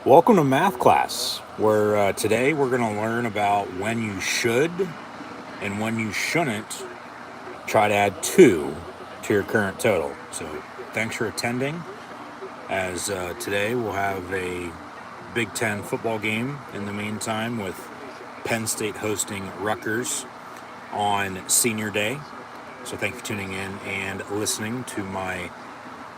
Welcome to math class, where today we're going to learn about when you should and when you shouldn't try to add 2 to your current total. So thanks for attending, as today we'll have a Big Ten football game in the meantime, with Penn State hosting Rutgers on Senior Day. So thank you for tuning in and listening to my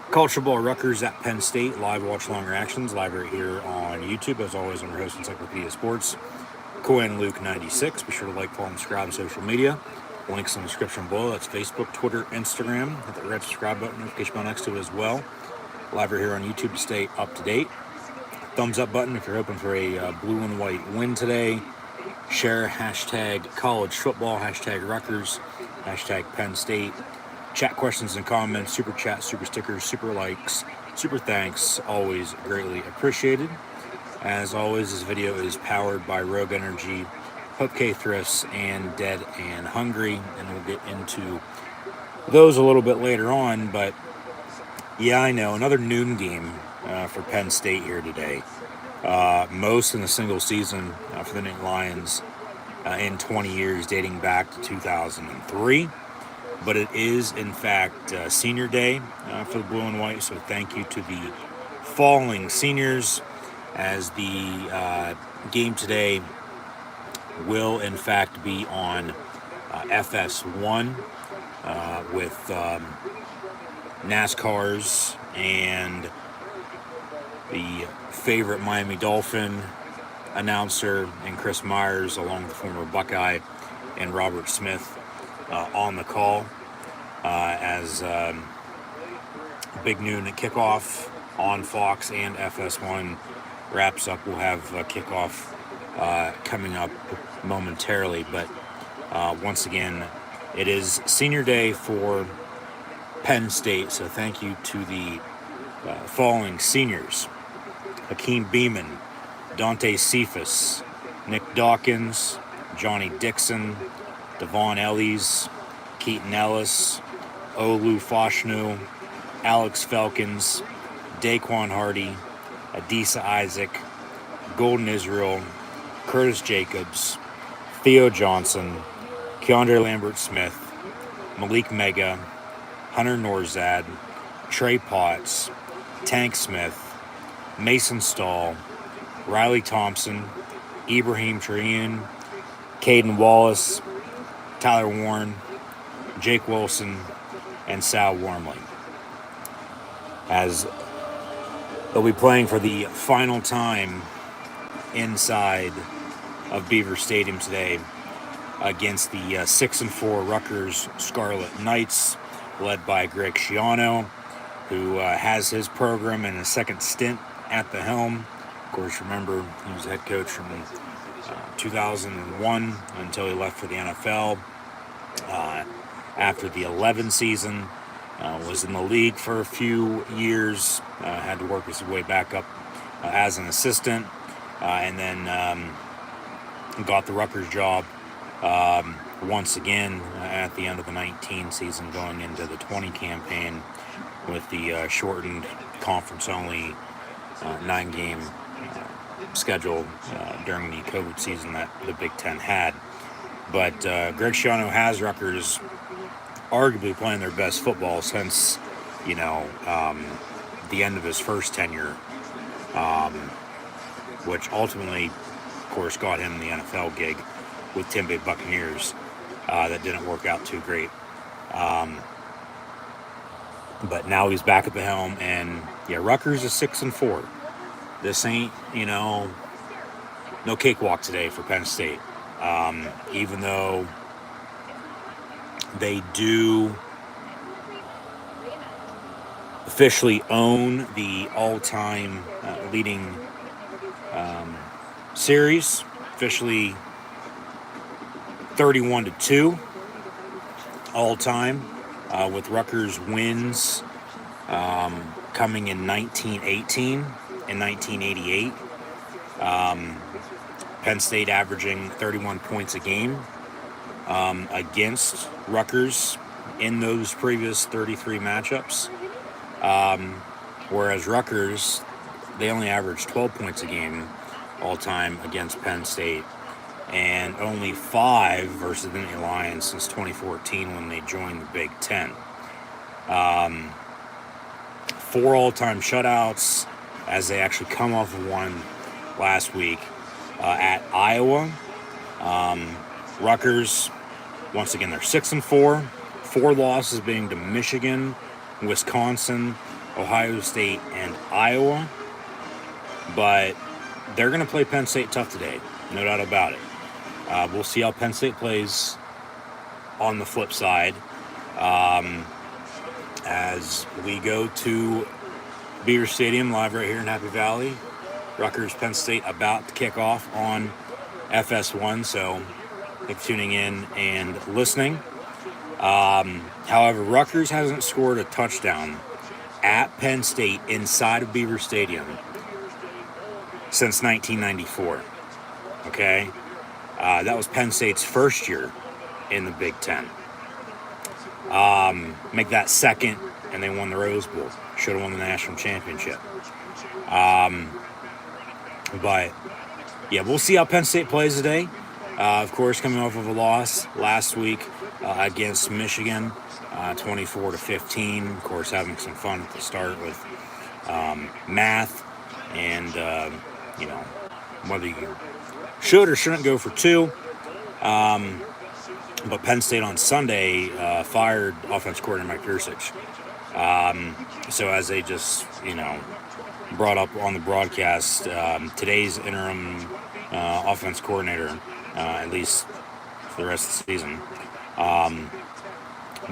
College Football Rutgers at Penn State live watch long reactions, live right here on YouTube. As always, I'm your host, Encyclopedia Sports, Cohen Luke 96. Be sure to like, follow, and subscribe on social media. Links in the description below. That's Facebook, Twitter, Instagram. Hit the red subscribe button, notification bell next to it as well. Live right here on YouTube to stay up to date. Thumbs up button if you're hoping for a blue and white win today. Share hashtag college football, hashtag Rutgers, hashtag Penn State. Chat questions and comments, super chat, super stickers, super likes, super thanks, always greatly appreciated. As always, this video is powered by Rogue Energy, HopeKThrifts, and Dead and Hungry, and we'll get into those a little bit later on. But yeah, I know, another noon game for Penn State here today. Most in a single season for the Nittany Lions in 20 years, dating back to 2003. But it is, in fact, Senior Day for the Blue and White, so thank you to the falling seniors, as the game today will, in fact, be on FS1 with NASCARs and the favorite Miami Dolphin announcer and Chris Myers, along with the former Buckeye and Robert Smith, on the call as Big Noon at kickoff on Fox and FS1 wraps up. We'll have kickoff coming up momentarily, but once again, it is Senior Day for Penn State, so thank you to the following seniors: Hakeem Beamon, Dante Cephas, Nick Dawkins, Johnny Dixon, Devon Ellies, Keaton Ellis, Olu Foshnu, Alex Felkins, Daquan Hardy, Adisa Isaac, Golden Israel, Curtis Jacobs, Theo Johnson, Keandre Lambert-Smith, Malik Mega, Hunter Norzad, Trey Potts, Tank Smith, Mason Stahl, Riley Thompson, Ibrahim Traoré, Caden Wallace, Tyler Warren, Jake Wilson, and Sal Wormley, as they'll be playing for the final time inside of Beaver Stadium today against the 6-4 Rutgers Scarlet Knights, led by Greg Schiano, who has his program in a second stint at the helm. Of course, remember, he was head coach from 2001 until he left for the NFL. After the 11 season, was in the league for a few years, had to work his way back up as an assistant, and then got the Rutgers job once again at the end of the 19 season, going into the 20 campaign with the shortened conference-only 9-game schedule during the COVID season that the Big Ten had. But Greg Schiano has Rutgers arguably playing their best football since, the end of his first tenure, which ultimately, of course, got him the NFL gig with Tampa Bay Buccaneers. That didn't work out too great. But now he's back at the helm, and Rutgers is 6-4. This ain't, no cakewalk today for Penn State. Even though they do officially own the all-time leading series, officially 31-2 all time, with Rutgers wins coming in 1918 and 1988. Penn State averaging 31 points a game against Rutgers in those previous 33 matchups. Whereas Rutgers, they only averaged 12 points a game all time against Penn State, and only 5 versus the Nittany Lions since 2014 when they joined the Big Ten. 4 all-time shutouts, as they actually come off of one last week at Iowa. Rutgers, once again, they're 6-4. 4 losses being to Michigan, Wisconsin, Ohio State, and Iowa. But they're going to play Penn State tough today, no doubt about it. We'll see how Penn State plays on the flip side as we go to Beaver Stadium, live right here in Happy Valley. Rutgers Penn State about to kick off on FS1, so thanks for tuning in and listening. However, Rutgers hasn't scored a touchdown at Penn State inside of Beaver Stadium since 1994. Okay? That was Penn State's first year in the Big Ten. Make that second, and they won the Rose Bowl. Should have won the national championship. But, yeah, we'll see how Penn State plays today. Of course, coming off of a loss last week against Michigan, 24-15. Of course, having some fun at the start with math and, whether you should or shouldn't go for 2. But Penn State on Sunday fired offense coordinator Mike Yurcich. So as they just, brought up on the broadcast, today's interim offense coordinator, at least for the rest of the season,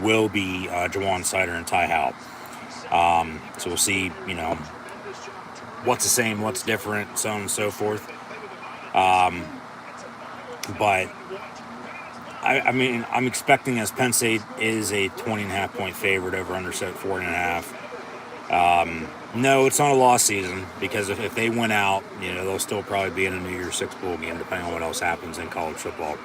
will be Jawan Sider and Ty Howell. So we'll see, what's the same, what's different, so on and so forth. But I'm expecting, as Penn State is a 20.5 point favorite over under set 40.5. No, it's not a loss season, because if they win out, they'll still probably be in a New Year's Six bowl game, depending on what else happens in college football.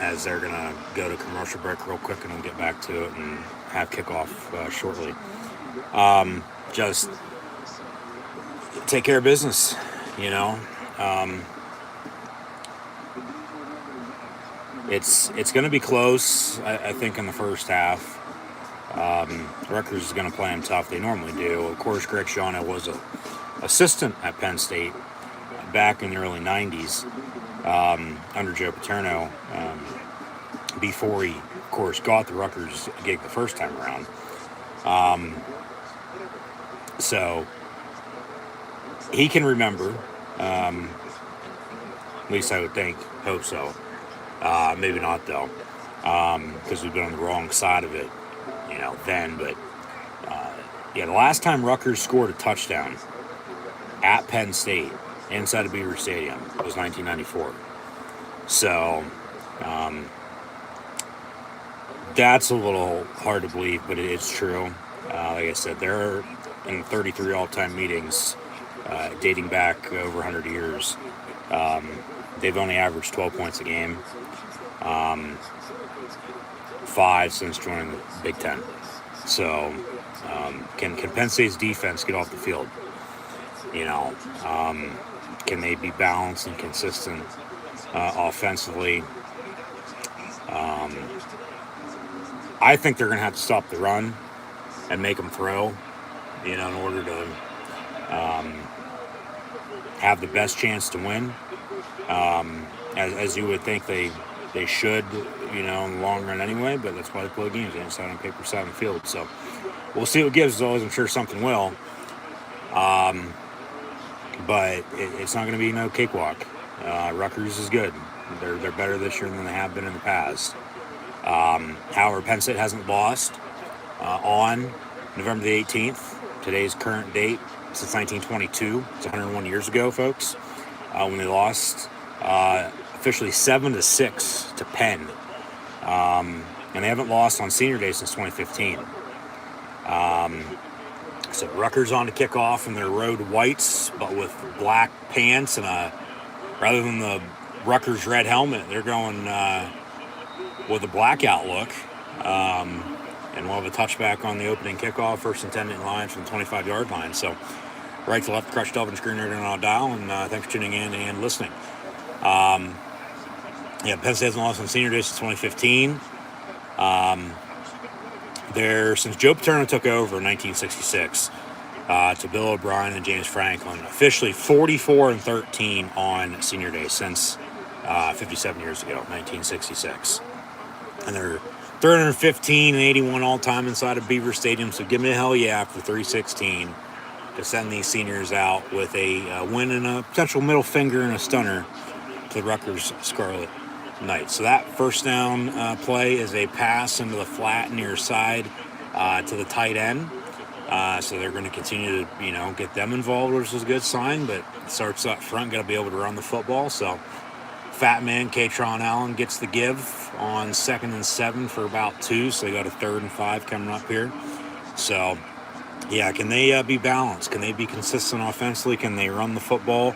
As they're going to go to commercial break real quick, and we'll get back to it and have kickoff shortly. Just take care of business, It's going to be close, I think, in the first half. Rutgers is going to play them tough. They normally do. Of course, Greg Schiano was an assistant at Penn State back in the early 90s under Joe Paterno before he, of course, got the Rutgers gig the first time around. So he can remember, at least I would think, hope so. Maybe not, though, because we've been on the wrong side of it, then. But, the last time Rutgers scored a touchdown at Penn State inside of Beaver Stadium was 1994. So, that's a little hard to believe, but it's true. Like I said, they're in 33 all-time meetings dating back over 100 years. They've only averaged 12 points a game. 5 since joining the Big Ten. So, can Penn State's defense get off the field? Can they be balanced and consistent offensively? I think they're going to have to stop the run and make them throw, in order to have the best chance to win. As you would think they should, in the long run anyway, but that's why they play games. They don't sign on paper, sign on the field. So we'll see what gives. As always, I'm sure something will. But it's not going to be no cakewalk. Rutgers is good. They're better this year than they have been in the past. However, Penn State hasn't lost on November the 18th today's current date since 1922. It's 101 years ago, folks, when they lost officially 7-6 to Penn. And they haven't lost on senior day since 2015. So Rutgers on to kick off in their road whites, but with black pants and rather than the Rutgers red helmet, they're going with a blackout look. And we'll have a touchback on the opening kickoff, first and 10 line from the 25-yard line. So right to left, Crush Delvin Screen Nerd on dial, and thanks for tuning in and listening. Penn State hasn't lost on senior day since 2015. Since Joe Paterno took over in 1966 to Bill O'Brien and James Franklin, officially 44-13 on senior day since 57 years ago, 1966. And they're 315-81 all-time inside of Beaver Stadium, so give me a hell yeah for 316 to send these seniors out with a win and a potential middle finger and a stunner to the Rutgers Scarlet Knights. So that first down play is a pass into the flat near side to the tight end. So they're going to continue to, get them involved, which is a good sign, but it starts up front, got to be able to run the football. So fat man Katron Allen gets the give on 2nd and 7 for about 2, so they got a 3rd and 5 coming up here. So, can they be balanced? Can they be consistent offensively? Can they run the football,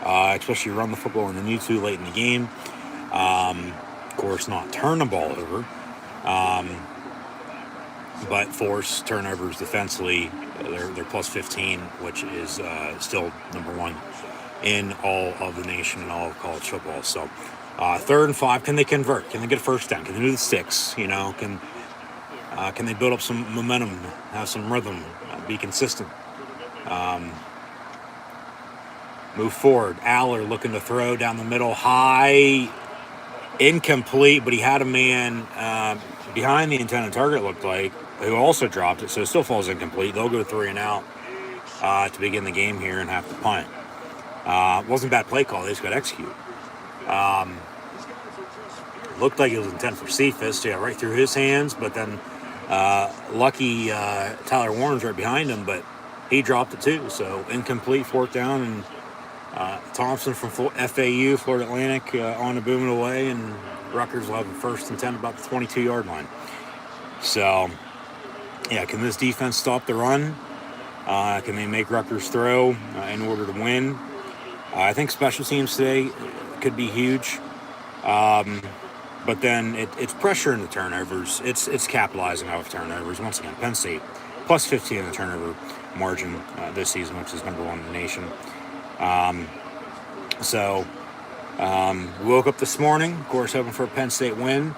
especially run the football when they need to late in the game? Of course, not turn the ball over, but force turnovers defensively. They're plus 15, which is still number 1 in all of the nation and all of college football. So 3rd and 5, can they convert? Can they get a first down? Can they do the sticks? Can they build up some momentum, have some rhythm, be consistent? Move forward. Aller looking to throw down the middle, high, incomplete, but he had a man behind the intended target, looked like, who also dropped it, so it still falls incomplete. They'll go 3 and out to begin the game here and have to punt. Wasn't a bad play call. They just got executed. Looked like it was intended for Cephas, right through his hands, but then lucky Tyler Warren's right behind him, but he dropped it too. So incomplete, 4th down, and Thompson from FAU, Florida Atlantic, on to boom it away, and Rutgers will have a 1st and 10 about the 22-yard line. So, can this defense stop the run? Can they make Rutgers throw in order to win? I think special teams today could be huge. But then it's pressure in the turnovers. It's capitalizing off turnovers. Once again, Penn State plus 15 in the turnover margin this season, which is number 1 in the nation. We woke up this morning, of course, hoping for a Penn State win.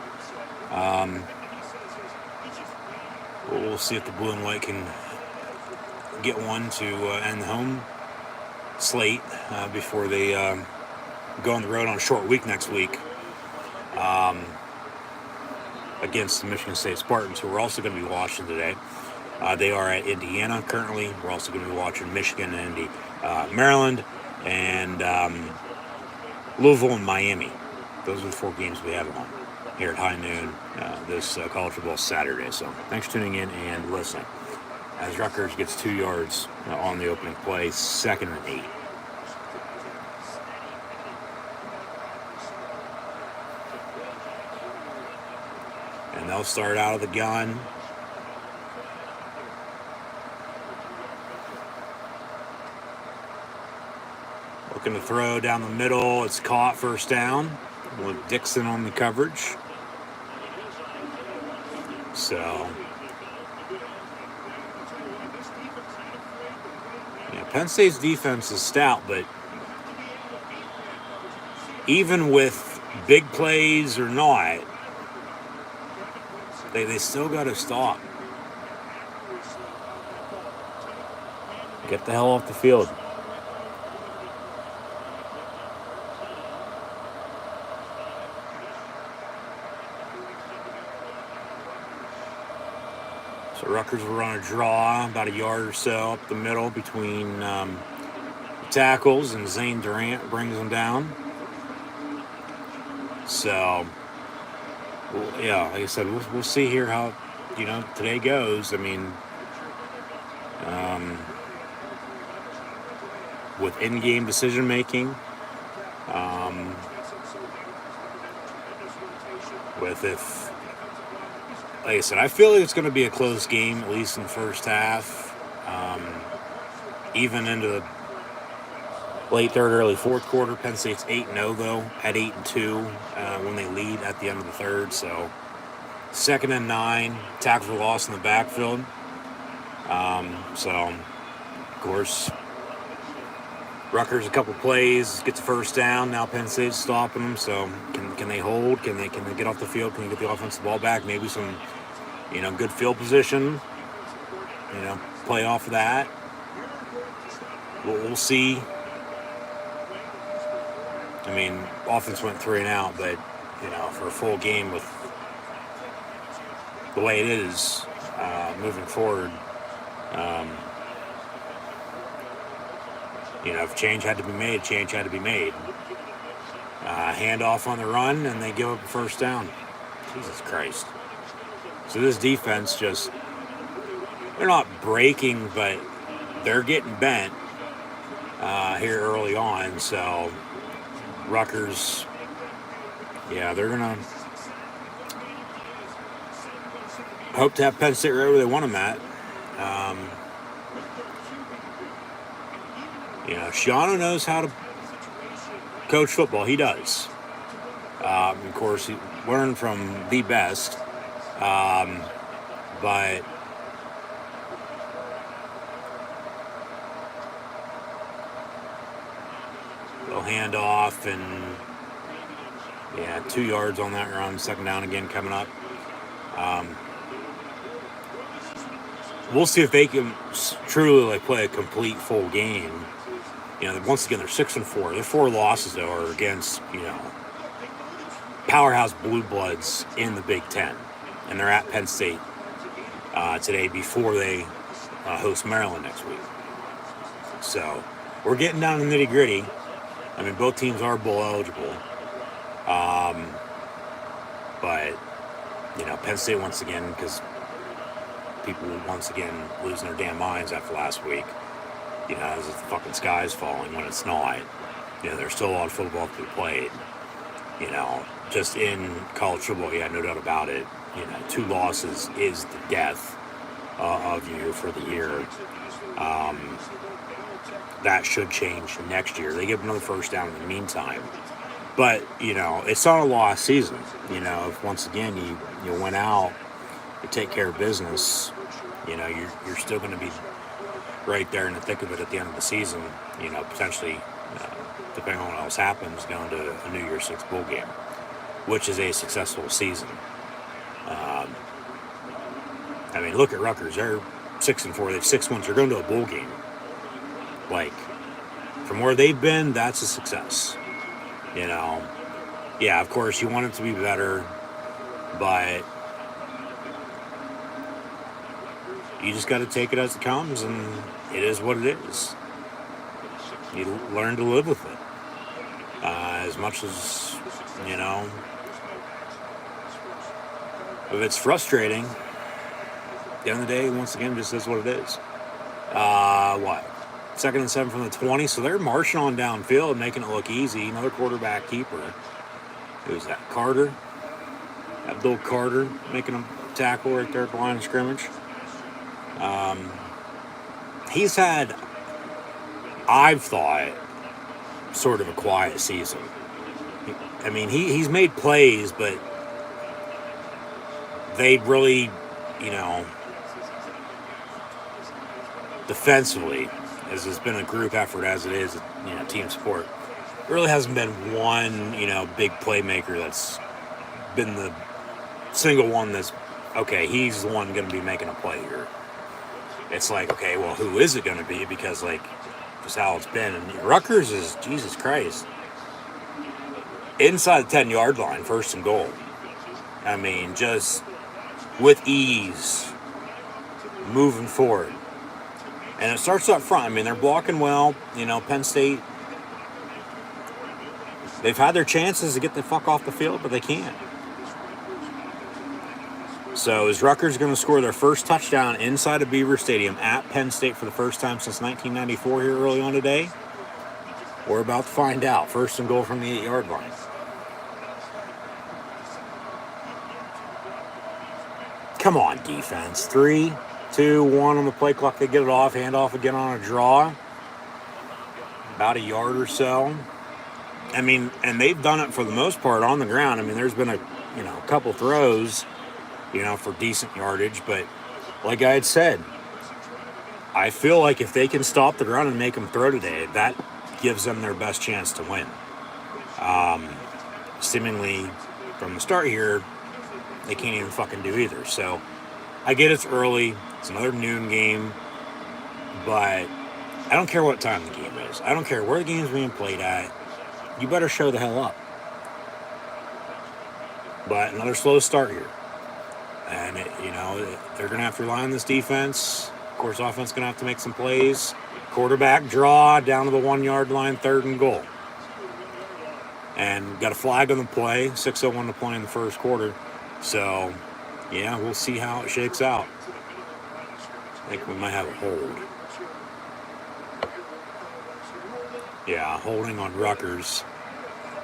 We'll see if the blue and white can get one to end the home slate before they go on the road on a short week next week against the Michigan State Spartans, who we're also going to be watching today. They are at Indiana currently. We're also going to be watching Michigan and Maryland, and Louisville and Miami. Those are the 4 games we have on here at high noon this college football Saturday. So thanks for tuning in and listening. As Rutgers gets 2 yards on the opening play, 2nd and 8. And they'll start out of the gun. Looking to throw down the middle. It's caught, 1st down, with Dixon on the coverage. So, Penn State's defense is stout, but even with big plays or not, they still got to stop. Get the hell off the field. So Rutgers will run a draw about a yard or so up the middle between the tackles, and Zane Durant brings them down. So, like I said, we'll see here how today goes. I mean, with in-game decision making. Like I said, I feel like it's going to be a close game, at least in the first half. Even into the late third, early fourth quarter. Penn State's 8-0 though, at 8-2 when they lead at the end of the third. So 2nd and 9, tackles were lost in the backfield. So of course, Rutgers a couple plays, gets a first down. Now Penn State's stopping them. So can they hold? Can they get off the field? Can they get the offensive ball back? Maybe some good field position. Play off of that. We'll see. I mean, offense went 3 and out, but for a full game with the way it is moving forward, if change had to be made, change had to be made. Handoff on the run, and they give up a first down. Jesus Christ. So this defense they're not breaking, but they're getting bent here early on. So Rutgers, they're going to hope to have Penn State right where they want them at. Shiano knows how to coach football. He does. Of course, he learned from the best. But they'll hand off, and 2 yards on that run. 2nd down again coming up. We'll see if they can truly play a complete full game. Once again, they're 6-4. Their 4 losses though are against powerhouse blue bloods in the Big Ten, and they're at Penn State today before they host Maryland next week. So we're getting down to the nitty gritty. I mean, both teams are bowl eligible, but Penn State once again, because people once again losing their damn minds after last week. As if the fucking sky is falling when it's not. There's still a lot of football to be played. Just in college football, no doubt about it. 2 losses is the death of you for the year. That should change next year. They give another first down in the meantime. But, it's not a lost season. If once again you went out, you take care of business, you're still going to be right there in the thick of it at the end of the season, potentially, depending on what else happens, going to a New Year's Six bowl game, which is a successful season. I mean, look at Rutgers. They're 6-4. They have 6 wins. They're going to a bowl game. From where they've been, that's a success. Of course, you want it to be better, but you just got to take it as it comes, and it is what it is. You learn to live with it. As much as, if it's frustrating, at the end of the day, once again, just is what it is. 2nd and 7 from the 20, so they're marching on downfield, making it look easy. Another quarterback keeper. Who's that? Carter. Abdul Carter making a tackle right there at the line of scrimmage. He's had, I've thought, sort of a quiet season. I mean, he's made plays, but they really, defensively, as it's been a group effort as it is, team sport, there really hasn't been one, big playmaker that's been the single one that's, okay, he's the one going to be making a play here. It's like, okay, well, who is it going to be? Because, just how it's been. And Rutgers is, Jesus Christ, inside the 10-yard line, 1st and goal. I mean, just with ease, moving forward. And it starts up front. I mean, they're blocking well. Penn State, they've had their chances to get the fuck off the field, but they can't. So is Rutgers going to score their first touchdown inside of Beaver Stadium at Penn State for the first time since 1994 here early on today? We're about to find out. First and goal from the 8-yard line. Come on, defense. 3, 2, 1 on the play clock. They get it off. Hand off again on a draw. About a yard or so. I mean, and they've done it for the most part on the ground. I mean, there's been a couple throws, for decent yardage. But like I had said, I feel like if they can stop the run and make them throw today, that gives them their best chance to win. Seemingly, from the start here, they can't even fucking do either. So, I get it's early. It's another noon game. But I don't care what time the game is. I don't care where the game's being played at. You better show the hell up. But another slow start here. And, they're going to have to rely on this defense. Of course, offense going to have to make some plays. Quarterback draw down to the 1-yard line, 3rd and goal. And got a flag on the play, 6:01 to play in the first quarter. So, yeah, we'll see how it shakes out. I think we might have a hold. Yeah, holding on Rutgers.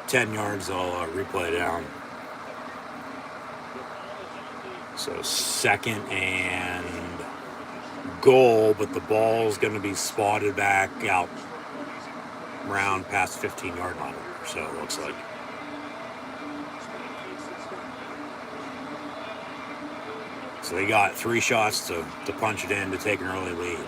10 yards, I'll replay down. So 2nd and goal, but the ball's going to be spotted back out round past 15-yard line. So it looks like. So they got 3 shots to punch it in to take an early lead.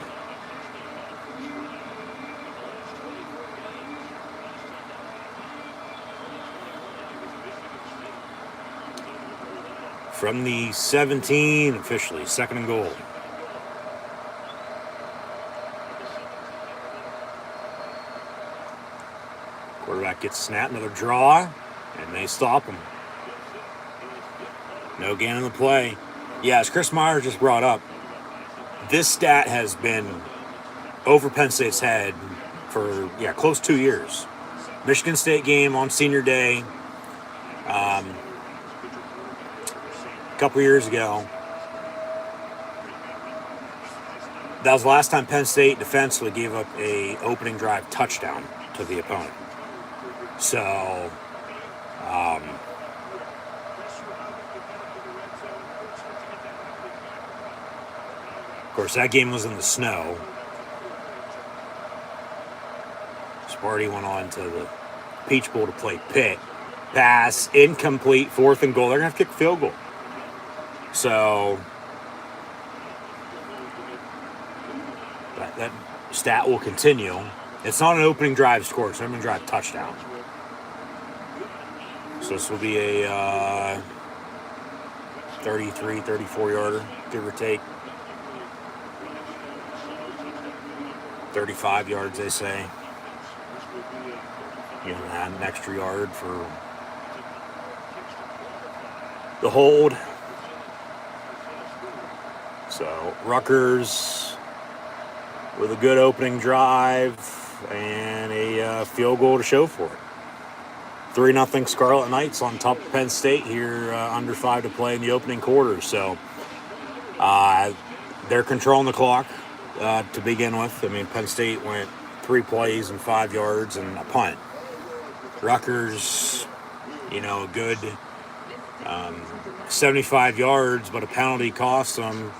From the 17, officially, 2nd and goal. Quarterback gets snapped, another draw, and they stop him. No gain on the play. Yeah, as Chris Myers just brought up, this stat has been over Penn State's head for, close to 2 years. Michigan State game on senior day. A couple years ago. That was the last time Penn State defensively gave up a opening drive touchdown to the opponent. So, of course, that game was in the snow. Sparty went on to the Peach Bowl to play Pitt. Pass, incomplete, 4th and goal. They're going to have to kick a field goal. So, that stat will continue. It's not an opening drive score. It's an opening drive touchdown. So this will be a 33, 34-yarder, give or take. 35 yards, they say. Add an extra yard for the hold. So Rutgers with a good opening drive and a field goal to show for it. 3-0 Scarlet Knights on top of Penn State here, under 5 to play in the opening quarter. So they're controlling the clock to begin with. I mean, Penn State went 3 plays and 5 yards and a punt. Rutgers, a good 75 yards, but a penalty cost them.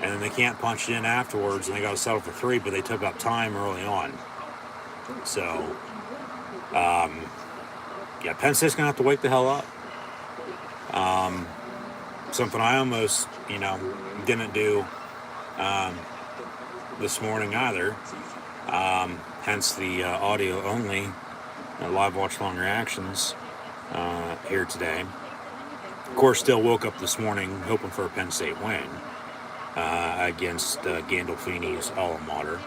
And then they can't punch it in afterwards, and they got to settle for 3, but they took up time early on. So, Penn State's going to have to wake the hell up. Something I almost, didn't do this morning either. Hence the audio only live watch long reactions here today. Of course, still woke up this morning hoping for a Penn State win. Against Gandolfini's alma mater.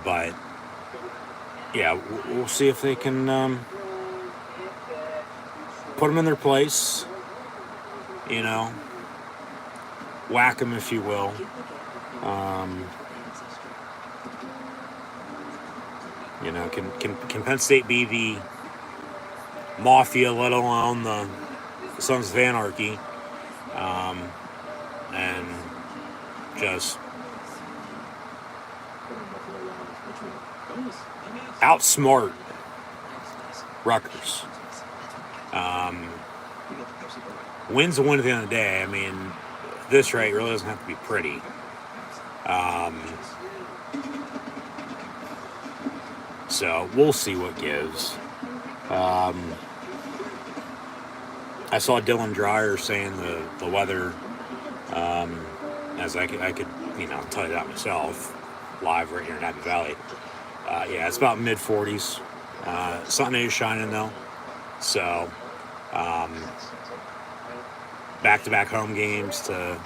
But, we'll see if they can put them in their place, whack them, if you will. Can Penn State be the Mafia, let alone the Sons of Anarchy, and just outsmart Rutgers. Win's a win at the end of the day. I mean, this rate really doesn't have to be pretty. So we'll see what gives. I saw Dylan Dreyer saying the weather, as I could tell you that myself, live right here in Happy Valley. Yeah, it's about mid 40s. Sun is shining though, so back-to-back home games to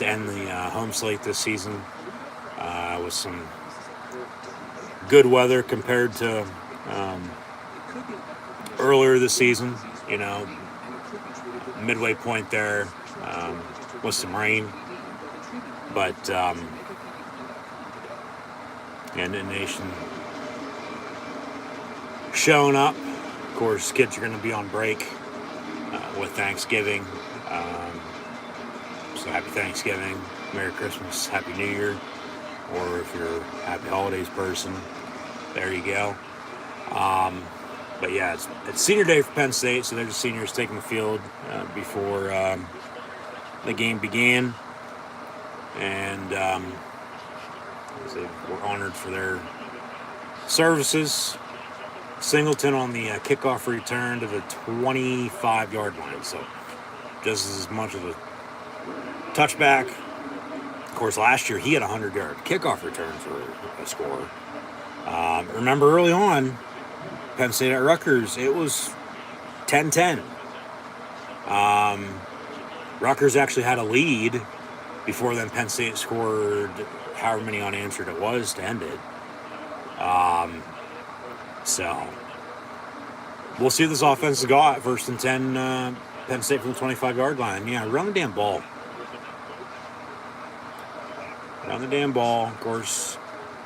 end the home slate this season with some good weather compared to earlier this season. Midway point there with some rain, but and the nation showing up. Of course, kids are going to be on break with Thanksgiving. So happy Thanksgiving, Merry Christmas, Happy New Year, or if you're a Happy Holidays person, there you go. But yeah, it's senior day for Penn State, so they're just seniors taking the field before the game began, and they were honored for their services. Singleton on the kickoff return to the 25-yard line, so just as much of a touchback. Of course, last year he had a 100-yard kickoff return for a score. Remember early on, Penn State at Rutgers, it was 10-10. Rutgers actually had a lead before then. Penn State scored however many unanswered it was to end it. So we'll see what this offense has got. First and 10, Penn State from the 25-yard line. Yeah, run the damn ball. Run the damn ball. Of course,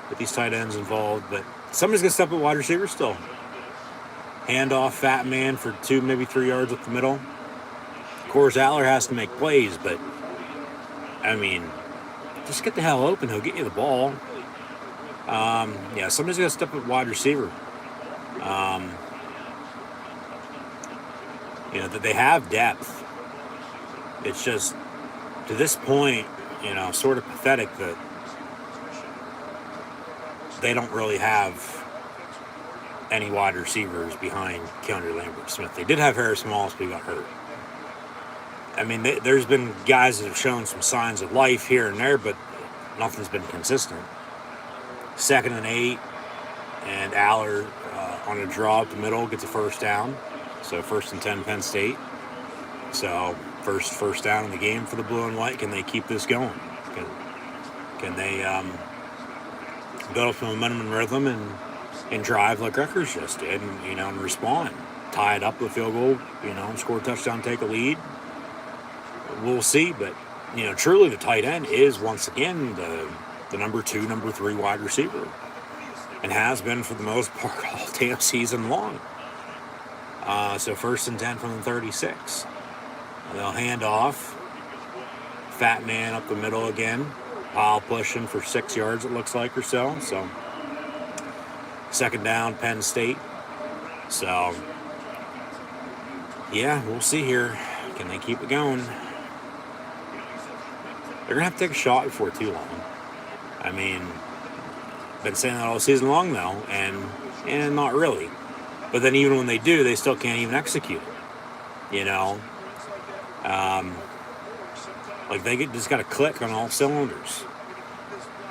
with these tight ends involved, but somebody's going to step at wide receiver still. Handoff, fat man for 2, maybe 3 yards up the middle. Of course, Aller has to make plays, but, I mean, just get the hell open. He'll get you the ball. Yeah, somebody's going to step at wide receiver. That they have depth. It's just, to this point, sort of pathetic that they don't really have any wide receivers behind Keandre Lambert-Smith. They did have Harris Wallace, but he got hurt. I mean, there's been guys that have shown some signs of life here and there, but nothing's been consistent. 2nd and 8, and Aller on a draw up the middle gets a first down. So 1st and 10 Penn State. So first down in the game for the blue and white. Can they keep this going? Can they build up some momentum and rhythm and drive like Rutgers just did, and respond, tie it up with a field goal, and score a touchdown, take a lead? We'll see, but truly the tight end is once again the number 2, number 3 wide receiver, and has been for the most part all damn season long. So 1st and 10 from the 36. They'll hand off. Fat man up the middle again. Pile pushing for 6 yards, it looks like, or so. So 2nd down, Penn State. So, yeah, we'll see here. Can they keep it going? They're going to have to take a shot before too long. I mean, been saying that all season long, though, and not really. But then even when they do, they still can't even execute it. Like they just got to click on all cylinders.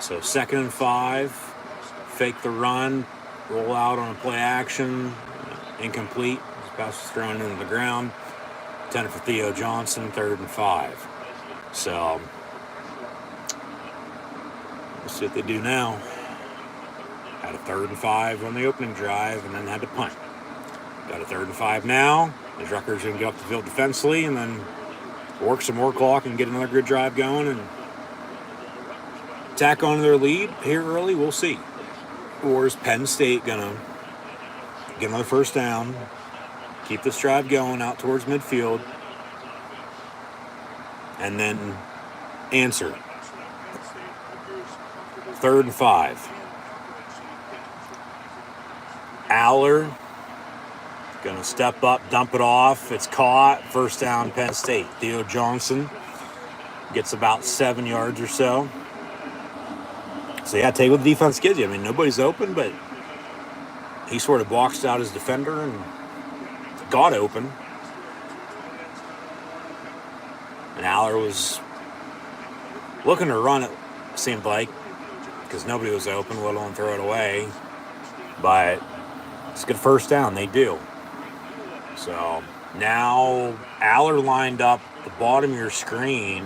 So 2nd and 5, fake the run, roll out on a play action, incomplete. This pass was thrown into the ground. 10 for Theo Johnson, 3rd and 5. So we'll see what they do now. Had a 3rd and 5 on the opening drive and then had to punt. Got a 3rd and 5 now. The Rutgers going to get up the field defensively and then work some more clock and get another good drive going and tack on their lead here early. We'll see. Or is Penn State going to get another first down, keep this drive going out towards midfield, and then answer. 3rd and 5. Aller going to step up, dump it off. It's caught. First down, Penn State. Theo Johnson gets about 7 yards or so. So, yeah, take what the defense gives you. I mean, nobody's open, but he sort of boxed out his defender and got open. And Aller was looking to run it, seemed like, because nobody was open, let alone throw it away. But it's a good first down. They do. So now Aller lined up the bottom of your screen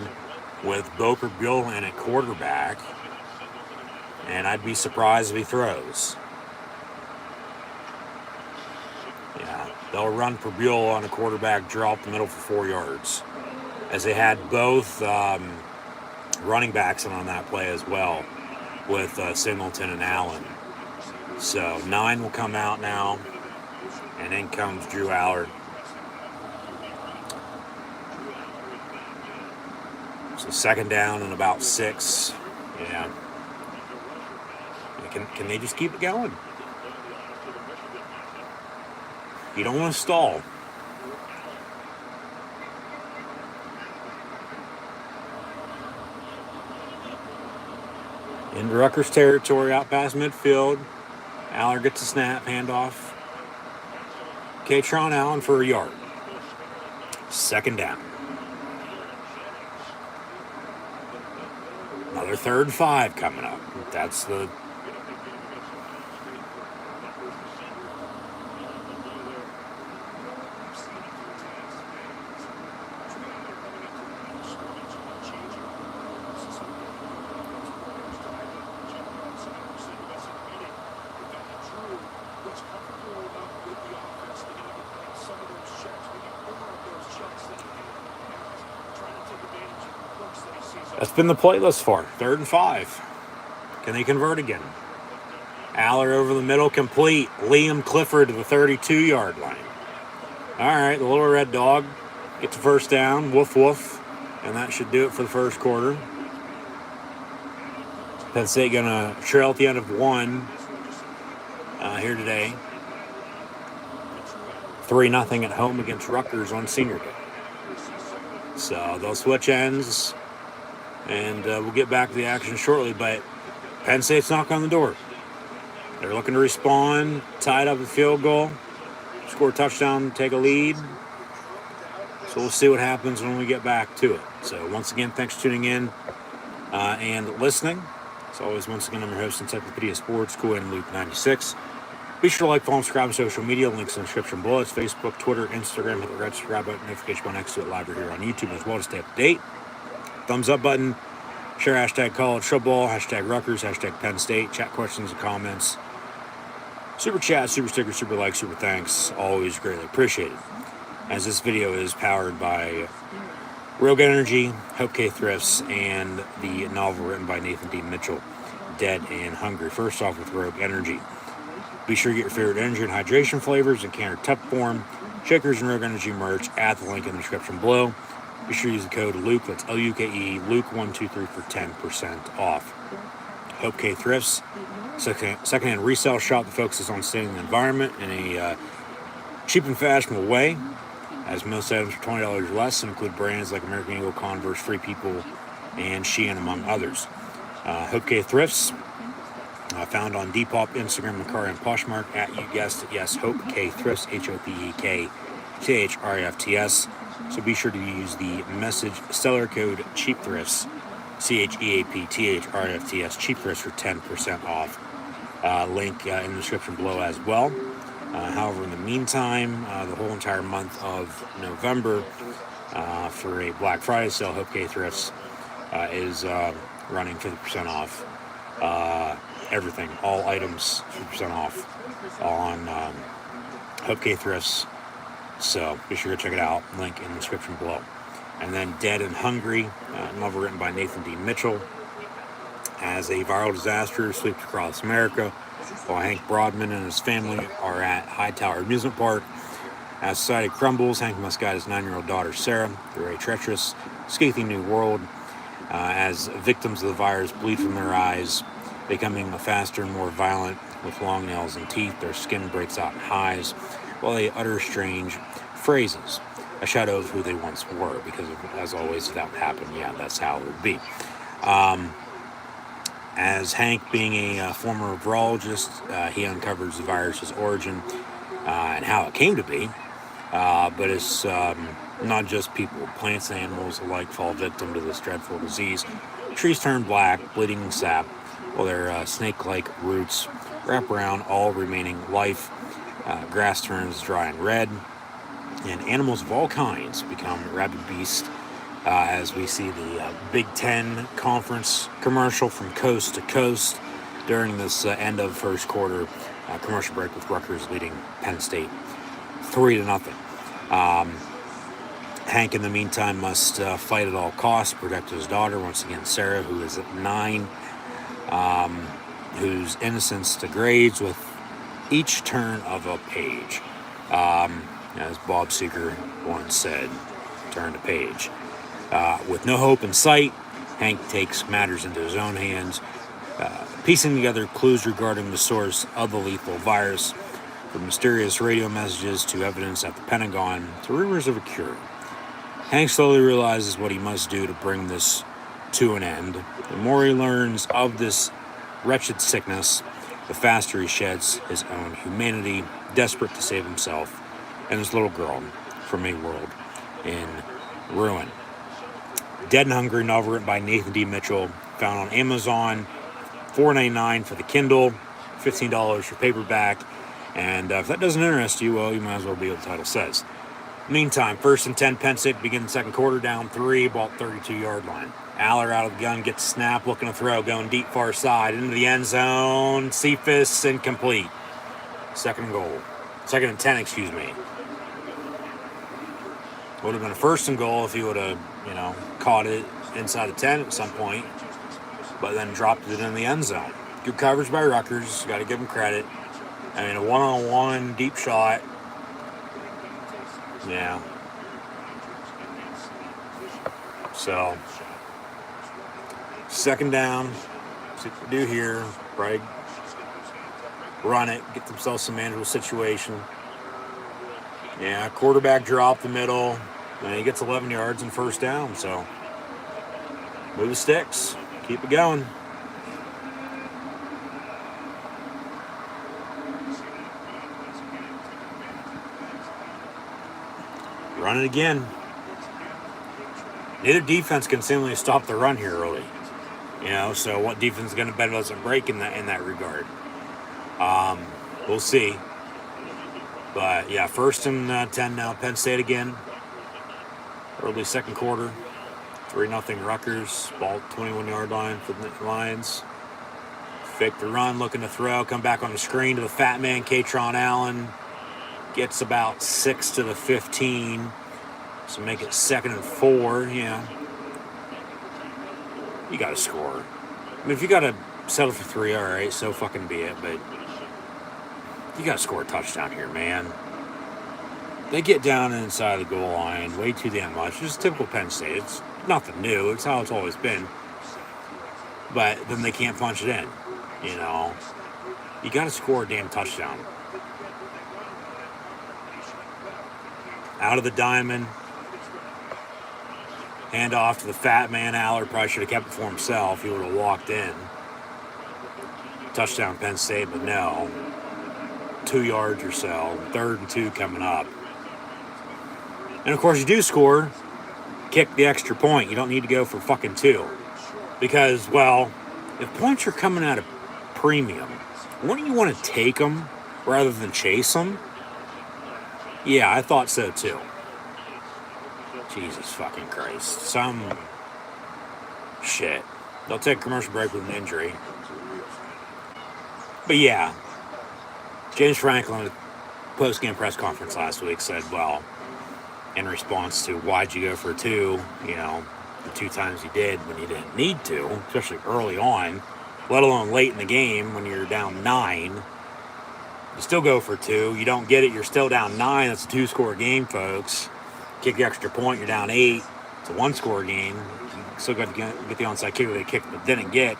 with Boker Buellin at quarterback. And I'd be surprised if he throws. Yeah, they'll run for Buell on a quarterback draw up the middle for 4 yards. As they had both running backs in on that play as well with Singleton and Allen. So 9 will come out now, and in comes Drew Aller. So 2nd down and about 6. Yeah. Can they just keep it going? You don't want to stall. Into Rutgers territory, out past midfield. Aller gets a snap, handoff. Katron Allen for a yard. 2nd down. Another 3rd and 5 coming up. That's the... That's been the play thus far. 3rd and 5. Can they convert again? Aller over the middle, complete. Liam Clifford to the 32-yard line. All right, the little red dog gets the first down. Woof, woof. And that should do it for the first quarter. Penn State going to trail at the end of 1 here today. 3-0 at home against Rutgers on Senior Day. So they'll switch ends. And we'll get back to the action shortly, but Penn State's knocking on the door. They're looking to respond, tied up a field goal, score a touchdown, take a lead. So we'll see what happens when we get back to it. So once again, thanks for tuning in and listening. As always, once again, I'm your host, Encyclopedia Sports, Cool and Luke 96. Be sure to like, follow, and subscribe on social media. Links in the description below. It's Facebook, Twitter, Instagram. Hit the red subscribe button, notification button next to it, live or here on YouTube as well to stay up to date. Thumbs up button, share hashtag college football, hashtag Rutgers, hashtag Penn State, chat questions and comments, super chat, super sticker, super like, super thanks, always greatly appreciated. As this video is powered by Rogue Energy, HopeKThrifts, and the novel written by Nathan D. Mitchell, Dead and Hungry. First off with Rogue Energy. Be sure to get your favorite energy and hydration flavors in can or tub form, shakers and Rogue Energy merch at the link in the description below. Be sure to use the code Luke, that's L-U-K-E, Luke123 for 10% off. HopeKThrifts, secondhand resale shop that focuses on staying in the environment in a cheap and fashionable way. As most items are $20 or less, and include brands like American Eagle, Converse, Free People, and Shein, among others. HopeKThrifts, found on Depop, Instagram, Macari, and Poshmark at, you guessed it, yes, HopeKThrifts, HopeKThrifts. So be sure to use the message stellar code CheapThrifts, CheapThrifts, CheapThrifts for 10% off. Link in the description below as well. However, in the meantime, the whole entire month of November for a Black Friday sale, HopeKThrifts is running 50% off everything, all items 50% off on HopeKThrifts. So be sure to check it out. Link in the description below. And then Dead and Hungry, a novel written by Nathan D. Mitchell. As a viral disaster sweeps across America, while Hank Broadman and his family are at Hightower Amusement Park, As society crumbles, Hank must guide his 9-year-old daughter Sarah through a treacherous, scathing new world. As victims of the virus bleed from their eyes, becoming faster and more violent with long nails and teeth, their skin breaks out in highs while they utter strange phrases, a shadow of who they once were, because, as always, if that would happen, that's how it would be. As Hank, being a former virologist, he uncovers the virus's origin and how it came to be. But it's not just people. Plants and animals alike fall victim to this dreadful disease. Trees turn black, bleeding sap, while their snake-like roots wrap around all remaining life. Grass turns dry and red, and animals of all kinds become rabid beasts. As we see the Big Ten conference commercial from coast to coast during this end of first quarter commercial break, with Rutgers leading Penn State 3-0. Hank, in the meantime, must fight at all costs, protect his daughter, once again Sarah, who is at 9, whose innocence degrades with each turn of a page. As Bob Seger once said, turn the page. With no hope in sight, Hank takes matters into his own hands, piecing together clues regarding the source of the lethal virus, from mysterious radio messages to evidence at the Pentagon to rumors of a cure. Hank slowly realizes what he must do to bring this to an end. The more he learns of this wretched sickness, the faster he sheds his own humanity, desperate to save himself and his little girl from a world in ruin. Dead and Hungry, novel written by Nathan D. Mitchell, found on Amazon, $4.99 for the Kindle, $15 for paperback. And if that doesn't interest you, well, you might as well be what the title says. Meantime, 1st and 10, Penn State begin the second quarter, down 3, ball 32-yard line. Aller out of the gun, gets snap, looking to throw, going deep far side, into the end zone. Cephas, incomplete. Second and 10, excuse me. Would have been a 1st and goal if he would have, caught it inside the 10 at some point, but then dropped it in the end zone. Good coverage by Rutgers, got to give him credit. I mean, a one-on-one deep shot. Yeah. So, second down. See what we do here. Right. Run it. Get themselves some manageable situation. Yeah, quarterback drop the middle. And he gets 11 yards and 1st down. So, move the sticks. Keep it going. Run it again. Neither defense can seemingly stop the run here early. So what defense is going to bend doesn't break in that regard. We'll see. But yeah, 1st and 10 now. Penn State again. Early second quarter. 3-0 Rutgers. Ball 21-yard line for the Lions. Fake the run, looking to throw. Come back on the screen to the fat man, Katron Allen. Gets about 6 to the 15. So make it 2nd and 4. Yeah. You got to score. I mean, if you got to settle for 3, all right, so fucking be it. But you got to score a touchdown here, man. They get down inside the goal line way too damn much. It's typical Penn State. It's nothing new. It's how it's always been. But then they can't punch it in. You got to score a damn touchdown. Out of the diamond. Hand off to the fat man. Aller probably should have kept it for himself. He would have walked in. Touchdown Penn State, but no. 2 yards or so. 3rd and 2 coming up. And of course you do score. Kick the extra point. You don't need to go for fucking 2. Because, well, if points are coming at a premium, wouldn't you want to take them rather than chase them? Yeah, I thought so too. Jesus fucking Christ. Some shit. They'll take a commercial break with an injury. But yeah, James Franklin at the post-game press conference last week said, well, in response to why'd you go for 2, the 2 times you did when you didn't need to, especially early on, let alone late in the game when you're down 9. You still go for 2. You don't get it. You're still down 9. That's a 2-score game, folks. Kick the extra point. You're down 8. It's a 1-score game. You still got to get the onside kick that they kicked but didn't get.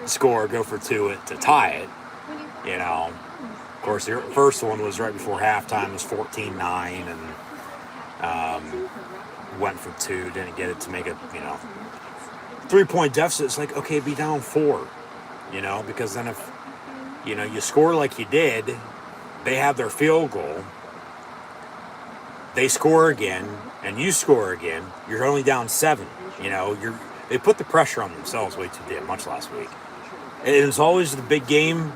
Score, go for 2 to tie it. You know, of course, the first one was right before halftime. It was 14-9, and went for 2. Didn't get it to make it, 3-point deficit. It's like, okay, be down 4. Because then if you score like you did, they have their field goal, they score again, and you score again, you're only down 7. They put the pressure on themselves way too damn much last week. And it's always the big game,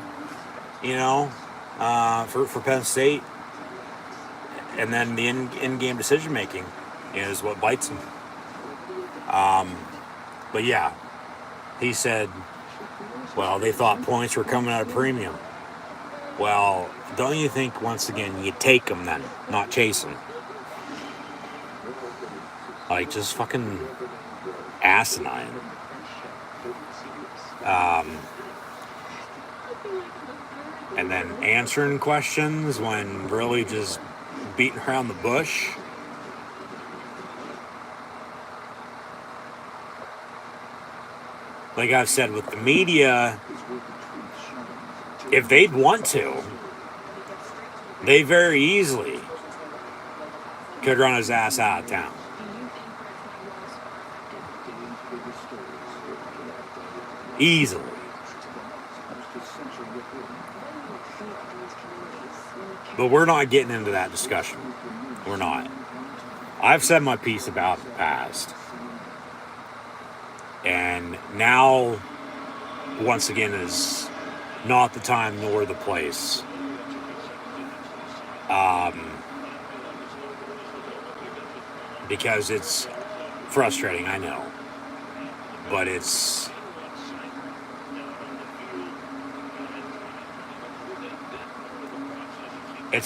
for Penn State. And then the in-game decision-making is what bites them. But yeah, he said, well, they thought points were coming at a premium. Well, don't you think, once again, you take them then, not chase them? Like, just fucking asinine. And then answering questions when really just beating around the bush. Like I've said with the media, if they'd want to, they very easily could run his ass out of town. Easily. But we're not getting into that discussion. We're not. I've said my piece about the past. And now, once again, is not the time nor the place. Because it's frustrating, I know. But it's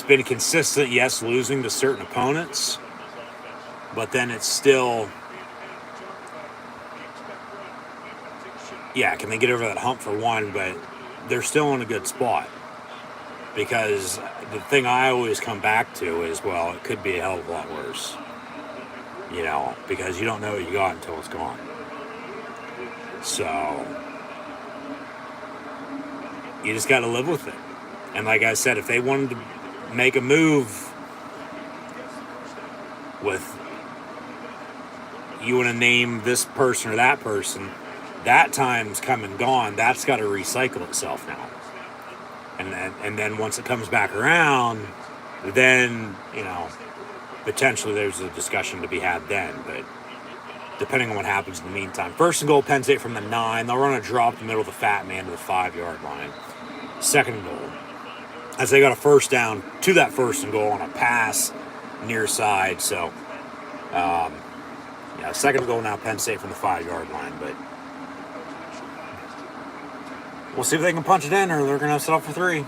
been consistent, yes, losing to certain opponents, but then it's still, yeah, can they get over that hump for one, but they're still in a good spot. Because the thing I always come back to is, well, it could be a hell of a lot worse. Because you don't know what you got until it's gone. So, you just got to live with it. And like I said, if they wanted to make a move with, you want to name this person or that person, that time's come and gone. That's got to recycle itself now. And then once it comes back around, then, potentially there's a discussion to be had then. But depending on what happens in the meantime. 1st and goal, Penn State from the 9. They'll run a drop in the middle of the fat man to the 5-yard line. 2nd and goal, as they got a first down to that 1st and goal on a pass near side. So, 2nd and goal now, Penn State from the 5-yard line. But we'll see if they can punch it in, or they're going to set up for 3.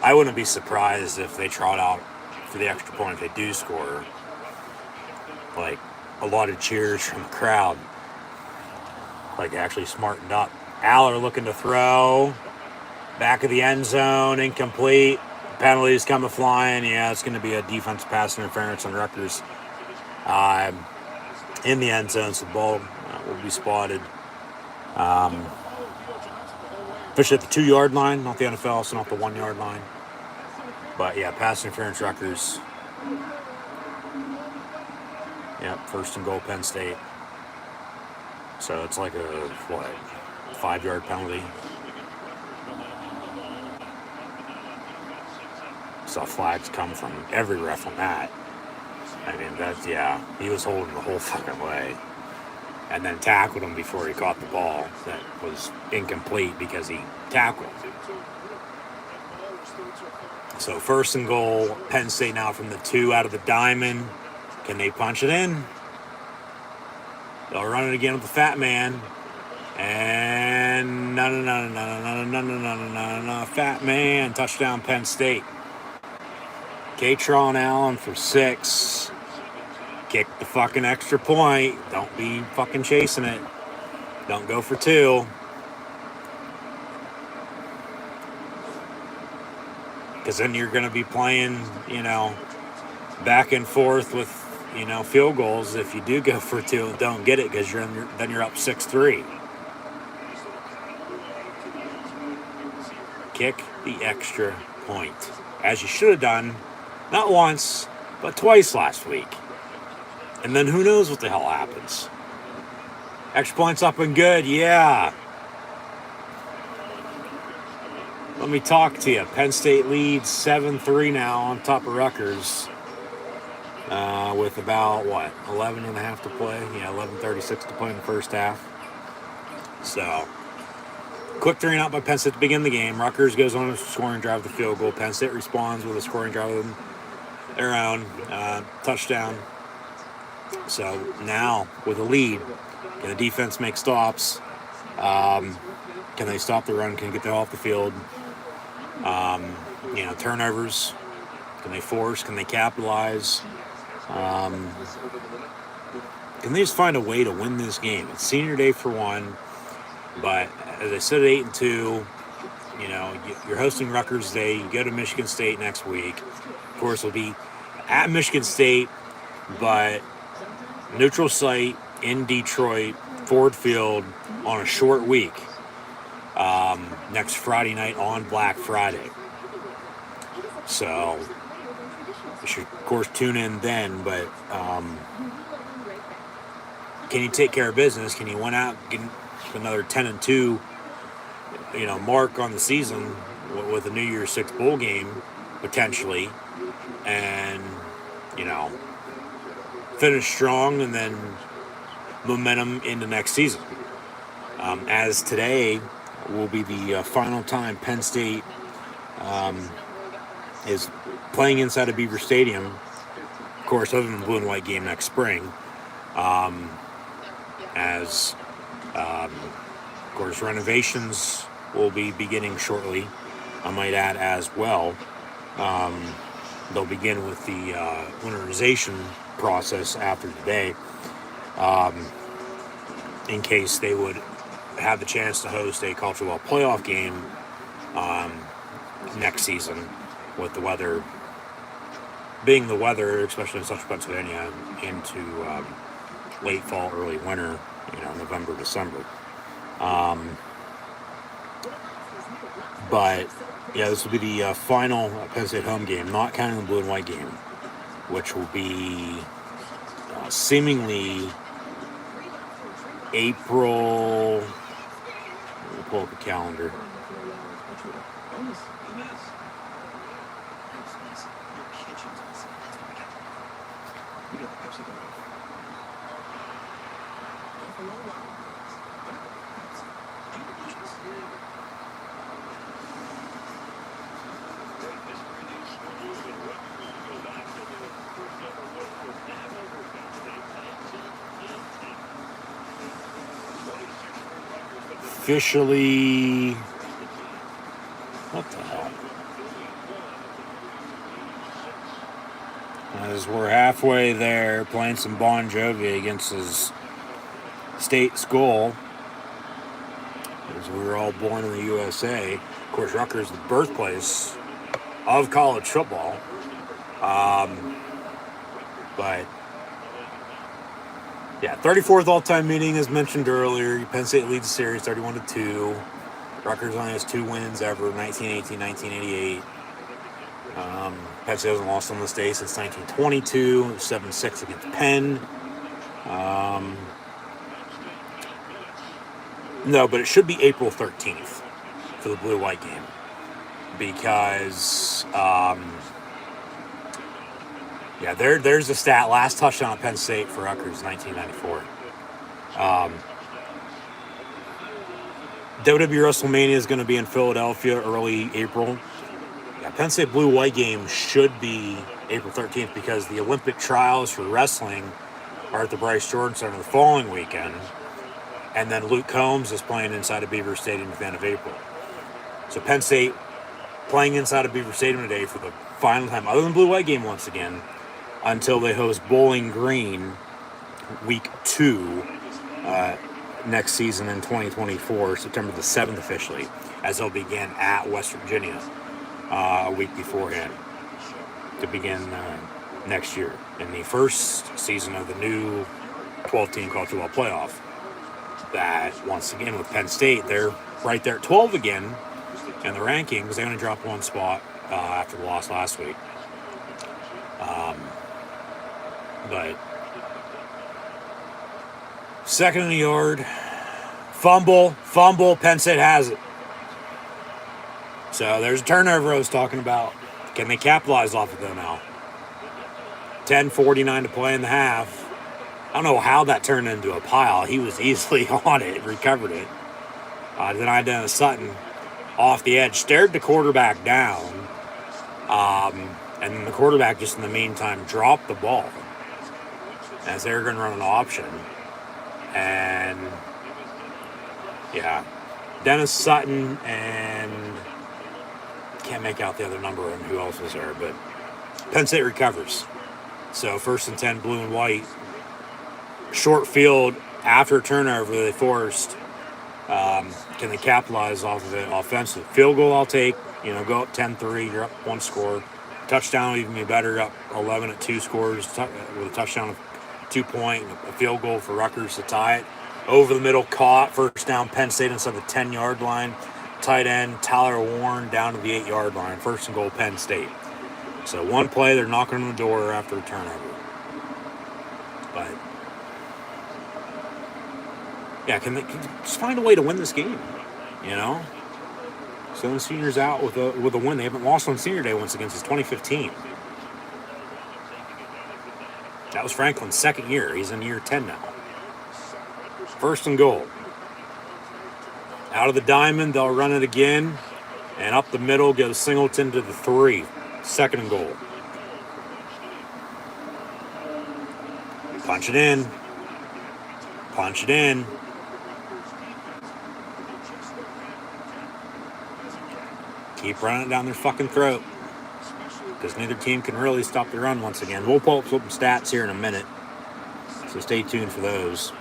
I wouldn't be surprised if they trot out for the extra point if they do score. Like, a lot of cheers from the crowd. Like, actually smartened up. Aller looking to throw. Back of the end zone, incomplete. Penalties coming flying. Yeah, it's going to be a defensive pass interference on Rutgers. In the end zone, so the ball will be spotted. Officially at the 2-yard line, not the NFL, so not the 1-yard line. But yeah, pass interference Rutgers. Yep, 1st and goal, Penn State. So it's like a 5-yard penalty. Saw flags come from every ref on that. I mean, he was holding the whole fucking way. And then tackled him before he caught the ball. That was incomplete because he tackled. So 1st and goal, Penn State now from the 2 out of the diamond. Can they punch it in? They'll run it again with the fat man. And no, fat man, touchdown Penn State. Katron Allen for 6. kick the fucking extra point. Don't be fucking chasing it. Don't go for 2. Because then you're going to be playing, back and forth with, field goals. If you do go for 2 and don't get it, because then you're up 6-3. Kick the extra point, as you should have done, not once, but twice last week. And then who knows what the hell happens. Extra points up and good, yeah. Let me talk to you. Penn State leads 7-3 now on top of Rutgers. With about, 11 and a half to play? Yeah, 11:36 to play in the first half. So, quick 3 and out by Penn State to begin the game. Rutgers goes on a scoring drive with the field goal. Penn State responds with a scoring drive of their own. Touchdown. So, now, with a lead, can the defense make stops? Can they stop the run? Can they get them off the field? Turnovers. Can they force? Can they capitalize? Can they just find a way to win this game? It's senior day for one, but as I said, at 8-2, you're hosting Rutgers Day. You go to Michigan State next week. Of course, it'll be at Michigan State, but neutral site in Detroit, Ford Field, on a short week. Next Friday night on Black Friday. So you should, of course, tune in then. But can you take care of business? Can you win out, get another 10-2, mark on the season with a New Year's Six bowl game potentially, and finish strong and then momentum into next season? As today will be the final time Penn State is playing inside of Beaver Stadium, of course, other than the blue and white game next spring, of course, renovations will be beginning shortly, I might add, as well. They'll begin with the winterization process after today, in case they would have the chance to host a college football playoff game next season, with the weather being the weather, especially in central Pennsylvania, into late fall, early winter, November, December. But yeah, this will be the final Penn State home game, not counting the blue and white game, which will be seemingly April. We'll pull up the calendar. Officially, what the hell? As we're halfway there, playing some Bon Jovi against his state school, as we were all born in the USA. Of course, Rutgers is the birthplace of college football. But yeah, 34th all-time meeting, as mentioned earlier. Penn State leads the series 31-2. Rutgers only has 2 wins ever, 1918, 1988. Penn State hasn't lost on this day since 1922, 7-6 against Penn. No, but it should be April 13th for the blue-white game, because there's the stat. Last touchdown at Penn State for Rutgers, 1994. WWE WrestleMania is going to be in Philadelphia early April. Yeah, Penn State blue-white game should be April 13th, because the Olympic trials for wrestling are at the Bryce Jordan Center the following weekend. And then Luke Combs is playing inside of Beaver Stadium at the end of April. So Penn State playing inside of Beaver Stadium today for the final time, other than blue-white game once again, until they host Bowling Green week 2 next season in 2024, September the 7th officially, as they'll begin at West Virginia a week beforehand to begin next year in the first season of the new 12-team college football playoff. That, once again, with Penn State, they're right there at 12 again in the rankings. They only dropped one spot after the loss last week. But second in the yard, fumble, Penn State has it. So there's a turnover I was talking about. Can they capitalize off of it now? 10:49 to play in the half. I don't know how that turned into a pile. He was easily on it, recovered it. Then Dennis Sutton off the edge, stared the quarterback down. And then the quarterback just in the meantime dropped the ball as they were going to run an option. And yeah, Dennis Sutton and can't make out the other number and who else was there, but Penn State recovers. So 1st and 10, blue and white. Short field after turnover they forced. Can they capitalize off of it offensively? Field goal I'll take. Go up 10-3. You're up one score. Touchdown would even be better. Up 11 at 2 scores with a touchdown of 2 point. A field goal for Rutgers to tie it. Over the middle, caught. First down, Penn State inside the 10-yard line. Tight end Tyler Warren down to the 8-yard line. 1st and goal, Penn State. So one play, they're knocking on the door after a turnover. But yeah, can they just find a way to win this game? So the seniors out with a win. They haven't lost on Senior Day once again since 2015. That was Franklin's second year. He's in year 10 now. 1st and goal. Out of the diamond, they'll run it again. And up the middle goes Singleton to the 3. 2nd and goal. Punch it in. Keep running it down their fucking throat. Because neither team can really stop the run once again. We'll pull up some stats here in a minute. So stay tuned for those.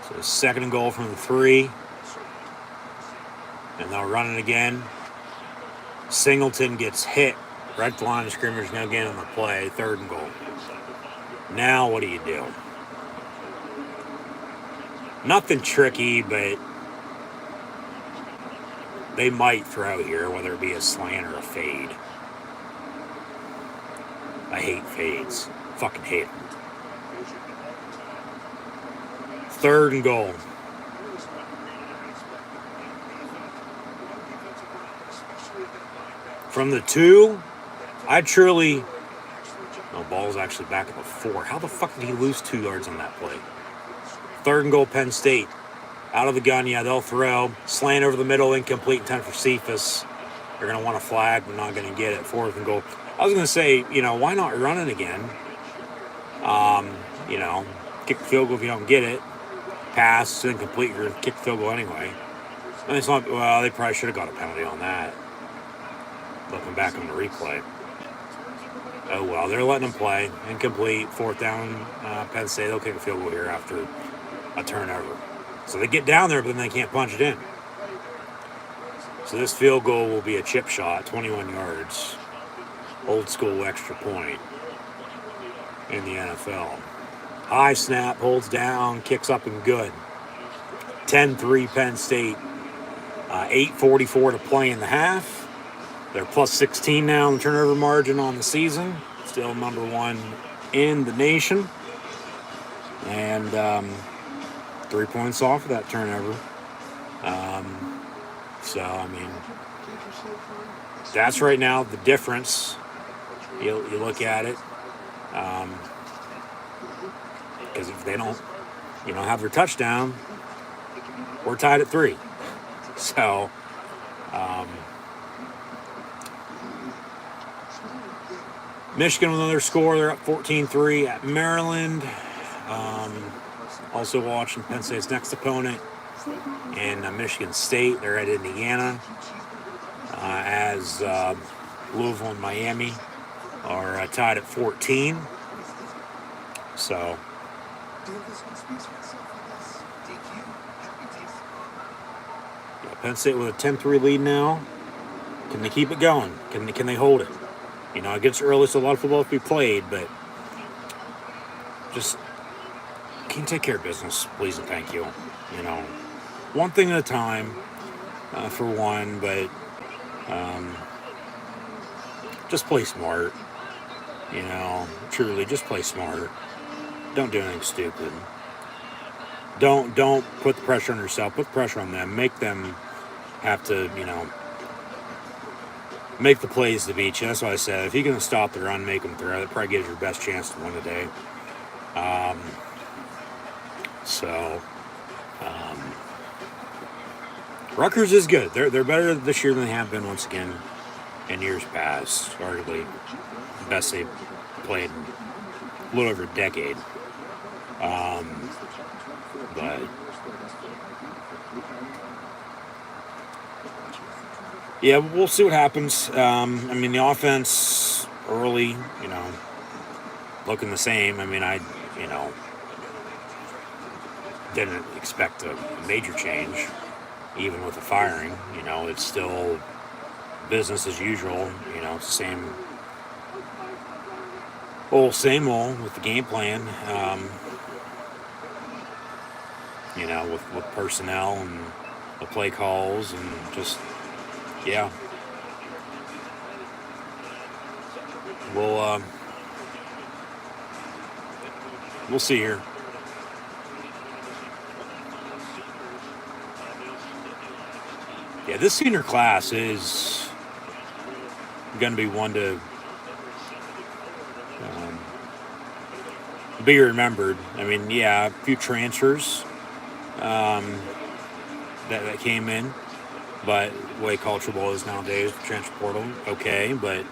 So 2nd and goal from the 3. And they'll run it again. Singleton gets hit right at the line of scrimmage. No gain on the play. 3rd and goal. Now what do you do? Nothing tricky, but they might throw here, whether it be a slant or a fade. I hate fades. Fucking hate them. 3rd and goal. From the 2, I truly... No, ball's actually back at the 4. How the fuck did he lose 2 yards on that play? 3rd and goal, Penn State. Out of the gun, yeah, they'll throw. Slant over the middle, incomplete, time for Cephas. They're going to want a flag, but not going to get it. 4th and goal. I was going to say, why not run it again? Kick the field goal if you don't get it. Pass, incomplete, you're going to kick the field goal anyway. And it's not, well, they probably should have got a penalty on that. Looking back on the replay. Oh, well, they're letting them play. Incomplete, 4th down, Penn State. They'll kick a field goal here after a turnover. So they get down there, but then they can't punch it in. So this field goal will be a chip shot, 21 yards. Old school extra point in the NFL. High snap, holds down, kicks up and good. 10-3 Penn State. 8:44 to play in the half. They're plus 16 now in the turnover margin on the season. Still number 1 in the nation. And 3 points off of that turnover. That's right now the difference. You look at it. Because if they don't, have their touchdown, we're tied at 3. So, Michigan with another score. They're up 14-3 at Maryland. Also watching Penn State's next opponent. in Michigan State. They're at Indiana, as Louisville and Miami are tied at 14. So, yeah, Penn State with a 10-3 lead now. Can they keep it going? Can they hold it? You know, it gets early, so a lot of football to be played, but just can you take care of business, please and thank you. You know, one thing at a time, for one, but just play smart. You know, truly, just play smart. Don't do anything stupid. Don't put the pressure on yourself. Put the pressure on them. Make them have to, you know, make the plays to beat you. That's what I said. If you're going to stop the run, make them throw. That probably gives you your best chance to win the day. Rutgers is good. They're better this year than they have been once again in years past. Arguably the best they've played in a little over a decade. But yeah, we'll see what happens. I mean, the offense early, you know, looking the same. I mean, didn't expect a major change, even with the firing. You know, it's still business as usual. You know, it's the same old with the game plan. You know, with personnel and the play calls and just, yeah. We'll see here. Yeah, this senior class is going to be one to be remembered. I mean, yeah, a few transfers that came in, but the way college football is nowadays, transfer portal, okay, but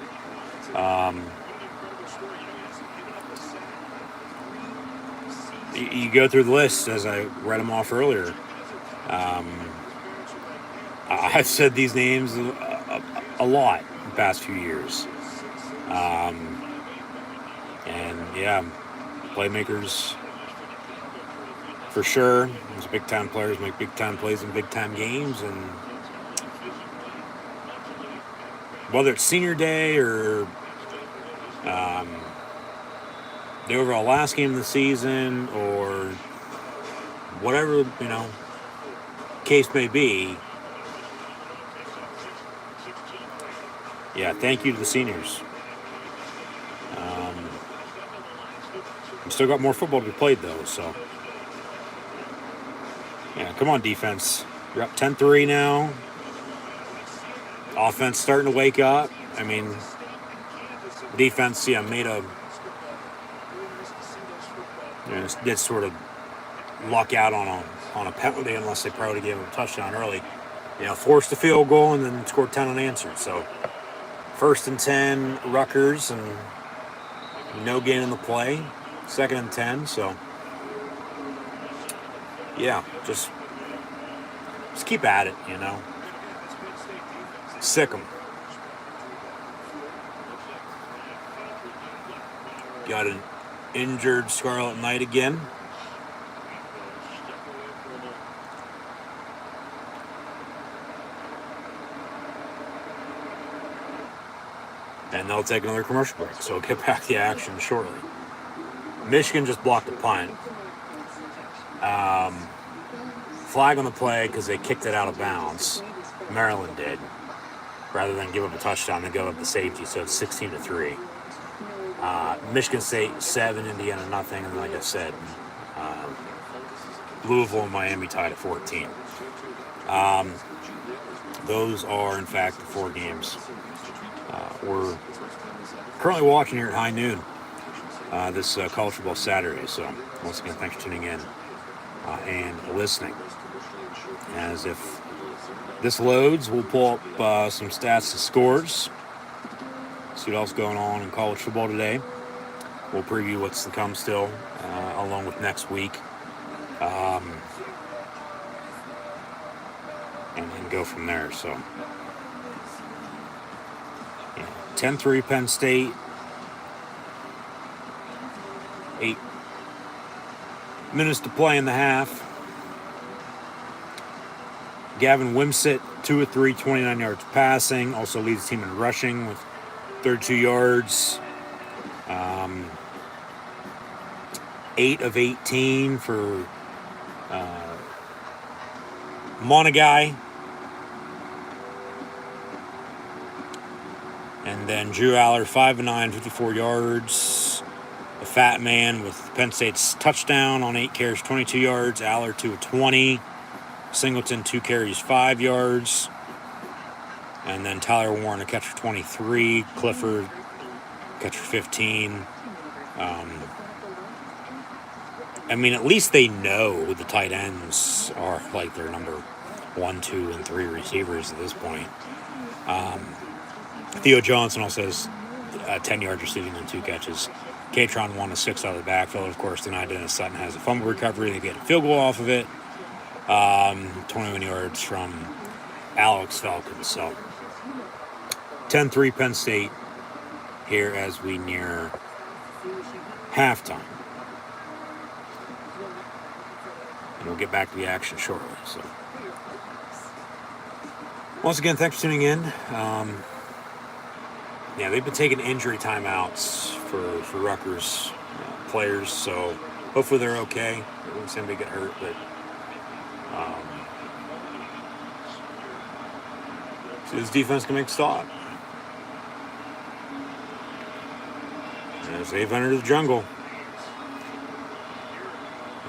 you go through the list as I read them off earlier. I've said these names a lot the past few years. And yeah, playmakers for sure. These big time players make big time plays in big time games, and whether it's senior day or the overall last game of the season or whatever, you know, case may be. Yeah, thank you to the seniors. We still got more football to be played, though, so. Yeah, come on, defense. You're up 10-3 now. Offense starting to wake up. I mean, defense, yeah, made a... You know, did sort of luck out on a penalty unless they probably gave him a touchdown early. You know, forced a field goal and then scored 10 unanswered, so... 1st and 10, Rutgers, and no gain in the play. 2nd and 10, so yeah, just keep at it, you know. Sick 'em. Got an injured Scarlet Knight again. And they'll take another commercial break, so we'll get back to the action shortly. Michigan just blocked a punt. Flag on the play because they kicked it out of bounds. Maryland did. Rather than give up a touchdown, they gave up the safety, so it's 16-3. Michigan State 7, Indiana nothing, and like I said, Louisville and Miami tied at 14. Those are, in fact, the 4 games we're currently watching here at high noon this college football Saturday. So once again, thanks for tuning in and listening. As if this loads, we'll pull up some stats and scores, see what else is going on in college football today. We'll preview what's to come still, along with next week. and go from there. So, 10-3 Penn State. 8 minutes to play in the half. Gavin Wimsett, 2 of 3, 29 yards passing. Also leads the team in rushing with 32 yards. 8 of 18 for Monagai. And then Drew Aller, 5 of 9, 54 yards. The fat man with Penn State's touchdown on 8 carries, 22 yards. Aller, 2 of 20. Singleton, 2 carries, 5 yards. And then Tyler Warren, a catch for 23. Clifford, catch for 15. I mean, at least they know the tight ends are like their number 1, 2, and 3 receivers at this point. Theo Johnson also has 10 yards receiving on 2 catches. Katron 1 of 6 out of the backfield. Of course, tonight Dennis Sutton has a fumble recovery. They get a field goal off of it. 21 yards from Alex Falcon. So 10-3 Penn State here as we near halftime. And we'll get back to the action shortly. So once again, thanks for tuning in. They've been taking injury timeouts for Rutgers players, so hopefully they're okay. They won't seem to get hurt, but see this defense can make a stop. As they've entered the jungle.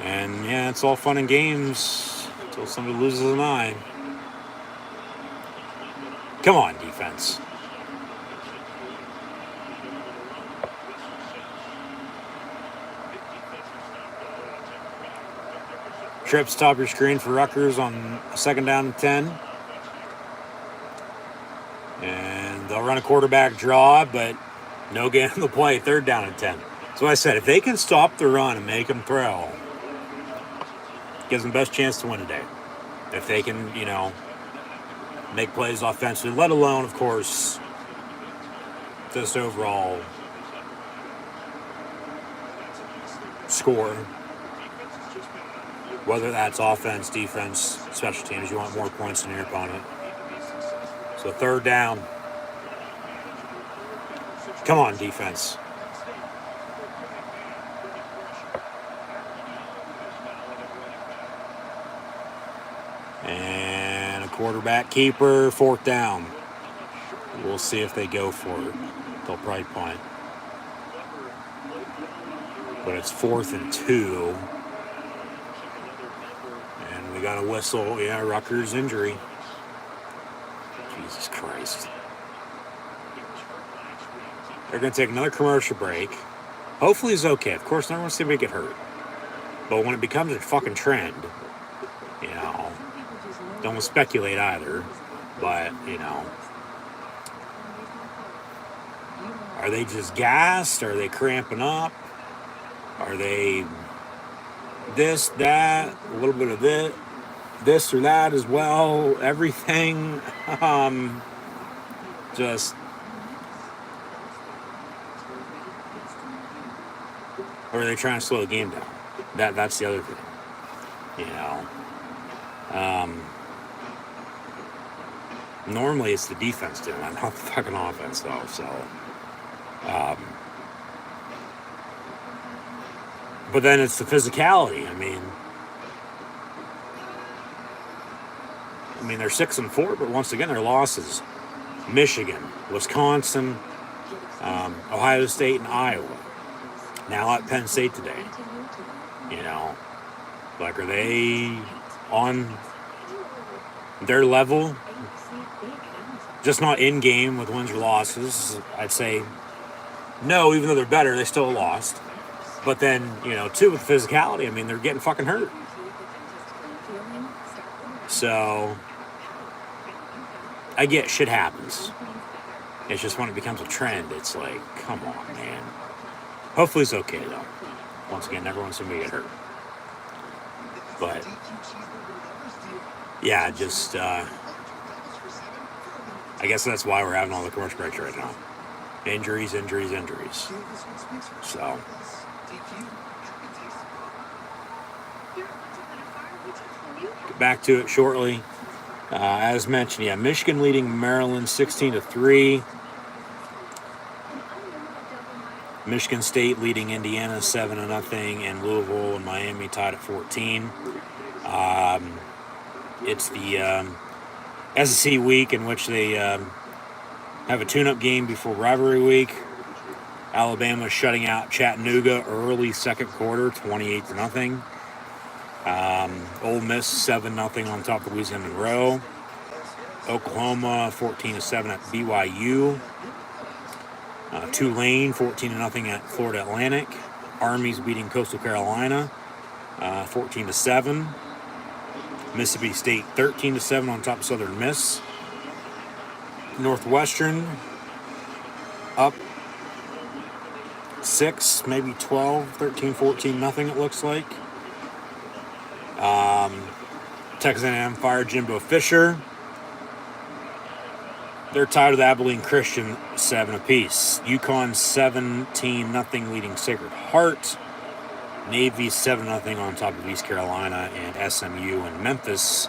And it's all fun and games until somebody loses an eye. Come on, defense. Trips top of your screen for Rutgers on 2nd down and 10. And they'll run a quarterback draw, but no gain on the play, 3rd down and 10. So I said, if they can stop the run and make them throw, gives them the best chance to win today. If they can, make plays offensively, let alone, of course, just overall score. Whether that's offense, defense, special teams, you want more points than your opponent. So 3rd down. Come on, defense. And a quarterback keeper, 4th down. We'll see if they go for it. They'll probably punt. But it's 4th and 2. And we got a whistle. Rutgers injury. Jesus Christ. They're going to take another commercial break. Hopefully he's okay. Of course, no one wants to see him get hurt. But when it becomes a fucking trend, don't want to speculate either. But, are they just gassed? Are they cramping up? Are they this, that, a little bit of this or that as well? Everything. Just... Or are they trying to slow the game down? That's the other thing. Normally it's the defense doing that, not the fucking offense, though. So, but then it's the physicality. I mean, they're 6-4, but once again, their losses: Michigan, Wisconsin, Ohio State, and Iowa. Now at Penn State today. Are they on their level? Just not in game with wins or losses. I'd say no, even though they're better, they still lost. But then, too, with physicality, they're getting fucking hurt. So, I get shit happens. It's just when it becomes a trend, it's like, come on, man. Hopefully it's okay, though. Once again, never want somebody to get hurt. But, just I guess that's why we're having all the commercial breaks right now. Injuries. So, get back to it shortly. As mentioned, yeah, Michigan leading Maryland 16-3. Michigan State leading Indiana 7-0, and Louisville and Miami tied at 14. It's the SEC week in which they have a tune-up game before rivalry week. Alabama shutting out Chattanooga early second quarter, 28-0. Ole Miss 7-0 on top of Louisiana Monroe. Oklahoma 14-7 at BYU. Tulane 14-0 at Florida Atlantic. Army's beating Coastal Carolina 14-7. Mississippi State 13-7 on top of Southern Miss. Northwestern up 6, maybe 12, 13, 14, nothing it looks like. Texas A&M fired Jimbo Fisher. They're tied with Abilene Christian 7 apiece. UConn 17-0 leading Sacred Heart. Navy 7-0 on top of East Carolina, and SMU and Memphis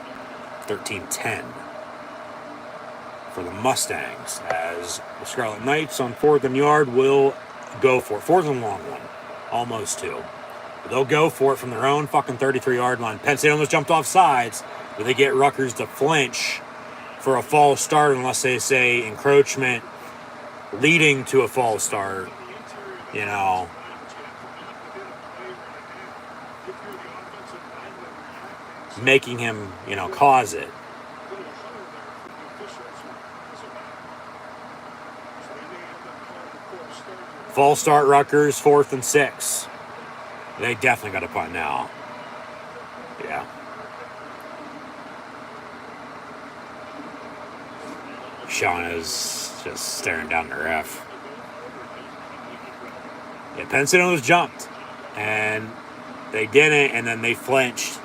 13-10 for the Mustangs, as the Scarlet Knights on 4th and yard will go for it. 4th and long one, almost 2. But they'll go for it from their own fucking 33-yard line. Penn State almost jumped off sides, but they get Rutgers to flinch for a false start unless they say encroachment leading to a false start, you know. Making him, you know, cause it. False start Rutgers, 4th and 6. They definitely got a punt now. Yeah. Shauna's just staring down the ref. Yeah, Penn State almost jumped. And they didn't, and then they flinched.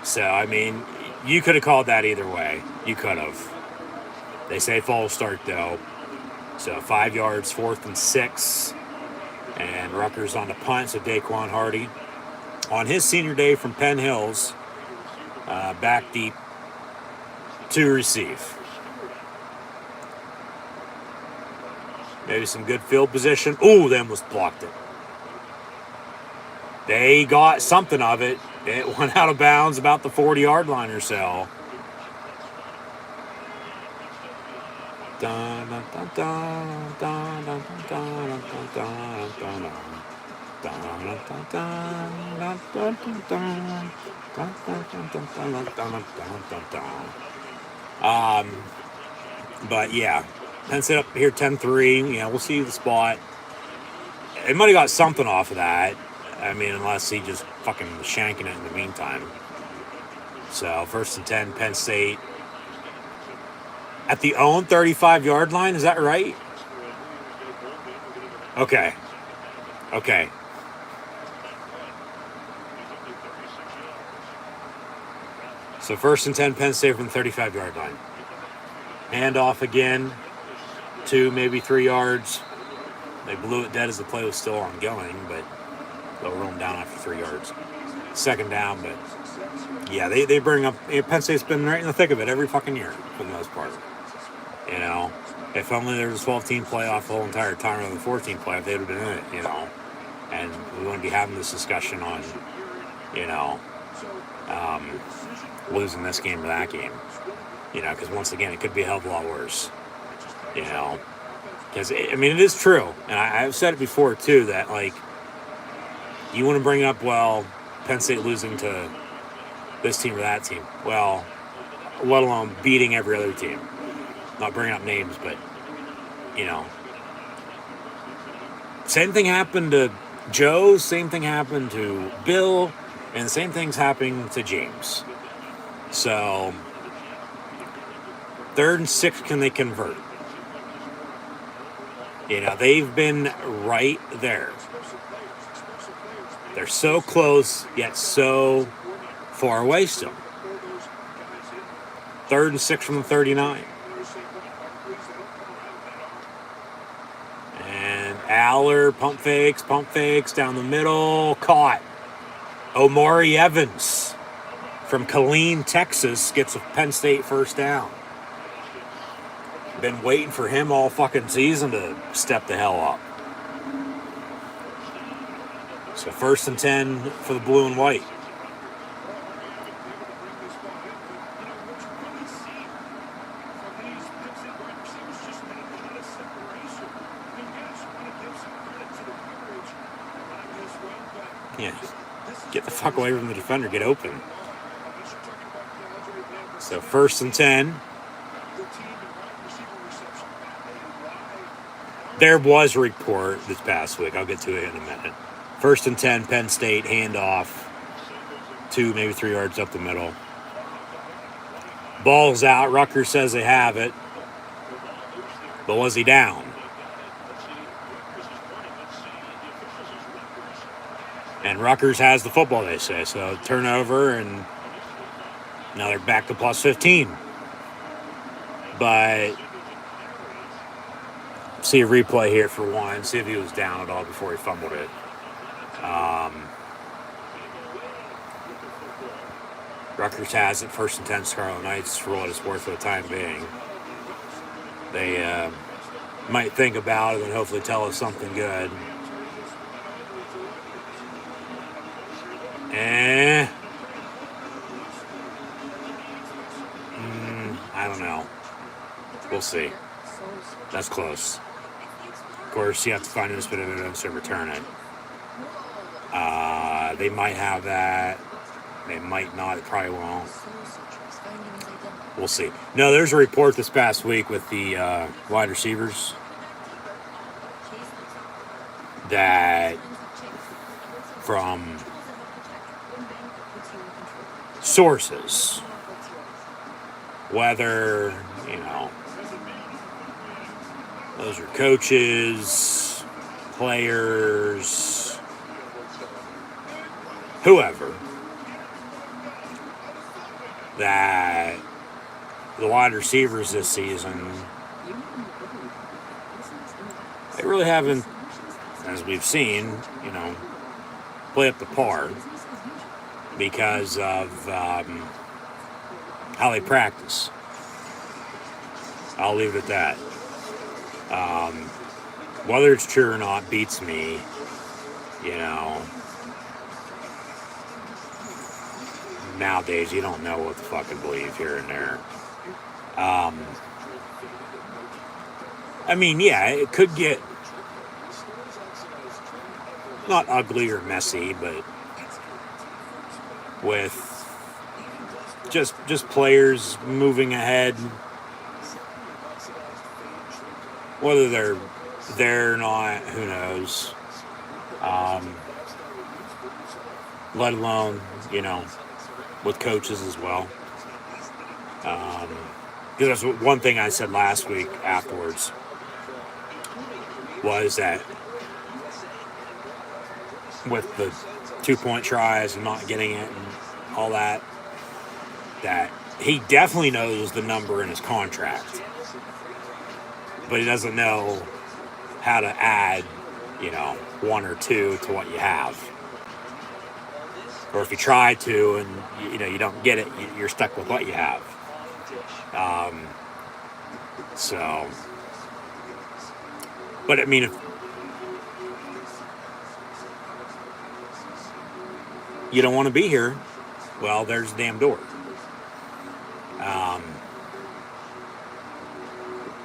So, I mean, you could have called that either way. You could have. They say false start, though. So, 5 yards, 4th and 6. And Rutgers on the punt, so Daquan Hardy on his senior day from Penn Hills, back deep to receive. Maybe some good field position. Ooh, they almost blocked it. They got something of it. It went out of bounds about the 40-yard line or so. But yeah, Penn State up here 10-3. Yeah, we'll see the spot. It might have got something off of that. I mean, unless he just fucking shanking it in the meantime. So, 1st and 10, Penn State. At the own 35-yard line, is that right? Okay. So, 1st and 10, Penn State from the 35-yard line. Hand off again. 2, maybe 3 yards. They blew it dead as the play was still ongoing, but they'll roll them down after 3 yards. 2nd down, but yeah, they bring up, Penn State's been right in the thick of it every fucking year for the most part. You know, if only there was a 12-team playoff the whole entire time rather than 14 playoff, they would have been in it, you know. And we wouldn't be having this discussion on, you know, losing this game or that game. You know, because once again, it could be a hell of a lot worse. You know, because, I mean, it is true. And I've said it before, too, that, like, you want to bring up, well, Penn State losing to this team or that team. Well, let alone beating every other team. Not bringing up names, but, you know. Same thing happened to Joe, same thing happened to Bill, and the same thing's happening to James. So, 3rd and 6, can they convert? You know, they've been right there. They're so close, yet so far away still. 3rd and 6 from the 39. Aller, pump fakes down the middle, caught. Omari Evans from Killeen, Texas, gets a Penn State first down. Been waiting for him all fucking season to step the hell up. So 1st and 10 for the blue and white. Yeah, get the fuck away from the defender, get open. So 1st and 10. There was a report this past week. I'll get to it in a minute. 1st and 10, Penn State, handoff. 2, maybe 3 yards up the middle. Ball's out. Rutgers says they have it. But was he down? And Rutgers has the football, they say. So turnover, and now they're back to plus 15. But see a replay here for one. See if he was down at all before he fumbled it. Rutgers has it. 1st and 10, Scarlet Knights, for what it's worth for the time being. They might think about it and hopefully tell us something good. I don't know. We'll see. That's close. Of course, you have to find this bit of evidence to return it. They might have that. They might not. It probably won't. We'll see. No, there's a report this past week with the wide receivers that from sources, whether, those are coaches, players, whoever, that the wide receivers this season, they really haven't, as we've seen, play up to par because of how they practice. I'll leave it at that. Whether it's true or not beats me, Nowadays, you don't know what to fucking believe here and there. It could get not ugly or messy, but with just players moving ahead, whether they're there or not, who knows. Let alone, with coaches as well. Because that's one thing I said last week afterwards, was that with the 2-point tries and not getting it and all that, that he definitely knows the number in his contract, but he doesn't know how to add, 1 or 2 to what you have. Or if you try to and, you don't get it, you're stuck with what you have. But if you don't want to be here, well, there's the damn door.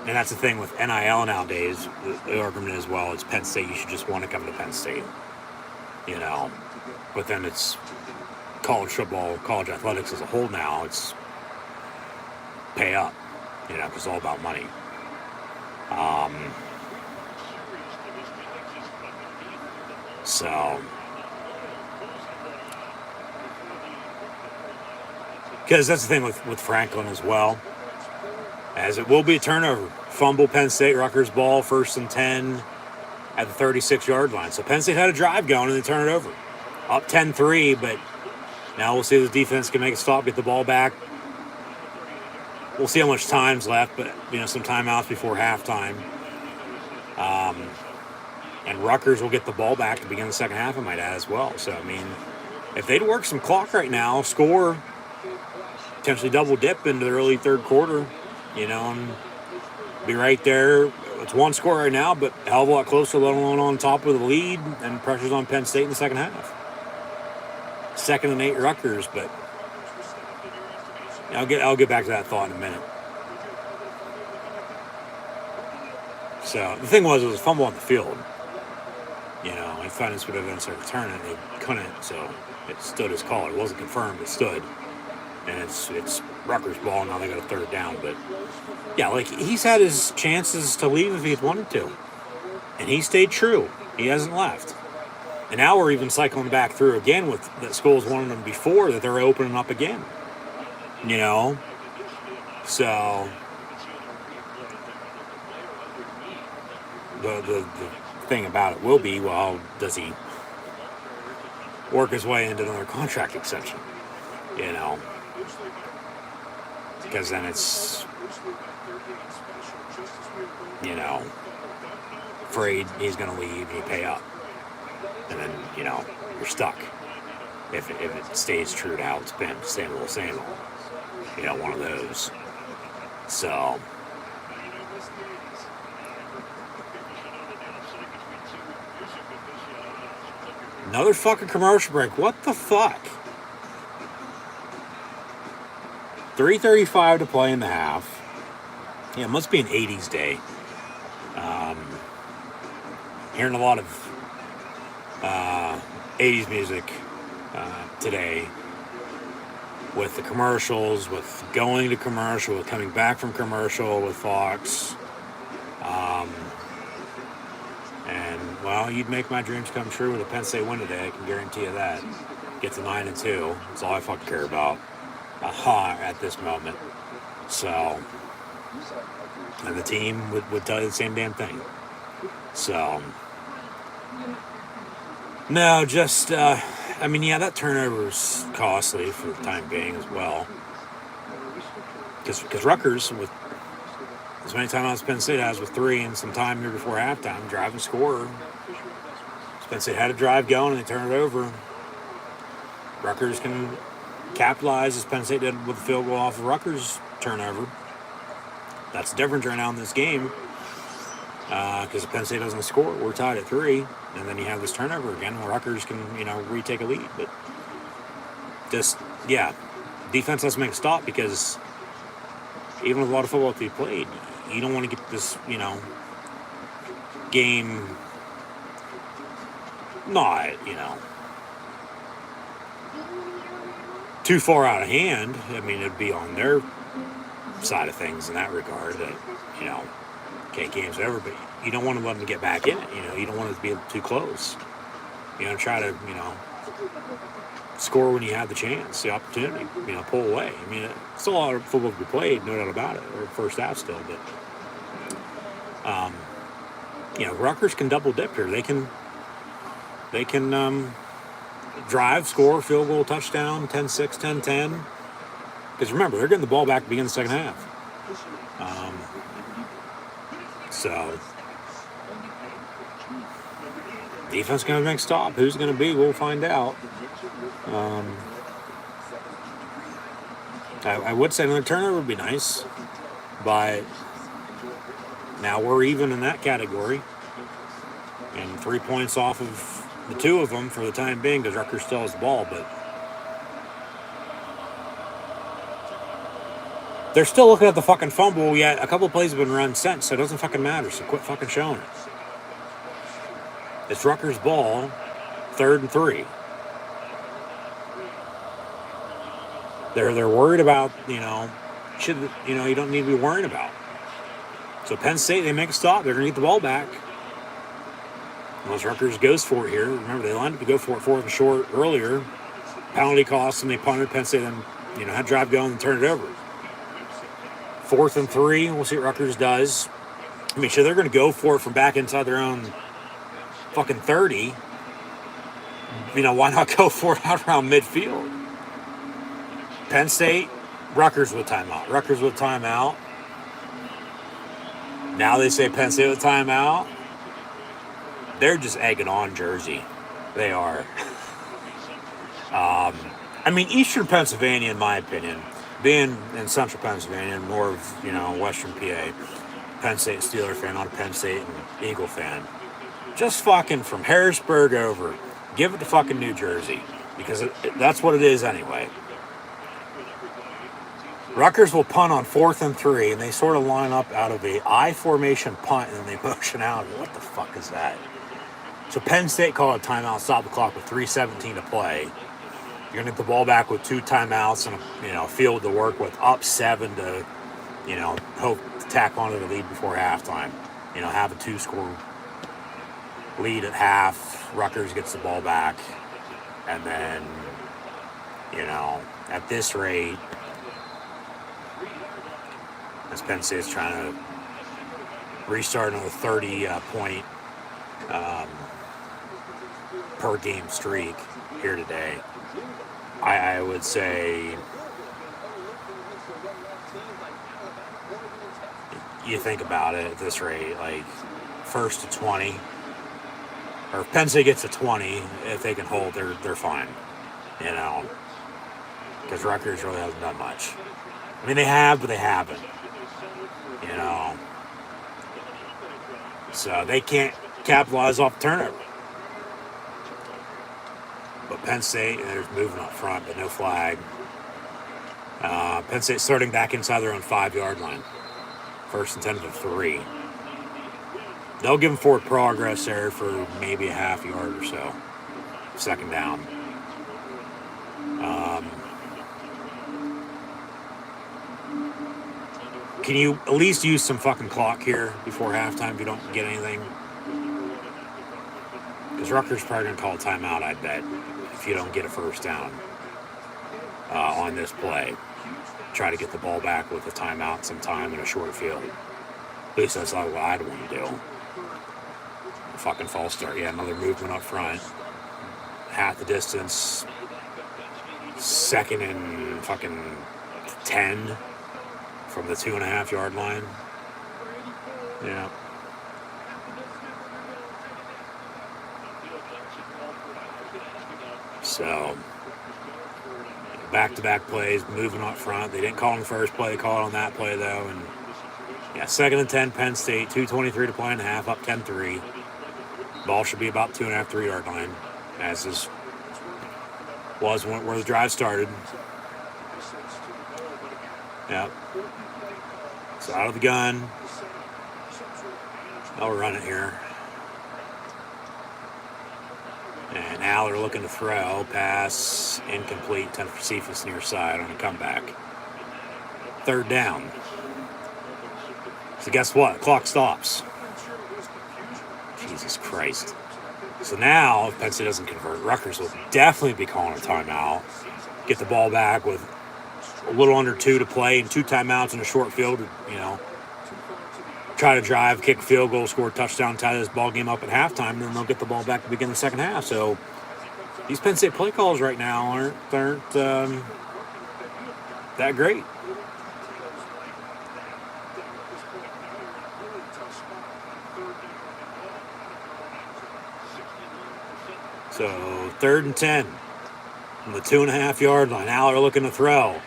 And that's the thing with NIL nowadays. The argument as well, it's Penn State. You should just want to come to Penn State. But then it's college football, college athletics as a whole now. It's pay up, because it's all about money. Because that's the thing with Franklin as well, as it will be a turnover. Fumble, Penn State, Rutgers ball, 1st and 10 at the 36-yard line. So Penn State had a drive going and they turn it over. Up 10-3, but now we'll see if the defense can make a stop, get the ball back. We'll see how much time's left, but, some timeouts before halftime. And Rutgers will get the ball back to begin the second half, I might add, as well. So, I mean, if they'd work some clock right now, score, potentially double dip into the early third quarter, and be right there. It's one score right now, but a hell of a lot closer, let alone on top of the lead, and pressure's on Penn State in the second half. 2nd and 8 Rutgers, but I'll get back to that thought in a minute. So the thing was, it was a fumble on the field. I thought this would have been a return, and they couldn't, so it stood as called. It wasn't confirmed, it stood. And it's Rutgers ball, now they got a third down. But yeah, like, he's had his chances to leave if he'd wanted to. And he stayed true. He hasn't left. And now we're even cycling back through again with that schools wanted them before, that they're opening up again. So the thing about it will be, well, does he work his way into another contract extension? Because then it's, afraid he's going to leave and you pay up. And then, you're stuck. If it stays true to how it's been, same old. One of those. So, another fucking commercial break. What the fuck? 3:35 to play in the half. Yeah, it must be an 80s day. Hearing a lot of 80s music today, with the commercials, with going to commercial, with coming back from commercial with Fox. And, well, you'd make my dreams come true with a Penn State win today. I can guarantee you that. Get to 9-2. That's all I fucking care about. At this moment. So, and the team would tell you the same damn thing. So, no, just, that turnover's costly for the time being as well. Because Rutgers, with as many timeouts as Penn State has, with 3 and some time here before halftime, drive and score. Penn State had a drive going and they turn it over. Rutgers can capitalize as Penn State did with a field goal off of Rutgers' turnover. That's the difference right now in this game. Because if Penn State doesn't score, we're tied at 3. And then you have this turnover again where Rutgers can, retake a lead. But just, defense has to make a stop, because even with a lot of football to be played, you don't want to get this, game not, too far out of hand. I mean, it'd be on their side of things in that regard that, okay, game's over, but you don't want to let them get back in it. You don't want it to be too close. Try to, score when you have the chance, the opportunity, pull away. I mean, it's still a lot of football to be played, no doubt about it, or first half still, but, Rutgers can double dip here. They can drive, score, field goal, touchdown, 10-6, 10-10. Because remember, they're getting the ball back to begin the second half. So, defense going to make a stop. Who's going to be? We'll find out. I would say another turnover would be nice, but now we're even in that category, and 3 points off of the 2 of them for the time being, because Rutgers still has the ball, but they're still looking at the fucking fumble, yet a couple of plays have been run since, so it doesn't fucking matter, so quit fucking showing it. It's Rutgers' ball, 3rd and 3. They're worried about, you don't need to be worrying about. So Penn State, they make a stop. They're going to get the ball back. Unless Rutgers goes for it here. Remember, they lined up to go for it 4th and short earlier. Penalty cost, and they punted. Penn State then, had drive going and turn it over. 4th and 3. We'll see what Rutgers does. I mean, sure, they're going to go for it from back inside their own fucking 30. Why not go for it out around midfield? Penn State, Rutgers with timeout. Rutgers with timeout. Now they say Penn State with timeout. they're just egging on Jersey. They are. I mean, Eastern Pennsylvania, in my opinion, being in Central Pennsylvania, more of, Western PA, Penn State Steeler fan, not a Penn State and Eagle fan. Just fucking from Harrisburg over, give it to fucking New Jersey, because that's what it is anyway. Rutgers will punt on 4th and 3, and they sort of line up out of a I formation punt, and then they motion out. What the fuck is that? So Penn State called a timeout, stop the clock with 3:17 to play. You're gonna get the ball back with 2 timeouts and a field to work with, up 7 to, hope to tack onto the lead before halftime. Have a 2-score lead at half. Rutgers gets the ball back, and then, at this rate, as Penn State's trying to restart another 30-point per game streak here today, I would say you think about it at this rate, like 1st to 20, or if Penn State gets to 20, if they can hold, they're fine, because Rutgers really hasn't done much. I mean, they have, but they haven't. So they can't capitalize off the turnover. But Penn State, they're moving up front, but no flag. Penn State starting back inside their own 5-yard line. 1st and 10 to 3. They'll give them forward progress there for maybe a half yard or so. 2nd down. Can you at least use some fucking clock here before halftime if you don't get anything? Because Rutgers probably going to call a timeout, I bet, if you don't get a 1st down on this play. Try to get the ball back with a timeout, some time, and a short field. At least that's not what I'd want to do. A fucking false start. Yeah, another movement up front. Half the distance. 2nd and fucking 10. From the 2.5-yard line. Yeah. So, back-to-back plays, moving up front. They didn't call on the first play. They called on that play, though. And, 2nd and 10, Penn State. 2:23 to play in the half, up 10-3. Ball should be about 2.5, 3-yard line, as was where the drive started. Yep. So out of the gun. I'll run it here. And now they're looking to throw. Pass incomplete. 10 for Cephas near side on a comeback. 3rd down. So guess what? Clock stops. Jesus Christ. So now, if Penn State doesn't convert, Rutgers will definitely be calling a timeout. Get the ball back with a little under 2 to play and 2 timeouts in a short field, try to drive, kick a field goal, score a touchdown, tie this ball game up at halftime, and then they'll get the ball back to begin the 2nd half. So these Penn State play calls right now aren't that great. So 3rd and 10 from the 2.5-yard line. Now they're looking to throw.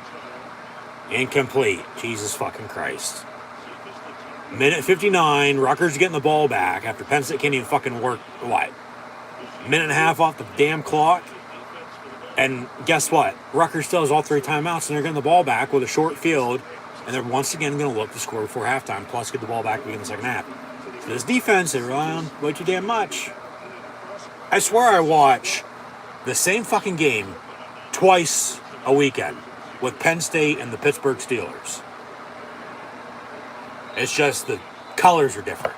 Incomplete. Jesus fucking Christ. Minute 59. Rutgers getting the ball back after Penn State can't even fucking work, minute and a half off the damn clock. And guess what? Rutgers still has all 3 timeouts, and they're getting the ball back with a short field, and they're once again going to look to score before halftime, plus get the ball back in the 2nd half. So this defense, they rely on way too damn much. I swear I watch the same fucking game twice a weekend with Penn State and the Pittsburgh Steelers. It's just the colors are different.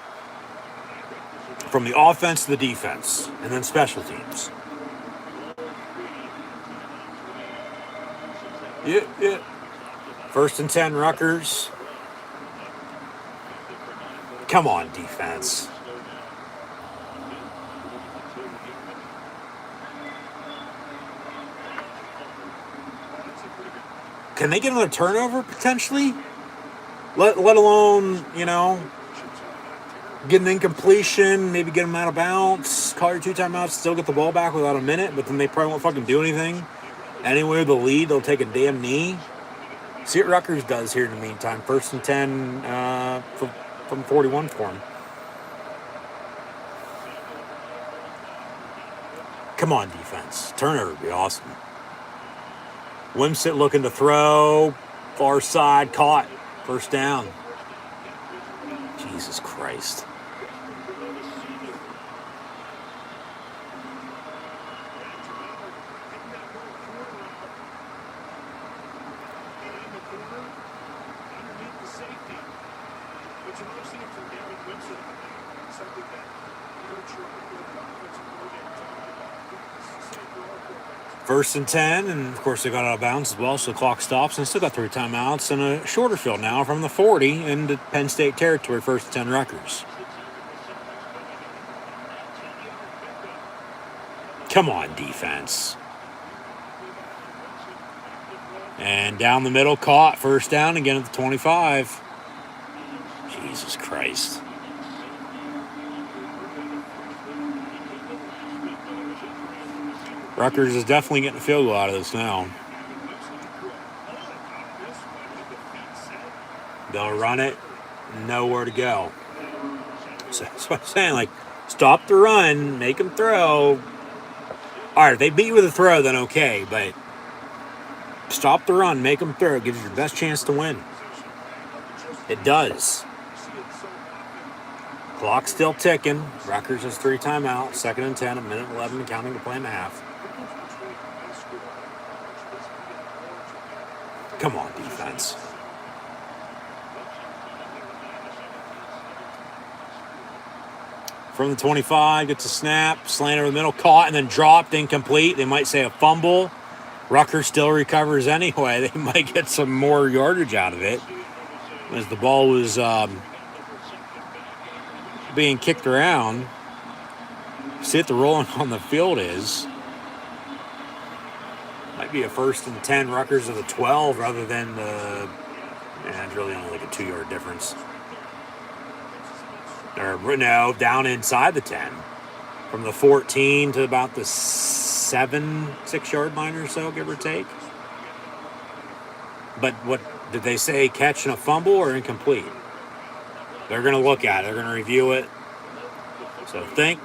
From the offense to the defense, and then special teams. Yeah. 1st and 10, Rutgers. Come on, defense. Can they get another turnover, potentially? Let alone, get an incompletion, maybe get them out of bounds, call your 2 timeouts, still get the ball back without a minute, but then they probably won't fucking do anything. Anywhere the lead, they'll take a damn knee. See what Rutgers does here in the meantime. 1st and 10 from 41 for them. Come on, defense. Turnover would be awesome. Wimsett looking to throw. Far side, caught. 1st down. Jesus Christ. First and 10, and of course they got out of bounds as well, so the clock stops, and still got 3 timeouts, and a shorter field now from the 40 into Penn State territory, 1st and 10 Rutgers. Come on, defense. And down the middle, caught, 1st down again at the 25. Jesus Christ. Rutgers is definitely getting a field goal out of this now. They'll run it, nowhere to go. So that's what I'm saying. Like, stop the run, make them throw. All right, if they beat you with a throw, then okay. But stop the run, make them throw. It gives you your best chance to win. It does. Clock's still ticking. Rutgers has 3 timeouts. 2nd and 10, 1:11, counting to play in the half. Come on, defense. From the 25, gets a snap, slant over the middle, caught, and then dropped, incomplete. They might say a fumble. Rutgers still recovers anyway. They might get some more yardage out of it, as the ball was being kicked around. See what the rolling on the field is. Might be a 1st and 10 Rutgers of the 12 rather than the... it's really only like a 2-yard difference. Or no, down inside the 10. From the 14 to about the 6-yard line or so, give or take. But what did they say, catch and a fumble or incomplete? They're going to look at it. They're going to review it. So think.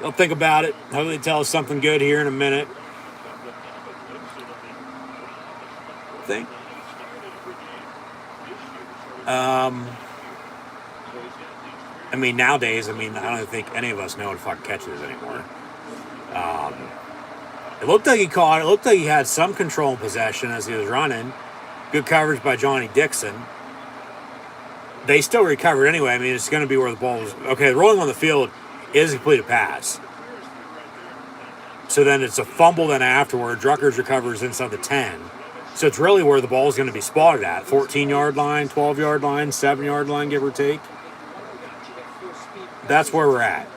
They'll think about it. Hopefully they tell us something good here in a minute. Think. I mean, nowadays, I don't think any of us know what a fucking catch is anymore. It looked like he caught it. It looked like he had some control and possession as he was running. Good coverage by Johnny Dixon. They still recovered anyway. I mean, it's going to be where the ball was. Okay, rolling on the field is a completed pass. So then it's a fumble then afterwards. Rutgers recovers inside the 10. So it's really where the ball is going to be spotted at. 14-yard line, 12-yard line, 7-yard line, give or take. That's where we're at.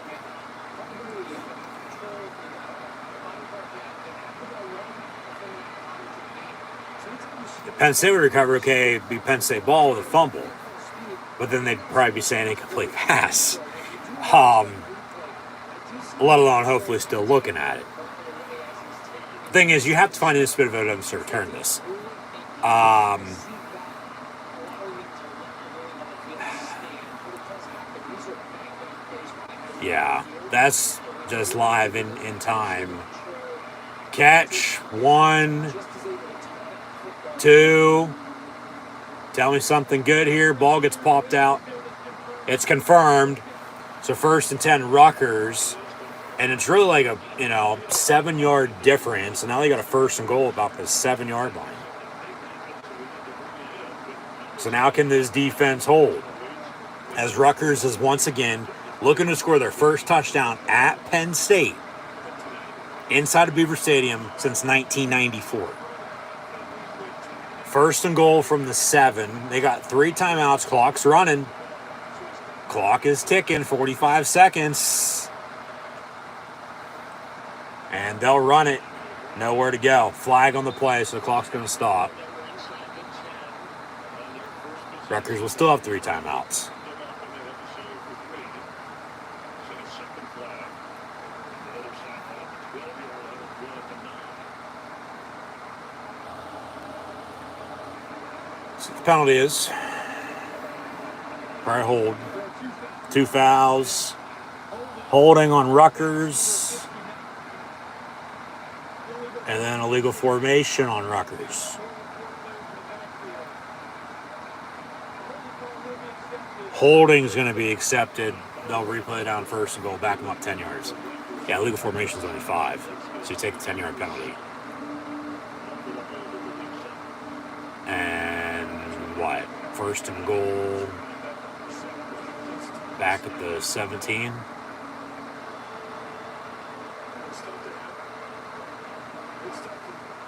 If Penn State would recover, okay, it'd be Penn State ball with a fumble. But then they'd probably be saying incomplete pass. Let alone hopefully still looking at it. Thing is, you have to find this bit of evidence to return this. Yeah, that's just live in time. Catch, 1, 2. Tell me something good here. Ball gets popped out. It's confirmed. So 1st and 10 Rutgers. And it's really like a, 7-yard difference. And now they got a 1st and goal about the 7-yard line. So now can this defense hold? As Rutgers is once again looking to score their first touchdown at Penn State inside of Beaver Stadium since 1994. 1st and goal from the 7. They got 3 timeouts. Clock's running. Clock is ticking. 45 seconds. And they'll run it. Nowhere to go. Flag on the play, so the clock's going to stop. Rutgers will still have 3 timeouts. So the penalty is probably hold. 2 fouls. Holding on Rutgers. And then illegal formation on Rutgers. Holding is going to be accepted. They'll replay down first and goal, back them up 10 yards. Yeah, illegal formation is only 5. So you take the 10-yard penalty. And what? First and goal. Back at the 17.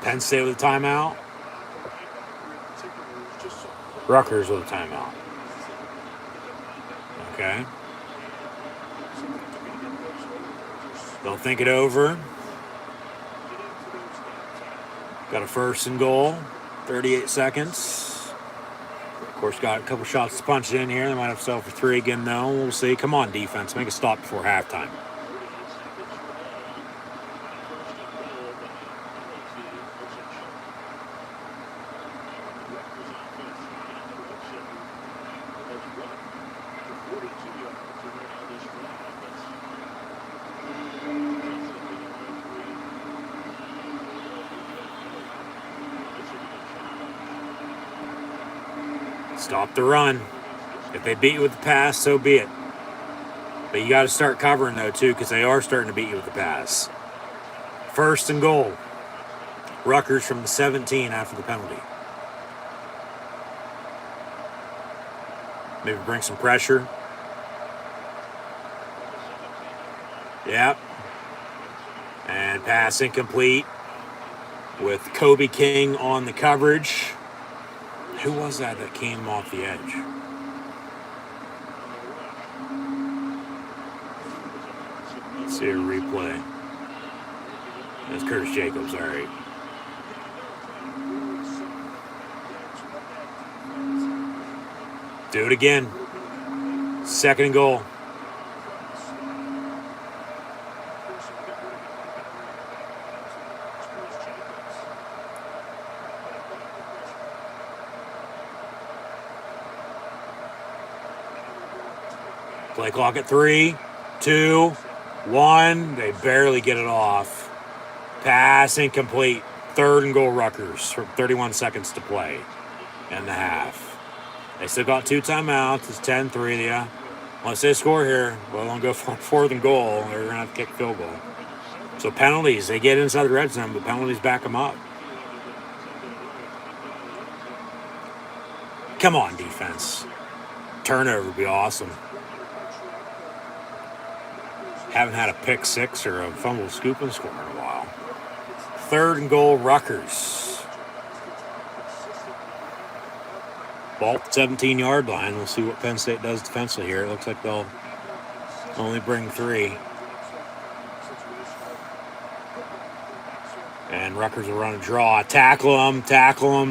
Penn State with a timeout. Rutgers with a timeout. Okay. They'll think it over. Got a first and goal. 38 seconds. Of course, got a couple shots to punch in here. They might have to settle for 3 again, though. We'll see. Come on, defense. Make a stop before halftime. Stop the run. If they beat you with the pass, so be it. But you got to start covering, though, too, because they are starting to beat you with the pass. First and goal. Rutgers from the 17 after the penalty. Maybe bring some pressure. Yep. And pass incomplete with Kobe King on the coverage. Who was that came off the edge? Let's see a replay. That's Curtis Jacobs, all right. Do it again. Second and goal. Play clock at 3, 2, 1. They barely get it off. Pass incomplete. Third and goal Rutgers. 31 seconds to play in the half. They still got 2 timeouts. It's 10-3. Yeah. Once they score here, well, they'll go for 4th and goal. They're going to have to kick a field goal. So penalties. They get inside the red zone, but penalties back them up. Come on, defense. Turnover would be awesome. Haven't had a pick 6 or a fumble scoop and score in a while. 3rd and goal, Rutgers. Ball at the 17-yard line. We'll see what Penn State does defensively here. It looks like they'll only bring 3. And Rutgers will run a draw. Tackle them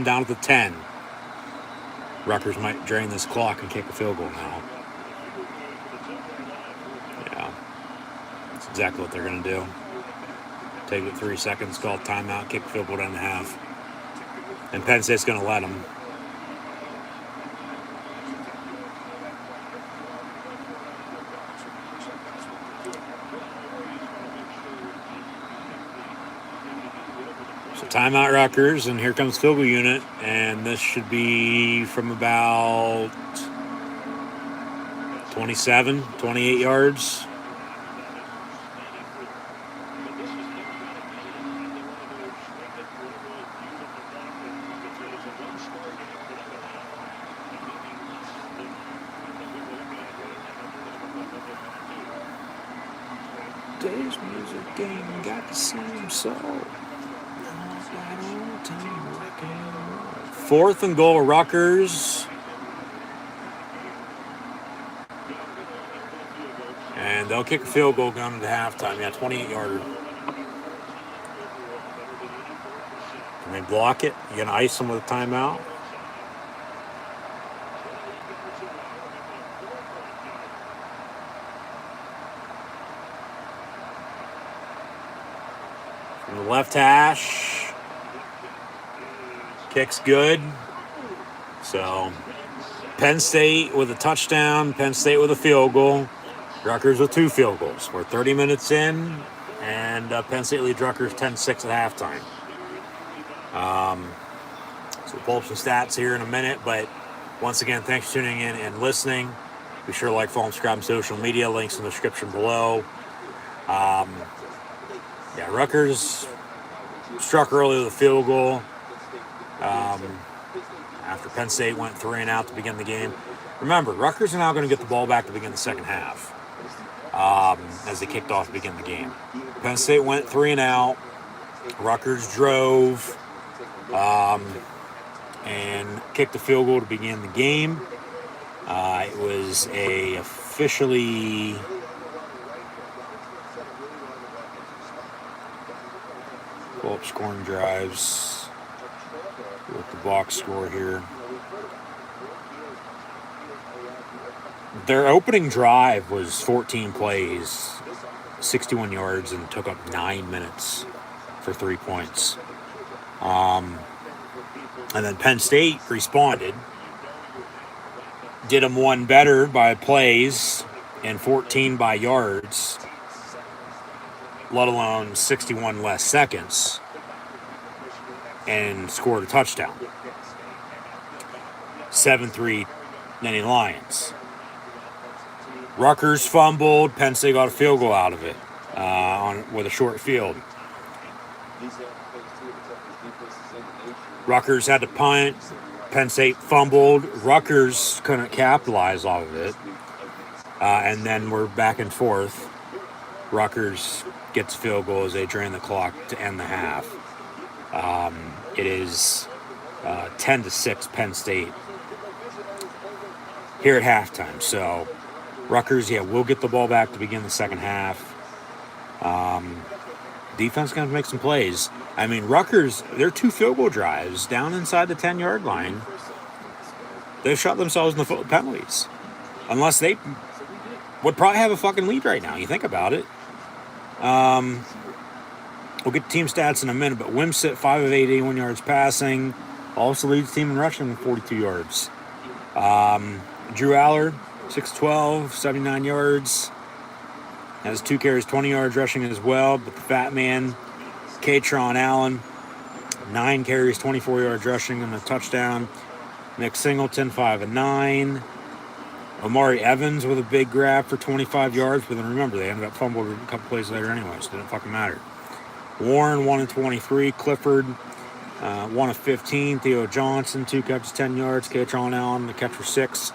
down at the 10. Rutgers might drain this clock and kick a field goal now. Exactly what they're going to do. Take it 3 seconds, call timeout, kick the field goal down the half. And Penn State's going to let them. So timeout Rutgers, and here comes field goal unit. And this should be from about 27, 28 yards. Today's music game got the same soul. 4th and goal, Rutgers. And they'll kick a field goal going into halftime. Yeah, 28-yarder. Can they block it? You going to ice them with a timeout? Left hash. Kick's good. So, Penn State with a touchdown. Penn State with a field goal. Rutgers with 2 field goals. We're 30 minutes in, and Penn State leads Rutgers 10-6 at halftime. So we'll pull up some stats here in a minute, but once again, thanks for tuning in and listening. Be sure to like, follow, and subscribe on social media. Links in the description below. Rutgers struck early with a field goal after Penn State went 3 and out to begin the game. Remember, Rutgers are now going to get the ball back to begin the second half as they kicked off to begin the game. Penn State went 3 and out. Rutgers drove and kicked a field goal to begin the game. It was a officially pull up scoring drives with the box score here. Their opening drive was 14 plays, 61 yards, and took up 9 minutes for 3 points. And then Penn State responded, did them one better by plays and 14 by yards, let alone 61 less seconds, and scored a touchdown. 7-3 Nittany Lions. Rutgers fumbled. Penn State got a field goal out of it with a short field. Rutgers had to punt. Penn State fumbled. Rutgers couldn't capitalize off of it. And then we're back and forth. Rutgers gets a field goal as they drain the clock to end the half. It is 10-6 Penn State here at halftime. So Rutgers, will get the ball back to begin the second half. Defense going to make some plays. I mean, Rutgers, their 2 field goal drives down inside the 10-yard line, they've shot themselves in the foot with penalties. Unless they would probably have a fucking lead right now. You think about it. We'll get team stats in a minute, but Wimsett, 5 of 8, 81 yards passing. Also leads the team in rushing with 42 yards. Drew Aller, 6-12, 79 yards. Has 2 carries, 20 yards rushing as well. But the fat man, Katron Allen, 9 carries, 24 yards rushing and a touchdown. Nick Singleton, 5 of 9. Omari Evans with a big grab for 25 yards. But then remember, they ended up fumbled a couple plays later anyway, so it didn't fucking matter. Warren, 1 of 23. Clifford, 1 of 15. Theo Johnson, 2 catches, 10 yards. Katron Allen, the catch for 6.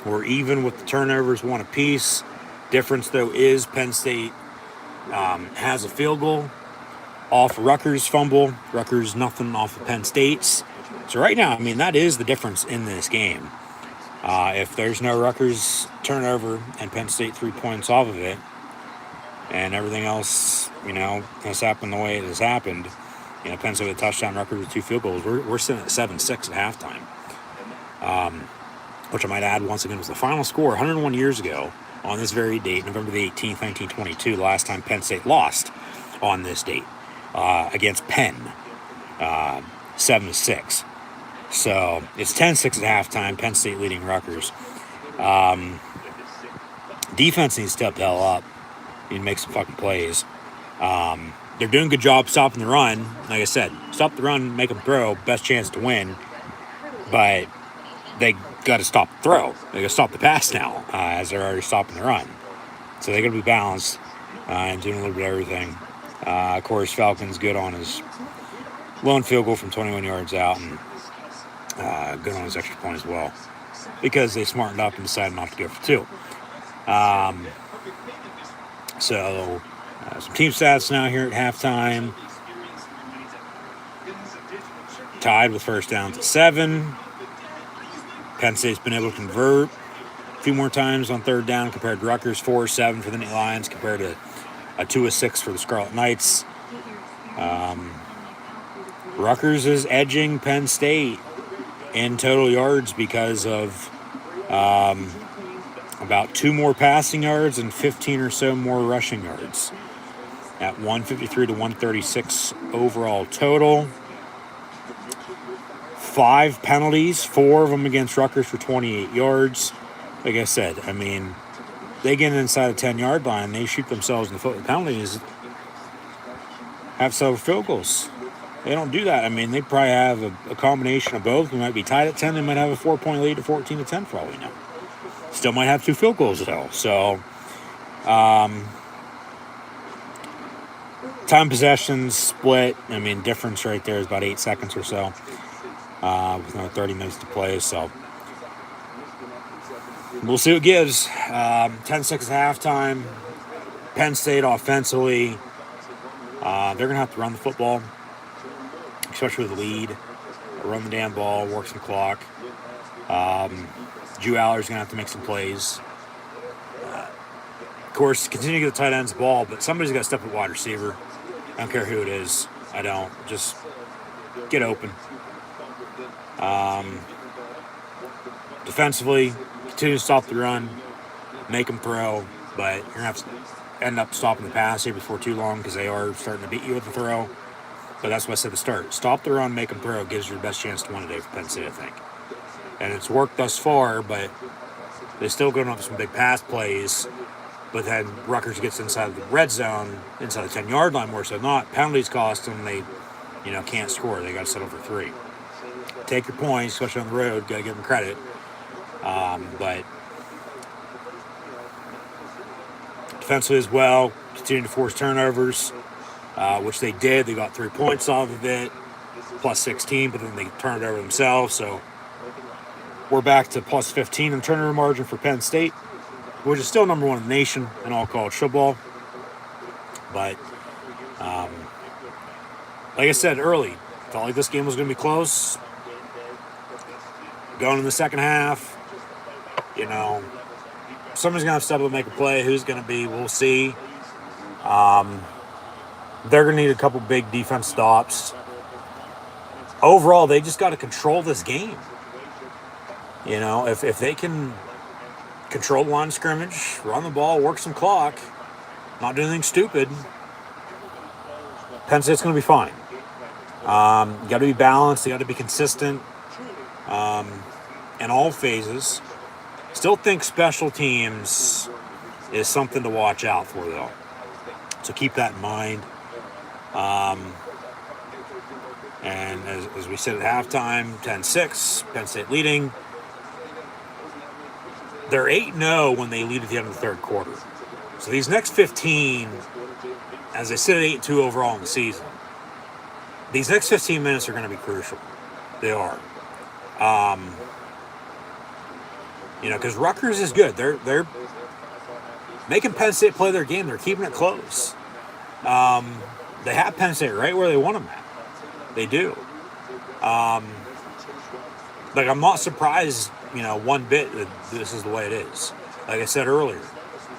We're even with the turnovers, 1 apiece. Difference, though, is Penn State has a field goal off Rutgers' fumble. Rutgers nothing off of Penn State's. So right now, I mean, that is the difference in this game. If there's no Rutgers turnover and Penn State 3 points off of it, and everything else, has happened the way it has happened, Penn State with a touchdown, Rutgers with 2 field goals, we're sitting at 7-6 at halftime. Which I might add, once again, was the final score 101 years ago on this very date, November the 18th, 1922, the last time Penn State lost on this date against Penn, 7-6. So it's 10-6 at halftime, Penn State leading Rutgers. Defense needs to step the hell up and make some fucking plays. They're doing a good job stopping the run. Like I said, stop the run, make them throw, best chance to win. But they got to stop the throw. They got to stop the pass now, as they're already stopping the run. So they got to be balanced and doing a little bit of everything. Of course, Falcon's good on his lone field goal from 21 yards out, and good on his extra point as well, because they smartened up and decided not to go for 2. Some team stats now here at halftime. Tied with first downs at 7. Penn State's been able to convert a few more times on third down compared to Rutgers, 4-7 for the Nittany Lions compared to a 2-6 for the Scarlet Knights. Rutgers is edging Penn State in total yards because of about 2 more passing yards and 15 or so more rushing yards. at 153 to 136 overall total. 5 penalties, 4 of them against Rutgers for 28 yards. Like I said, I mean, they get inside the 10-yard line, they shoot themselves in the foot with penalties, have several field goals. They don't do that. I mean, they probably have a combination of both. They might be tied at 10. They might have a 4-point lead to 14 to 10 for all we know. Still might have 2 field goals though. So, time possession split. I mean, difference right there is about 8 seconds or so. With another 30 minutes to play. So, we'll see what it gives. 10-6 at halftime. Penn State offensively, they're going to have to run the football, especially with the lead. Run the damn ball, work some clock. Drew Aller's going to have to make some plays. Of course, continue to get the tight ends the ball, but somebody's got to step at wide receiver. I don't care who it is. I don't. Just get open. Defensively, continue to stop the run, make them throw, but you're going to have to end up stopping the pass here before too long because they are starting to beat you with the throw. But that's what I said at the start. Stop the run, make them throw, gives you the best chance to win today for Penn State, I think. And it's worked thus far, but they're still going up some big pass plays. But then Rutgers gets inside the red zone, inside the 10-yard line more so than not. Penalties cost them. They, can't score. They got to settle for 3. Take your points, especially on the road. Got to give them credit. But defensively as well, continue to force turnovers, which they did. They got 3 points off of it, plus 16, but then they turned it over themselves. So we're back to plus 15 in turnover margin for Penn State, which is still number 1 in the nation in all college football. But like I said early, felt like this game was going to be close. Going in the second half, somebody's going to have to step up and make a play. Who's going to be, we'll see. They're going to need a couple big defense stops. Overall, they just got to control this game. If they can control the line of scrimmage, run the ball, work some clock, not do anything stupid, Penn State's going to be fine. You got to be balanced. You got to be consistent in all phases. Still think special teams is something to watch out for, though. So keep that in mind. And as we said at halftime, 10-6, Penn State leading. They're 8-0 when they lead at the end of the third quarter. So these next 15, as I said, 8-2 overall in the season, these next 15 minutes are going to be crucial. They are. Because Rutgers is good. They're making Penn State play their game. They're keeping it close. They have Penn State right where they want them at. They do. I'm not surprised, one bit that this is the way it is. Like I said earlier,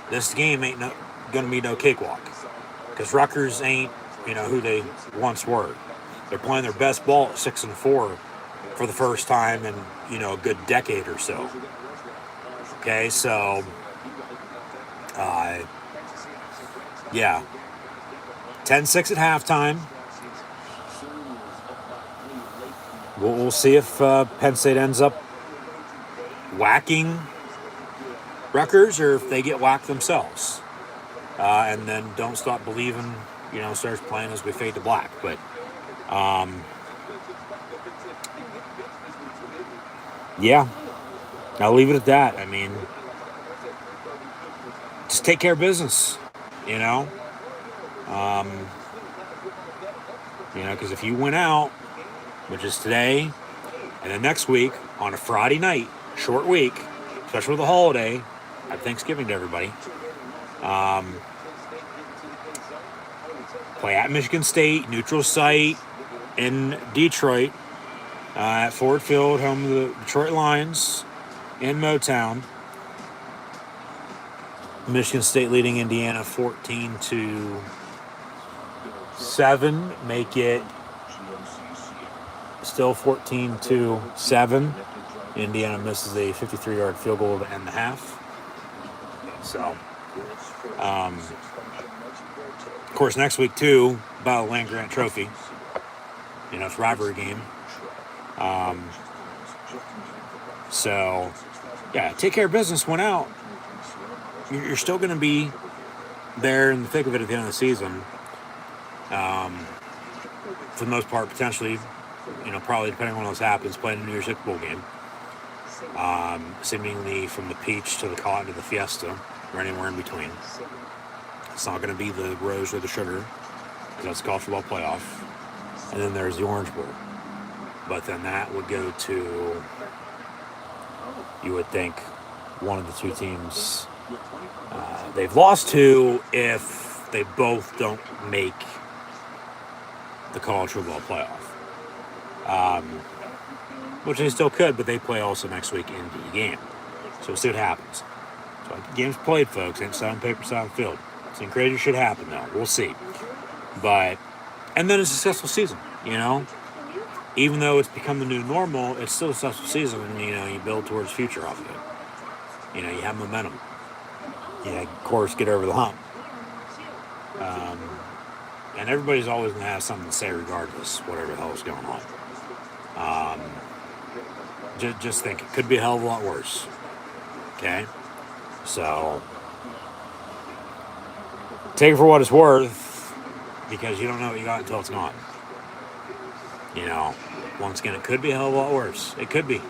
this game ain't going to be no cakewalk. Because Rutgers ain't, who they once were. They're playing their best ball at 6-4 for the first time in, a good decade or so. Okay, so, yeah. 10-6 at halftime. We'll see if Penn State ends up whacking Rutgers or if they get whacked themselves. And then don't stop believing, starts playing as we fade to black. But, yeah, I'll leave it at that. I mean, just take care of business, because if you win out, which is today and then next week on a Friday night, short week, especially with the holiday, happy Thanksgiving to everybody. Play at Michigan State, neutral site in Detroit, at Ford Field, home of the Detroit Lions in Motown. Michigan State leading Indiana 14-7, make it still 14-7. Indiana misses a 53-yard field goal to end the half. So, Of course, next week, too, Battle of Land Grant Trophy. It's a rivalry game. So, yeah, take care of business, win out. You're still going to be there in the thick of it at the end of the season. For the most part, potentially, probably depending on what else happens, playing a New Year's Six Bowl game. Seemingly from the Peach to the Cotton to the Fiesta, or anywhere in between. It's not going to be the Rose or the Sugar, because that's the college football playoff. And then there's the Orange Bowl. But then that would go to, you would think, one of the two teams they've lost to if they both don't make the college football playoff. Which they still could, but they play also next week in the game. So we'll see what happens. So games played, folks. Ain't side on paper, side on field. Some crazy shit happen, though. We'll see. But, and then a successful season, Even though it's become the new normal, it's still a successful season, and, you build towards the future off of it. You have momentum. Of course, get over the hump. And everybody's always going to have something to say regardless, whatever the hell is going on. Just think, it could be a hell of a lot worse. Okay? So, take it for what it's worth, because you don't know what you got until it's gone. Once again, it could be a hell of a lot worse. It could be.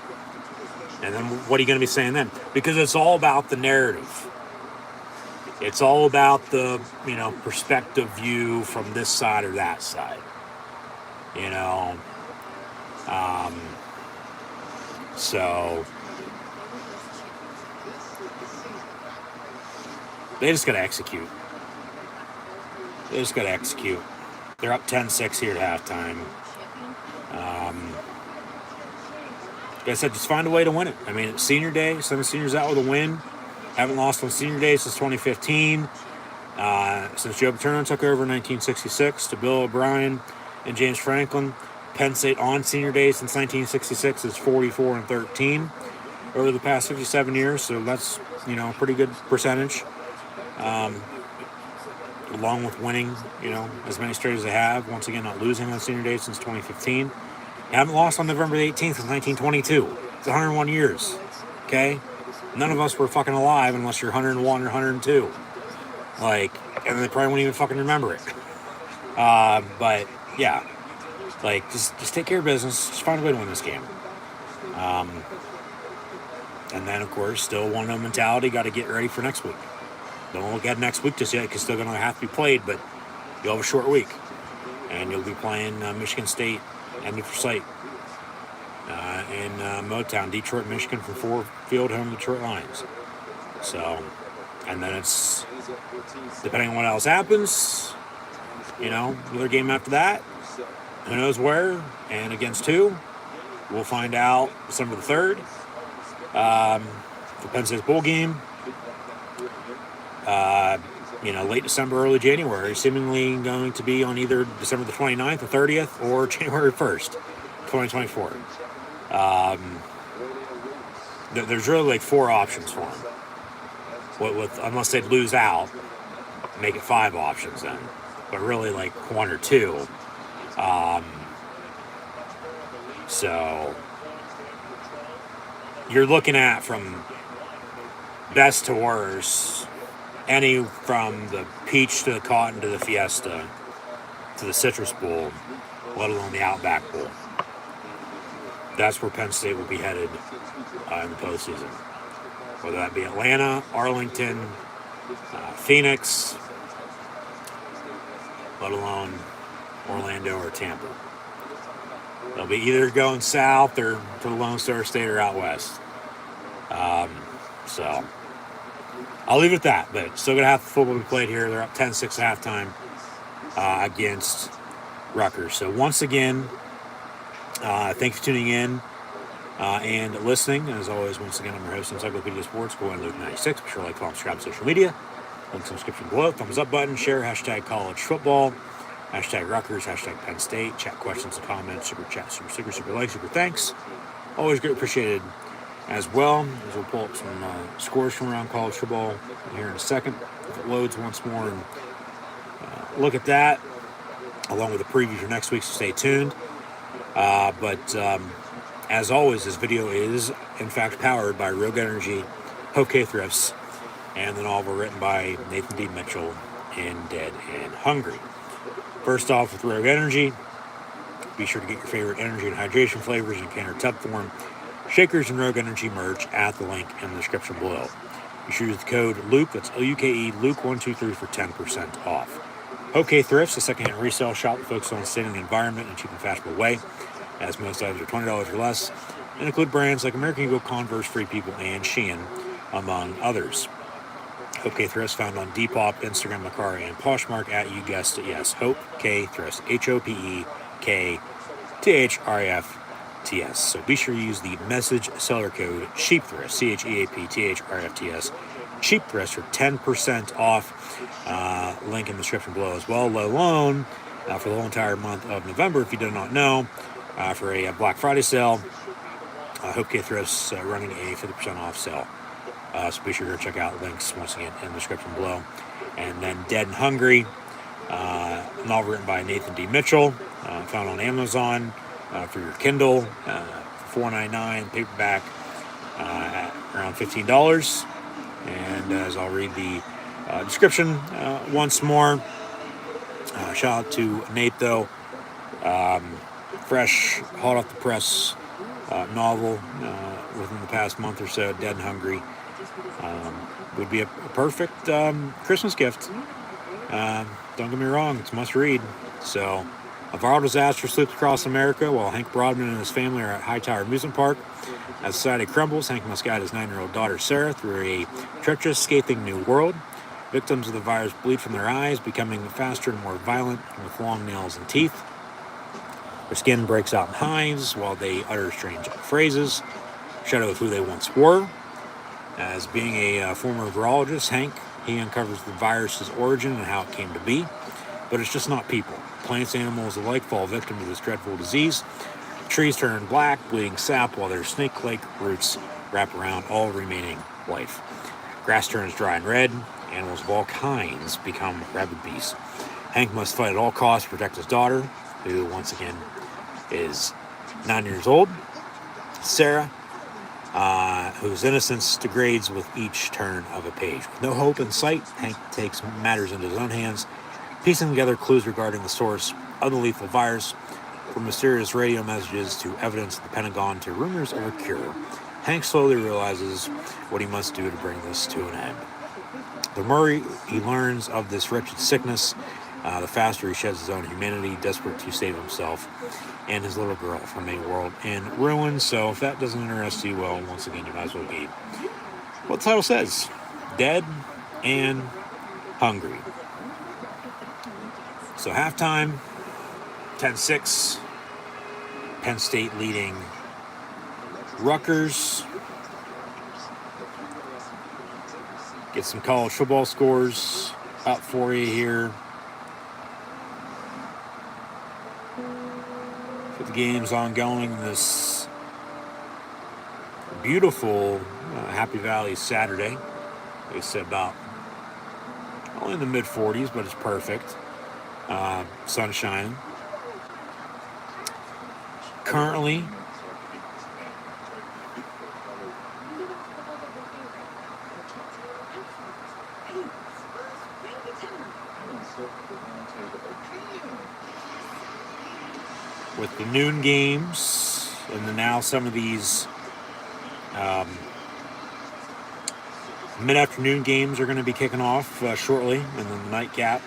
And then what are you going to be saying then? Because it's all about the narrative. It's all about the, perspective view from this side or that side. So they just got to execute. They're up 10-6 here at halftime. Like I said, just find a way to win it. It's senior day. Some of the seniors out with a win. Haven't lost on senior day since 2015. Since Joe Paterno took over in 1966 to Bill O'Brien and James Franklin. Penn State on senior day since 1966 is 44-13 over the past 57 years. So that's, a pretty good percentage. Along with winning, as many straight as they have. Once again, not losing on senior day since 2015. They haven't lost on November the 18th since 1922. It's 101 years. Okay? None of us were fucking alive unless you're 101 or 102. And they probably won't even fucking remember it. But, yeah. Just take care of business. Just find a way to win this game. And then, of course, still 1-0 mentality. Got to get ready for next week. Don't look at next week just yet, because it's still going to have to be played, but you'll have a short week. And you'll be playing Michigan State and New Forsyth in Motown, Detroit, Michigan, from Ford Field, home to Detroit Lions. So, and then it's, depending on what else happens, another game after that. Who knows where and against who? We'll find out December the 3rd. The Penn State's bowl game. Late December, early January, seemingly going to be on either December the 29th, the 30th, or January 1st, 2024. There's really 4 options for them. Unless they lose out, make it 5 options then. But really 1 or 2. So you're looking at from best to worst, any from the Peach to the Cotton to the Fiesta to the Citrus Bowl, let alone the Outback Bowl. That's where Penn State will be headed in the postseason. Whether that be Atlanta, Arlington, Phoenix, let alone Orlando or Tampa. They'll be either going south or to the Lone Star State or out west. So I'll leave it at that, but still going to have the football be played here. They're up 10-6 at halftime against Rutgers. So once again, thanks for tuning in and listening. As always, once again, I'm your host, Encyclopedia Sports, go on Luke 96. Be sure to follow, subscribe to social media. Link in the description below. Thumbs up button, share, hashtag college football, hashtag Rutgers, hashtag Penn State. Chat questions and comments, super chat, super sticker, super like, super thanks. Always great appreciated as well. As we'll pull up some scores from around college football here in a second, if it loads once more, and look at that along with a preview for next week, so stay tuned. But as always, this video is, in fact, powered by Rogue Energy, HopeKThrifts, and the novel written by Nathan D. Mitchell in Dead and Hungry. First off, with Rogue Energy, be sure to get your favorite energy and hydration flavors in can or tub form, shakers, and Rogue Energy merch at the link in the description below. Be sure to use the code LUKE, that's L-U-K-E, LUKE123 for 10% off. HopeKThrifts, a secondhand resale shop that focuses on staying in the environment in a cheap and fashionable way, as most items are $20 or less, and include brands like American Eagle, Converse, Free People, and Shein, among others. HopeKThrifts, found on Depop, Instagram, Mercari, and Poshmark at, you guessed it, yes, HopeKThrifts, HopeKThrifts. So be sure to use the message seller code CHEAPTHRIFTS, CHEAPTHRIFTS, CHEAPTHRIFTS for 10% off. Link in the description below as well, let alone for the whole entire month of November, if you do not know, for a Black Friday sale. HopeKThrifts running a 50% off sale. So be sure to check out links once again in the description below. And then Dead and Hungry, novel written by Nathan D. Mitchell, found on Amazon for your Kindle, $4.99, paperback at around $15. And as I'll read the description once more, shout out to Nate though. Fresh, hot off the press novel within the past month or so, Dead and Hungry. Would be a perfect Christmas gift. Don't get me wrong, it's a must read. So, a viral disaster sweeps across America while Hank Broadman and his family are at Hightower Amusement Park. As society crumbles, Hank must guide his 9-year-old daughter Sarah through a treacherous, scathing new world. Victims of the virus bleed from their eyes, becoming faster and more violent with long nails and teeth. Their skin breaks out in hives while they utter strange phrases, shadow of who they once were. As being a former virologist, Hank, he uncovers the virus's origin and how it came to be. But it's just not people. Plants and animals alike fall victim to this dreadful disease. Trees turn black, bleeding sap, while their snake-like roots wrap around all remaining life. Grass turns dry and red. Animals of all kinds become rabid beasts. Hank must fight at all costs to protect his daughter, who, once again, is 9 years old. Sarah, whose innocence degrades with each turn of a page. With no hope in sight, Hank takes matters into his own hands, piecing together clues regarding the source of the lethal virus, from mysterious radio messages to evidence at the Pentagon to rumors of a cure. Hank slowly realizes what he must do to bring this to an end. The more he learns of this wretched sickness, the faster he sheds his own humanity, desperate to save himself and his little girl from a world in ruin. So if that doesn't interest you, well, once again, you might as well be what the title says, Dead and Hungry. So halftime, 10-6, Penn State leading Rutgers. Get some college football scores out for you here. For the games ongoing this beautiful Happy Valley Saturday. They said about only in the mid-40s, but it's perfect. Sun shining. Currently, with the noon games and then now some of these mid-afternoon games are going to be kicking off shortly, and then the nightcap.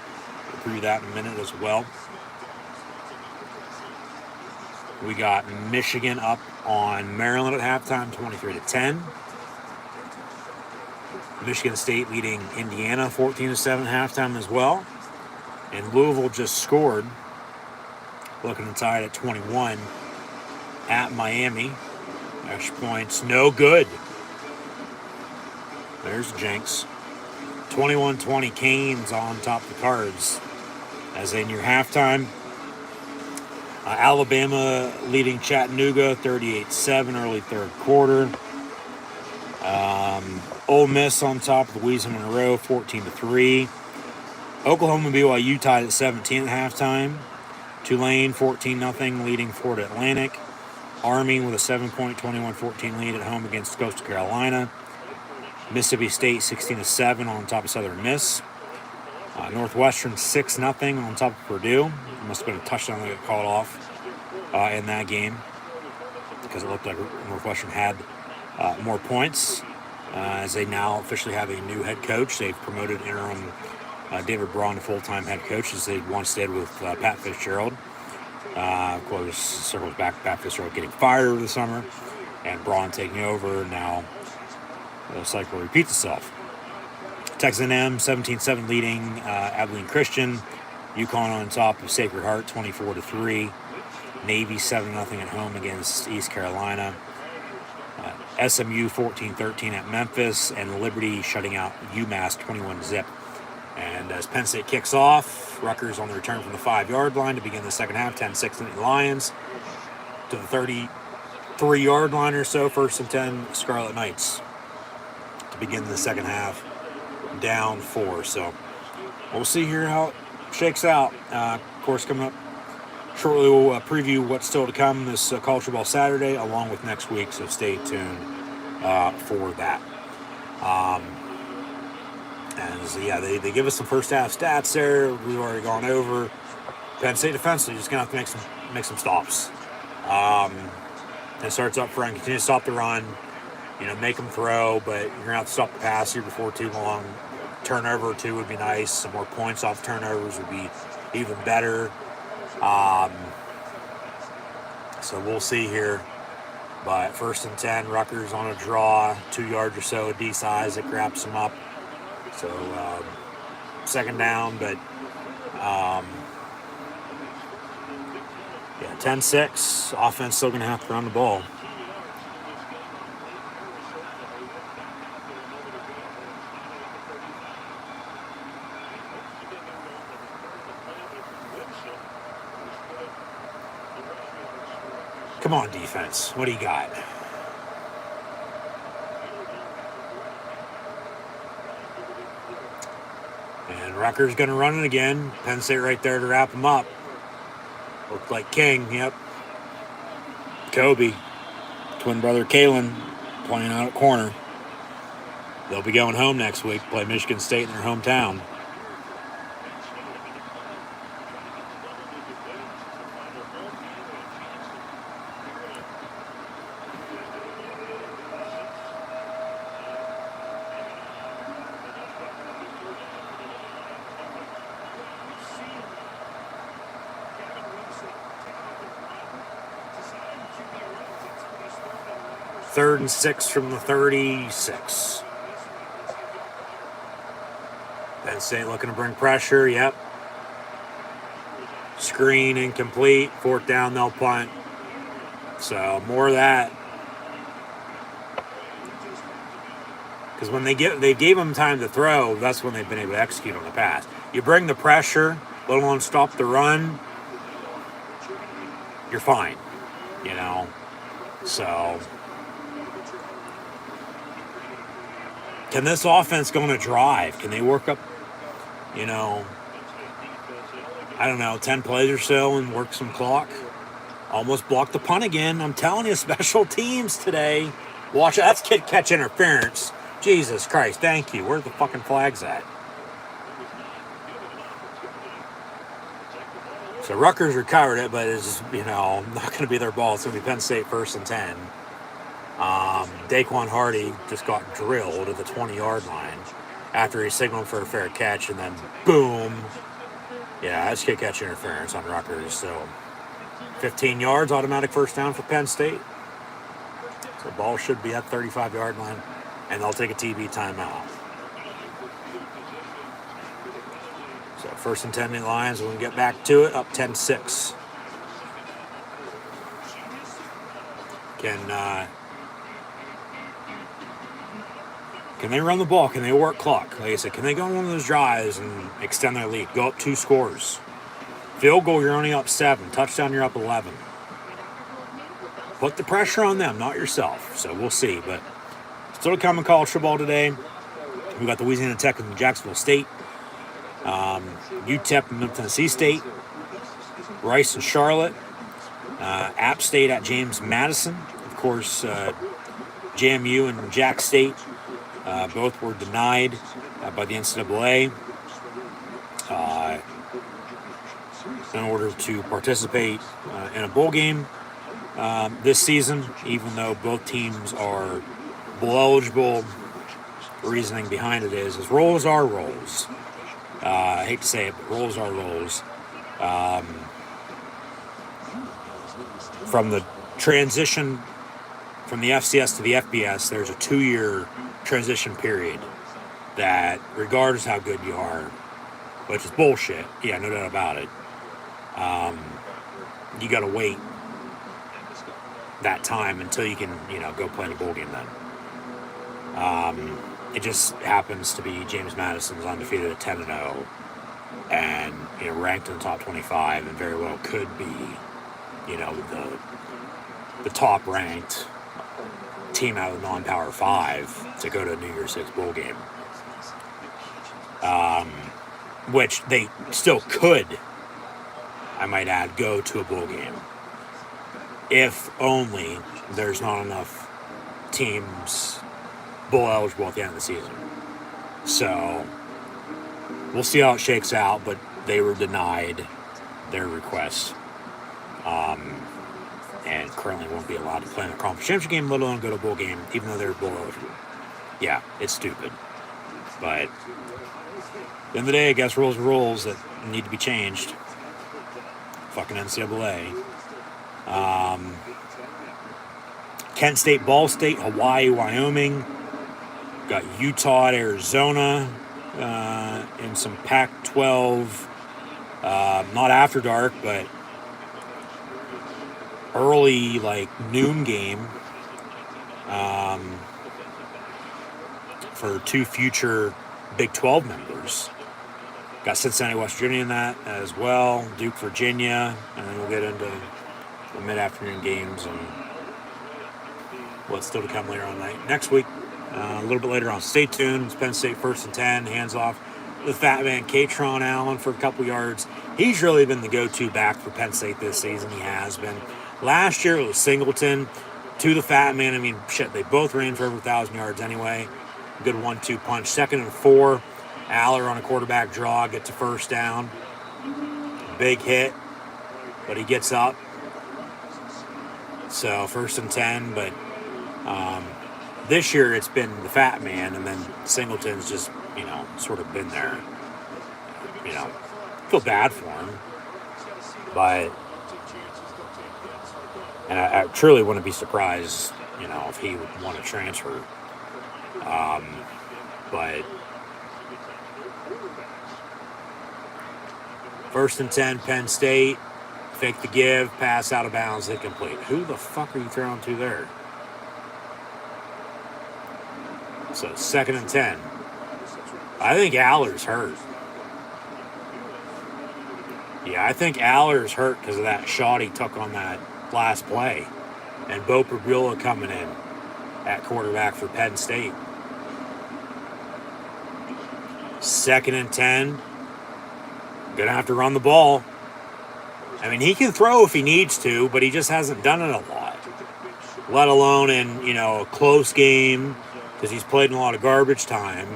We'll preview that in a minute as well. We got Michigan up on Maryland at halftime, 23-10. Michigan State leading Indiana 14-7 halftime as well. And Louisville just scored, looking tied at 21 at Miami. Extra points, no good. There's Jenks. 21-20 Canes on top of the Cards. As in your halftime, Alabama leading Chattanooga 38-7 early third quarter. Ole Miss on top of Louisiana Monroe 14-3. Oklahoma and BYU tied at 17 at halftime. Tulane 14-0 leading Florida Atlantic. Army with a 7-point 21-14 lead at home against Coastal Carolina. Mississippi State 16-7 on top of Southern Miss. Northwestern 6-0 on top of Purdue. It must have been a touchdown that got called off in that game because it looked like Northwestern had more points as they now officially have a new head coach. They've promoted interim David Braun to full-time head coach as they once did with Pat Fitzgerald. Of course, circles back Pat Fitzgerald getting fired over the summer and Braun taking over. Now the cycle repeats itself. Texas A&M 17-7 leading Abilene Christian. UConn on top of Sacred Heart 24-3. Navy 7-0 at home against East Carolina. SMU 14-13 at Memphis, and Liberty shutting out UMass 21-0. And as Penn State kicks off, Rutgers on the return from the 5-yard line to begin the second half. 10-6 Lions to the 33-yard line or so. 1st and 10 Scarlet Knights to begin the second half. Down 4. So we'll see here how it shakes out. Of course, coming up shortly, we'll preview what's still to come this College Football Saturday, along with next week. So stay tuned for that. And so, yeah, they give us some first half stats there. We've already gone over. Penn State defensively just gonna have to make some stops. It starts up front, continue to stop the run. Make them throw, but you're going to have to stop the pass here before too long. Turnover or 2 would be nice. Some more points off turnovers would be even better. So we'll see here. But 1st and 10, Rutgers on a draw, 2 yards or so, D size that grabs them up. So second down, but 10-6. Offense still going to have to run the ball. Come on, defense. What do you got? And Rutgers going to run it again. Penn State right there to wrap them up. Looked like King, yep. Kobe, twin brother Kalen, playing out at corner. They'll be going home next week, play Michigan State in their hometown. Third and 6 from the 36. Penn State looking to bring pressure. Yep. Screen incomplete. 4th down, they'll punt. So more of that. Because when they gave them time to throw, that's when they've been able to execute on the pass. You bring the pressure, let alone stop the run, you're fine. So can this offense go on a drive? Can they work up, 10 plays or so and work some clock? Almost blocked the punt again. I'm telling you, special teams today. Watch it. That's kid catch interference. Jesus Christ, thank you. Where's the fucking flags at? So Rutgers recovered it, but it's, not going to be their ball. It's going to be Penn State 1st and 10. Daquan Hardy just got drilled at the 20-yard line after he signaled for a fair catch, and then boom. Yeah, that's kick catch interference on Rutgers. So 15 yards, automatic 1st down for Penn State. So the ball should be at the 35-yard line, and they'll take a TB timeout. So 1st and 10 in Lions. When we get back to it, up 10-6. Can they run the ball? Can they work clock? Like I said, can they go on one of those drives and extend their lead? Go up 2 scores. Field goal, you're only up 7. Touchdown, you're up 11. Put the pressure on them, not yourself. So we'll see. But still to come in college football today. We got the Louisiana Tech and Jacksonville State UTEP and Middle Tennessee State, Rice and Charlotte, App State at James Madison, of course, JMU and Jack State, both were denied by the NCAA in order to participate in a bowl game this season, even though both teams are bowl eligible. The reasoning behind it is rolls are rolls. I hate to say it, but rolls are rolls. From the transition from the FCS to the FBS, there's a 2-year transition period that, regardless of how good you are, which is bullshit, yeah, no doubt about it, you got to wait that time until you can, go play in a bowl game then. It just happens to be James Madison's undefeated at 10-0 and, ranked in the top 25 and very well could be, the top ranked team out of the non-Power 5 to go to a New Year's Six bowl game. Which they still could, I might add, go to a bowl game. If only there's not enough teams bowl eligible at the end of the season. So we'll see how it shakes out, but they were denied their request. And currently won't be allowed to play in a conference championship game, let alone go to a bowl game, even though they're bowl eligible. Yeah, it's stupid. But at the end of the day, I guess rules are rules that need to be changed. Fucking NCAA. Kent State, Ball State, Hawaii, Wyoming. Got Utah, Arizona, and some Pac-12, not after dark, but early, noon game for 2 future Big 12 members. Got Cincinnati, West Virginia in that as well, Duke, Virginia, and then we'll get into the mid-afternoon games and what's still to come later on next week. A little bit later on. Stay tuned. It's Penn State 1st and 10. Hands off the fat man, Katron Allen, for a couple yards. He's really been the go-to back for Penn State this season. He has been. Last year it was Singleton to the fat man. I mean, shit, they both ran for over 1,000 yards anyway. Good 1-2 punch. 2nd and 4. Aller on a quarterback draw gets a first down. Big hit, but he gets up. So 1st and 10, but this year it's been the fat man, and then Singleton's just, sort of been there. Feel bad for him. But, and I truly wouldn't be surprised, if he would want to transfer. But 1st and 10, Penn State. Fake the give, pass out of bounds, incomplete. Who the fuck are you throwing to there? So 2nd and 10. I think Aller's hurt. Yeah, I think Aller's hurt because of that shot he took on that last play. And Bo Pribula coming in at quarterback for Penn State. 2nd and 10. Gonna have to run the ball. I mean, he can throw if he needs to, but he just hasn't done it a lot. Let alone in, a close game, because he's played in a lot of garbage time.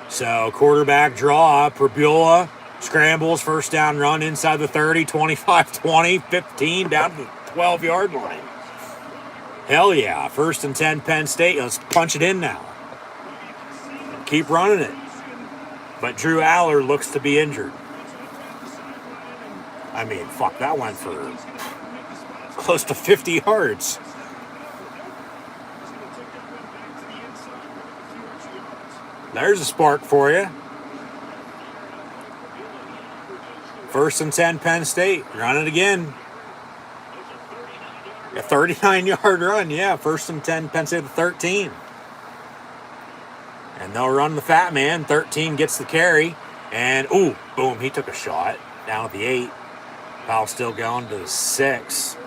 So, quarterback draw, Pribula scrambles, first down run inside the 30, 25, 20, 15, down to the 12-yard line. Hell yeah, 1st and 10, Penn State. Let's punch it in now. Keep running it. But Drew Aller looks to be injured. I mean, fuck, that went for close to 50 yards. There's a spark for you. 1st and 10, Penn State. Run it again. A 39-yard run, yeah. 1st and 10, Penn State to 13. And they'll run the fat man. 13 gets the carry. And, boom, he took a shot. Down at the 8. Powell still going to the 6.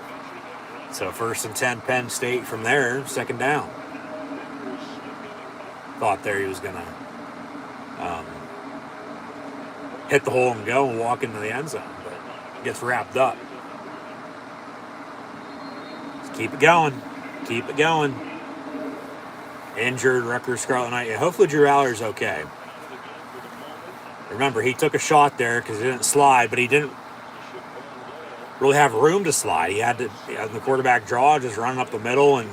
So 1st and 10, Penn State from there. 2nd down. Thought there he was going to hit the hole and go and walk into the end zone, but it gets wrapped up. Just keep it going. Keep it going. Injured Rutgers Scarlet Knight. Yeah, hopefully Drew Aller's okay. Remember, he took a shot there because he didn't slide, but he didn't really have room to slide. He had the quarterback draw, just running up the middle, and,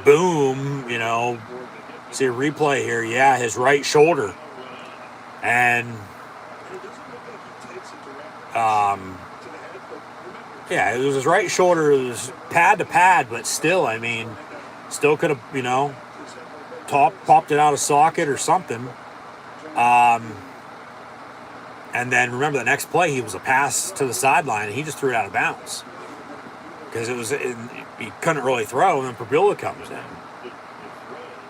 boom, see a replay here. Yeah, his right shoulder. And, yeah, it was his right shoulder. It was pad to pad, but still, still could have, popped it out of socket or something. And then remember the next play, he was a pass to the sideline, and he just threw it out of bounds because he couldn't really throw, and then Pabula comes in.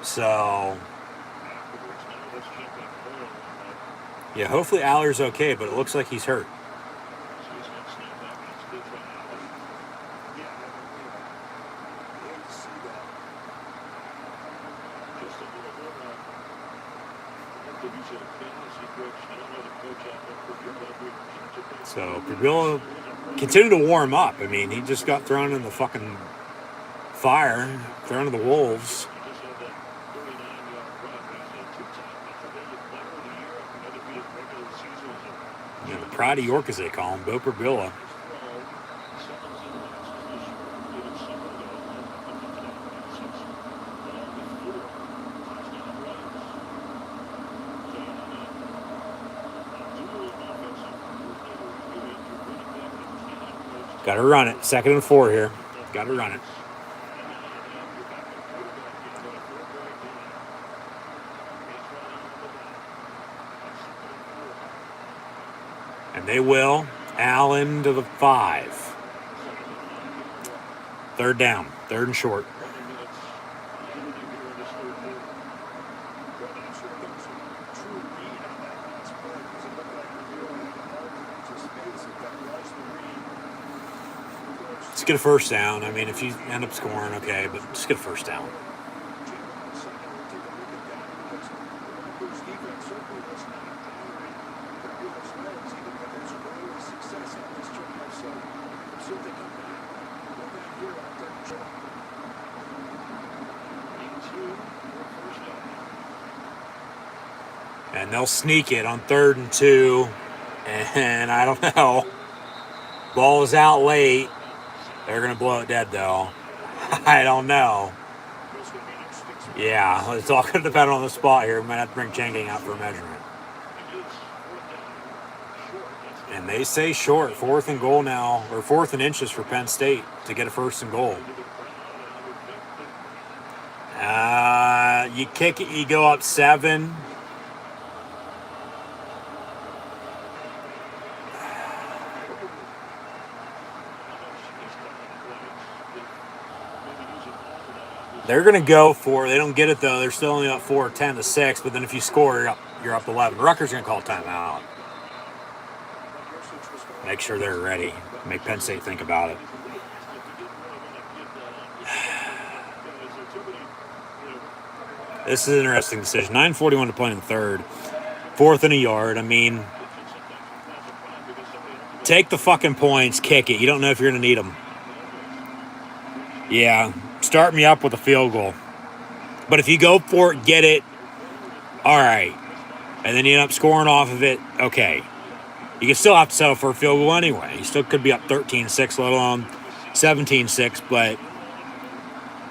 So, yeah, hopefully Aller's okay, but it looks like he's hurt. So Pabula continued to warm up. He just got thrown in the fucking fire, thrown to the wolves. The Pride of York, as they call him, Bo Pabula. Got to run it. 2nd and 4 here. Got to run it. And they will. Allen to the 5. 3rd down. 3rd and short. Just get a first down. If you end up scoring, okay, but just get a first down. And they'll sneak it on 3rd and 2. And I don't know. Ball is out late. They're going to blow it dead, though. I don't know. Yeah, it's all going to depend on the spot here. We might have to bring Changing out for a measurement. And they say short. 4th and goal now, or 4th and inches for Penn State to get a 1st and goal. You kick it, you go up 7. They're going to go for it. They don't get it, though. They're still only up 4, 10 to 6. But then if you score, you're up 11. Rutgers going to call timeout. Make sure they're ready. Make Penn State think about it. This is an interesting decision. 9:41 to play in 3rd. 4th and a yard. Take the fucking points. Kick it. You don't know if you're going to need them. Yeah. Start me up with a field goal. But if you go for it, get it, all right. And then you end up scoring off of it, okay. You can still have to settle for a field goal anyway. You still could be up 13-6, let alone 17-6, but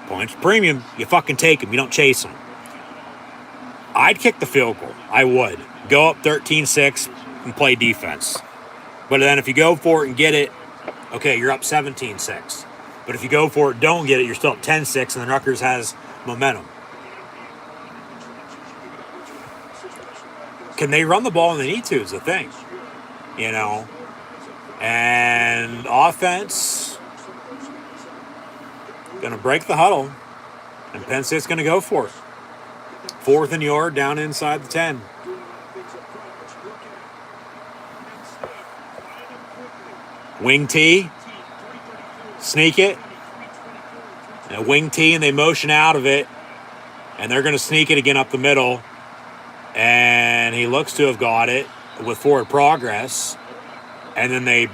points premium, you fucking take them. You don't chase them. I'd kick the field goal. I would. Go up 13-6 and play defense. But then if you go for it and get it, okay, you're up 17-6. But if you go for it, don't get it, you're still up 10-6, and then Rutgers has momentum. Can they run the ball when they need to is the thing. And offense, going to break the huddle, and Penn State's going to go for it. 4th and yard down inside the 10. Wing T. Sneak it. And a wing T, and they motion out of it. And they're going to sneak it again up the middle. And and he looks to have got it with forward progress, and then they,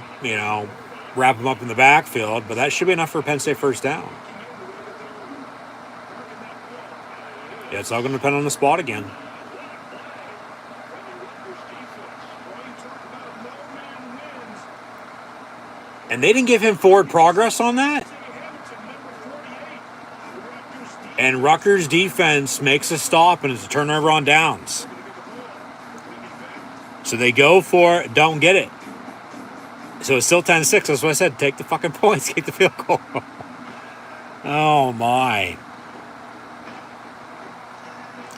wrap him up in the backfield, but that should be enough for a Penn State first down. Yeah, it's all going to depend on the spot again. And they didn't give him forward progress on that. And Rutgers defense makes a stop, and it's a turnover on downs. So they go for it, don't get it. So it's still 10-6. That's what I said. Take the fucking points. Take the field goal. Oh, my.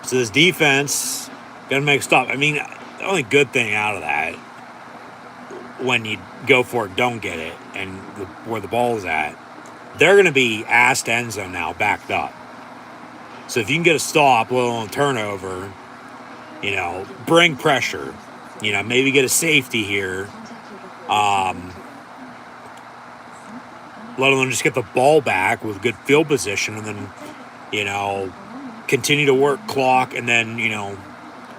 So this defense going to make a stop. I mean, the only good thing out of that, when you go for it, don't get it, and where the ball is at, they're going to be ass to end zone now, backed up. So if you can get a stop, a little turnover, bring pressure, maybe get a safety here, let alone just get the ball back with good field position, and then, continue to work clock, and then,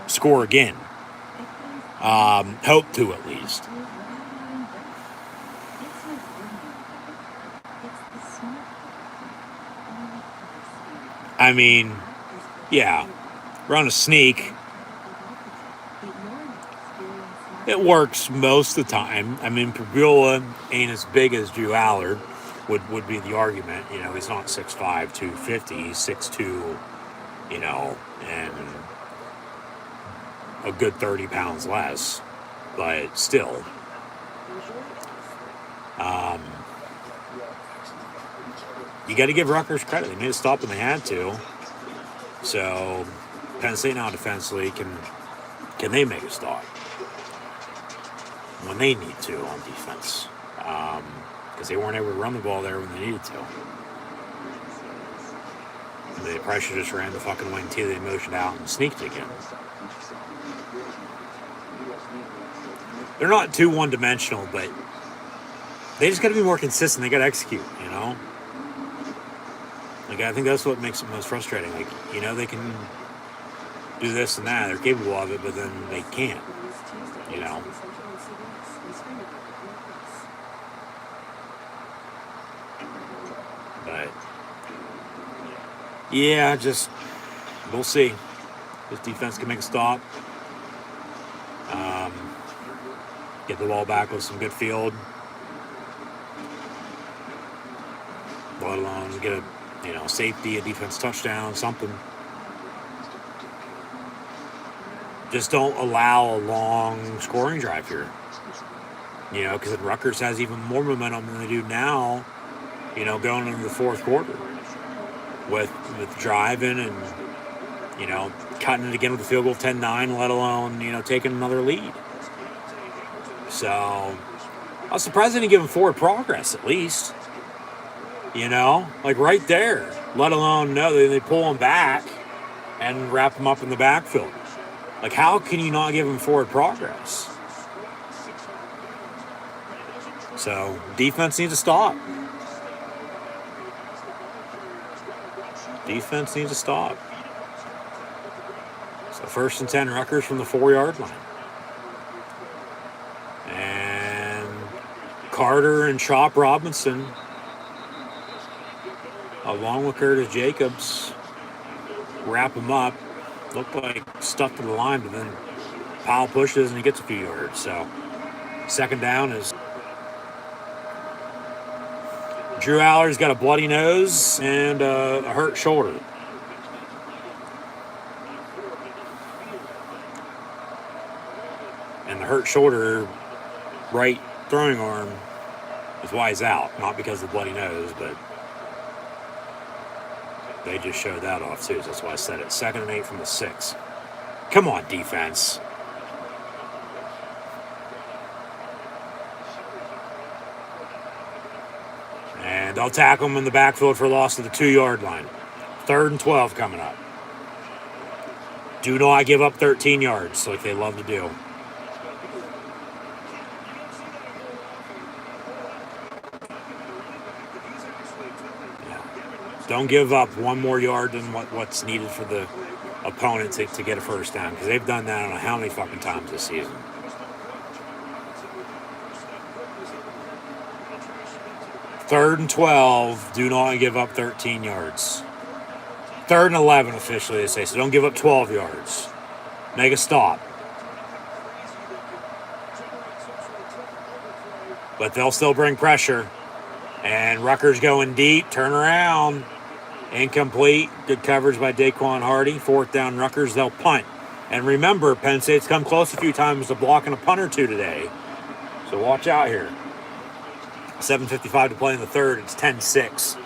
score again. Hope to, at least. I mean, yeah, run a sneak. It works most of the time. I mean, Pagula ain't as big as Drew Allard, would be the argument. He's not 6'5", 250. He's 6'2", and a good 30 pounds less. But still. You got to give Rutgers credit. They made a stop when they had to. So, Penn State now defensively, can they make a stop when they need to on defense? Because they weren't able to run the ball there when they needed to. And they probably should just ran the fucking wing tee. They motioned out and sneaked again. They're not too one-dimensional, but they just got to be more consistent. They got to execute, Like, I think that's what makes it most frustrating. Like, they can do this and that. They're capable of it, but then they can't, But, yeah, we'll see. This defense can make a stop. Get the ball back with some good field. Let alone get a safety, a defense touchdown, something. Just don't allow a long scoring drive here. Because Rutgers has even more momentum than they do now, going into the fourth quarter. With driving and, cutting it again with the field goal 10-9, let alone, taking another lead. So, I was surprised they didn't give him forward progress, at least. Like right there. Let alone, no, they pull him back and wrap him up in the backfield. Like, how can you not give him forward progress? So, defense needs to stop. Defense needs to stop. So, 1st and 10, Rutgers from the 4-yard line. And Carter and Chop Robinson, along with Curtis Jacobs, wrap him up. Looked like stuck to the line, but then Powell pushes and he gets a few yards. So, second down is Drew Allard's got a bloody nose and a hurt shoulder. And the hurt shoulder, right throwing arm, is why he's out. Not because of the bloody nose, but they just showed that off too. So that's why I said it. 2nd and 8 from the 6. Come on, defense. And they'll tackle him in the backfield for a loss to the 2-yard line. 3rd and 12 coming up. Do not give up 13 yards like they love to do. Don't give up one more yard than what's needed for the opponent to get a first down, because they've done that I don't know how many fucking times this season. Third and 12, do not give up 13 yards. Third and 11 officially, they say, so don't give up 12 yards. Make a stop. But they'll still bring pressure. And Rutgers going deep, turn around. Incomplete. Good coverage by Daquan Hardy. Fourth down Rutgers, they'll punt. And remember, Penn State's come close a few times to blocking a punt or two today. So watch out here. 7:55 to play in the third. It's 10-6.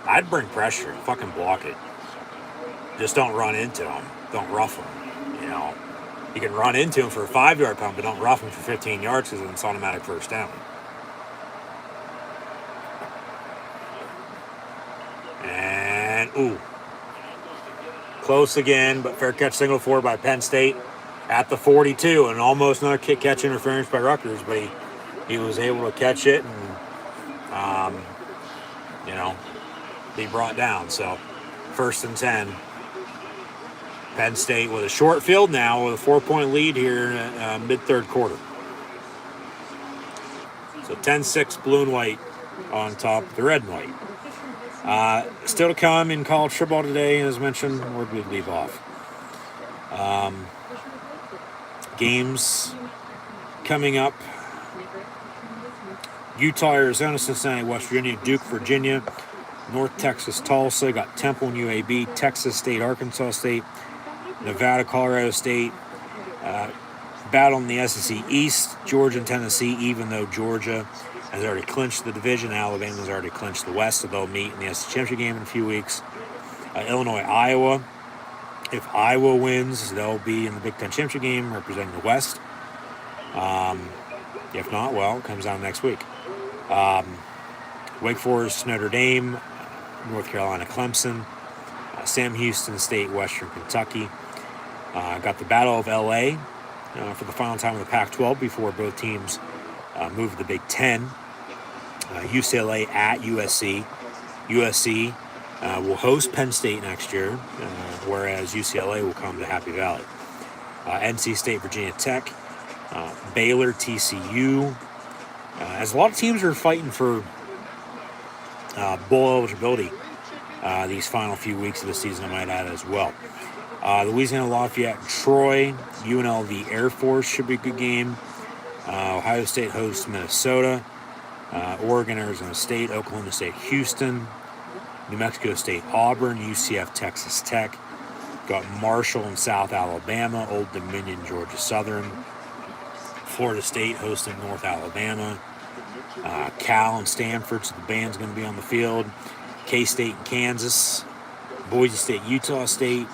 I'd bring pressure. Fucking block it. Just don't run into them. Don't rough them. You know, you can run into them for a 5-yard punt, but don't rough them for 15 yards because it's automatic first down. And, ooh. Close again, but fair catch single forward by Penn State at the 42, and almost another catch interference by Rutgers, but he was able to catch it and, you know, be brought down. So, first and 10. Penn State with a short field now with a 4-point lead here in mid-third quarter. So 10-6 blue and white on top of the red and white. Still to come in college football today, as mentioned. Where did we leave off? Games coming up. Utah, Arizona, Cincinnati, West Virginia, Duke, Virginia, North Texas, Tulsa, got Temple and UAB, Texas State, Arkansas State, Nevada, Colorado State, battle in the SEC East, Georgia and Tennessee, even though Georgia has already clinched the division. Alabama's already clinched the West, so they'll meet in the SEC Championship game in a few weeks. Illinois, Iowa. If Iowa wins, they'll be in the Big Ten Championship game representing the West. If not, well, it comes down next week. Wake Forest, Notre Dame, North Carolina, Clemson, Sam Houston State, Western Kentucky. Got the Battle of L.A. For the final time of the Pac-12 before both teams move to the Big Ten. UCLA at USC. USC will host Penn State next year, whereas UCLA will come to Happy Valley. NC State, Virginia Tech, Baylor, TCU. As a lot of teams are fighting for bowl eligibility these final few weeks of the season, I might add as well. Louisiana Lafayette, Troy, UNLV Air Force should be a good game. Ohio State hosts Minnesota. Oregon, Arizona State, Oklahoma State, Houston. New Mexico State, Auburn, UCF, Texas Tech. Got Marshall and South Alabama, Old Dominion, Georgia Southern. Florida State hosting North Alabama. Cal and Stanford, so the band's going to be on the field. K-State and Kansas. Boise State, Utah State.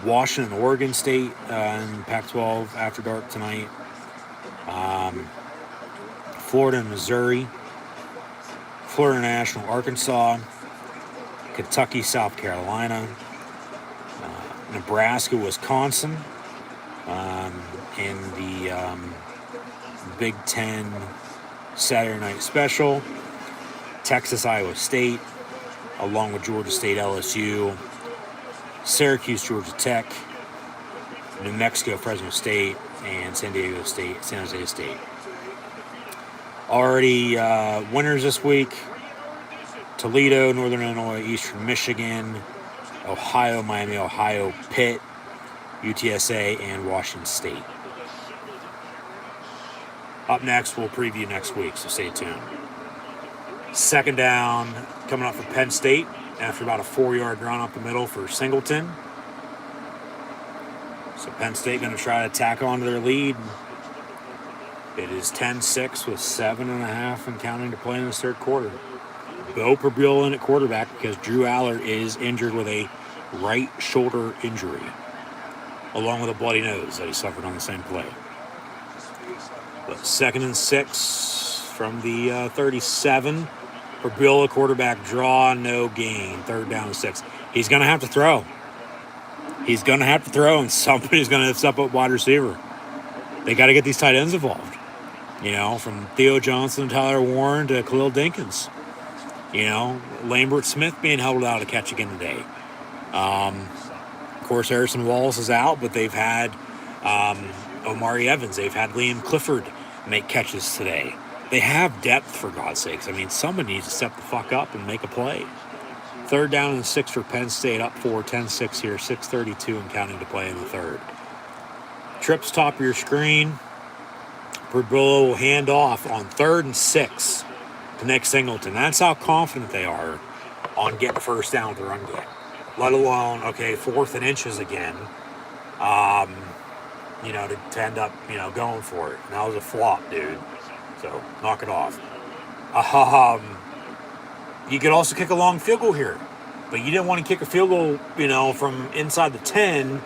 Washington, Oregon State in Pac-12 after dark tonight. Florida and Missouri. Florida National, Arkansas. Kentucky, South Carolina. Nebraska, Wisconsin. In the Big Ten Saturday night special. Texas, Iowa State, along with Georgia State, LSU. Syracuse, Georgia Tech. New Mexico, Fresno State, and San Diego State, San Jose State. Already winners this week: Toledo, Northern Illinois, Eastern Michigan, Ohio, Miami, Ohio, Pitt, UTSA, and Washington State. Up next, we'll preview next week, so stay tuned. Second down coming up for Penn State after about a 4-yard run up the middle for Singleton. So Penn State going to try to tack on to their lead. It is 10-6 with 7.5 and counting to play in the third quarter. Bo Prabula in at quarterback because Drew Aller is injured with a right shoulder injury, along with a bloody nose that he suffered on the same play. But 2nd and 6 from the 37. Prabula, quarterback draw, no gain. 3rd down and 6. He's going to have to throw. He's going to have to throw, and somebody's going to step up wide receiver. They got to get these tight ends involved. You know, from Theo Johnson, Tyler Warren to Khalil Dinkins. You know, Lambert Smith being held out to catch again today. Of course, Harrison Wallace is out, but they've had Omari Evans. They've had Liam Clifford make catches today. They have depth, for God's sakes. I mean, somebody needs to step the fuck up and make a play. 3rd down and 6 for Penn State, up 4, 10-6 here, 6:32 and counting to play in the third. Trips top of your screen. Perbillo will hand off on 3rd and 6 to Nick Singleton. That's how confident they are on getting first down with the run game. Let alone, okay, 4th and inches again, you know, to end up, you know, going for it. And that was a flop, dude. So, knock it off. You could also kick a long field goal here. But you didn't want to kick a field goal, you know, from inside the 10,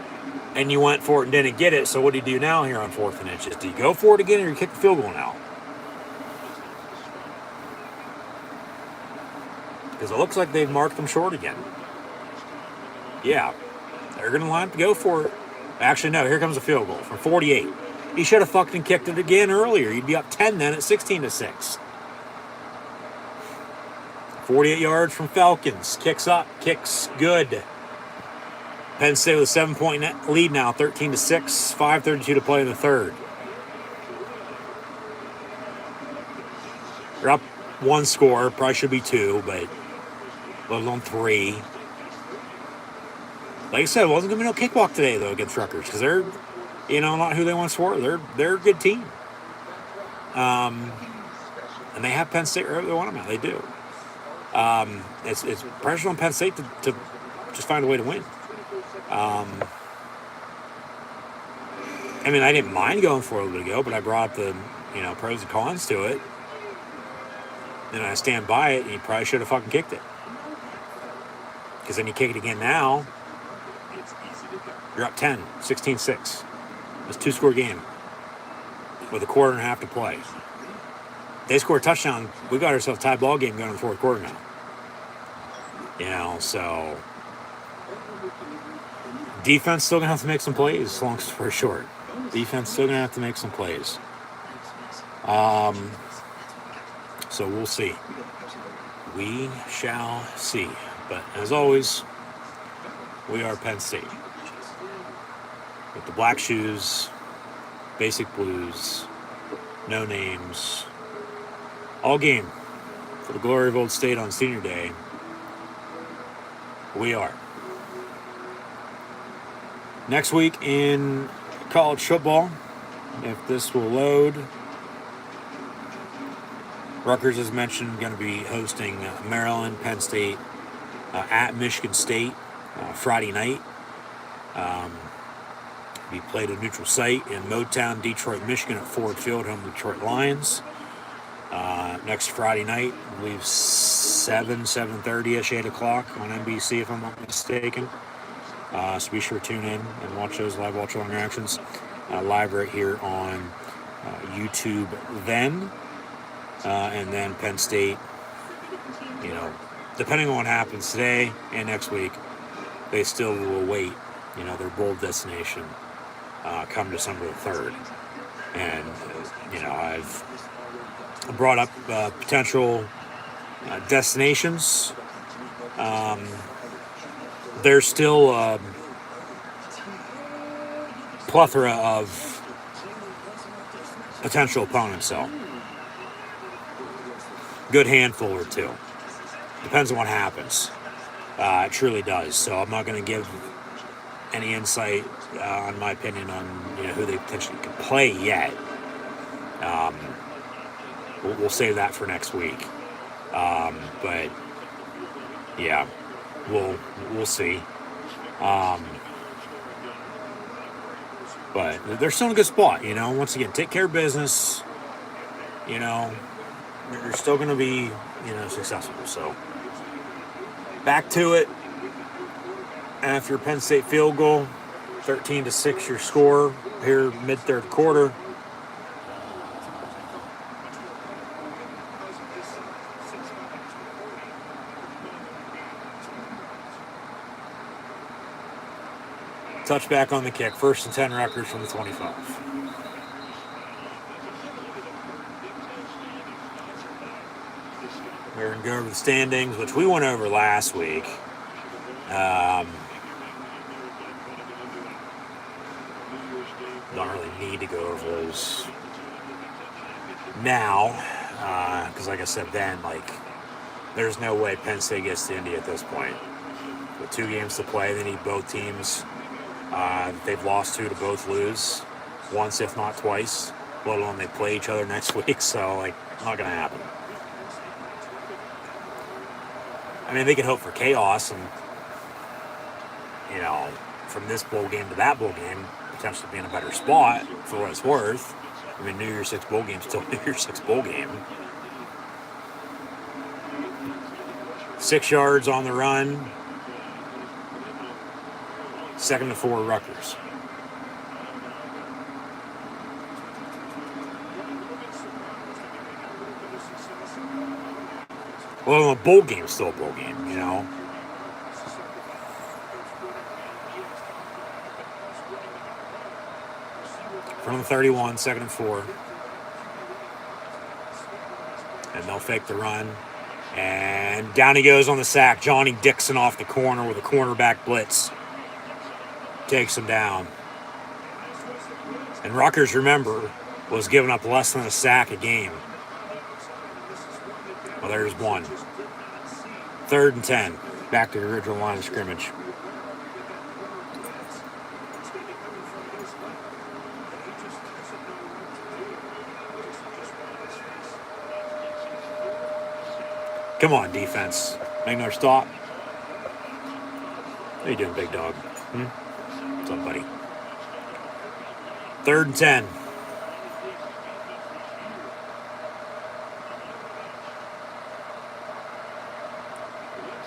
and you went for it and didn't get it. So what do you do now here on 4th and inches? Do you go for it again, or you kick the field goal now? Because it looks like they've marked them short again. Yeah, they're going to line up to go for it. Actually, no, here comes a field goal from 48. He should have fucking kicked it again earlier. You'd be up 10 then at 16-6. 48 yards from Falcons. Kicks up. Kicks good. Penn State with a 7-point lead now, 13-6. 5:32 to play in the third. You're up 1 score. Probably should be 2, but let alone 3. Like I said, it wasn't going to be no cakewalk today, though, against Rutgers, because they're, you know, not who they once were. They're a good team. And they have Penn State wherever they want them at. They do. It's pressure on Penn State to just find a way to win. I mean, I didn't mind going for it a little bit ago, but I brought up the, you know, pros and cons to it. And I stand by it, and you probably should have fucking kicked it. Because then you kick it again now, you're up 10, 16-6. It's a 2-score game with a quarter and a half to play. They score a touchdown, we got ourselves a tie ball game going in the 4th quarter now. You know, so defense still going to have to make some plays, long story short. Defense still going to have to make some plays. So we'll see. We shall see. But as always, we are Penn State. With the black shoes, basic blues, no names, all game for the glory of Old State on Senior Day. We are. Next week in college football, if this will load, Rutgers, as mentioned, going to be hosting Maryland, Penn State, at Michigan State Friday night. Be played at a neutral site in Motown, Detroit, Michigan at Ford Field, home of the Detroit Lions. Next Friday night, I believe 7:30ish, 8 o'clock on NBC, if I'm not mistaken. So be sure to tune in and watch those live watch-along reactions live right here on YouTube then. And then Penn State, you know, depending on what happens today and next week, they still will await, you know, their bold destination come December the 3rd. And, you know, I've brought up potential destinations. There's still a plethora of potential opponents, though. Good handful or two. Depends on what happens. It truly does. So I'm not going to give any insight on my opinion on, you know, who they potentially could play yet. We'll save that for next week. But yeah, we'll see. But they're still in a good spot, you know. Once again, take care of business. You know, you're still going to be, you know, successful. So back to it. After Penn State field goal, 13-6 your score here mid-third quarter. Touchback on the kick. 1st and 10 Rutgers from the 25. We're going to go over the standings, which we went over last week. Don't really need to go over those now, because like I said then, there's no way Penn State gets to Indy at this point. With 2 games to play, they need both teams they've lost to both lose once, if not twice, let alone they play each other next week. So, not going to happen. I mean, they could hope for chaos and, from this bowl game to that bowl game, potentially be in a better spot for what it's worth. I mean, New Year's Six bowl game still New Year's Six bowl game. 6 yards on the run. 2nd and 4, Rutgers. Well, a bowl game is still a bowl game, From the 31, 2nd and 4. And they'll fake the run. And down he goes on the sack. Johnny Dixon off the corner with a cornerback blitz. Takes him down. And Rutgers, remember, was giving up less than a sack a game. Well, there's one. 3rd and 10. Back to the original line of scrimmage. Come on, defense. Make another stop. How you doing, big dog? What's up, buddy? 3rd and 10.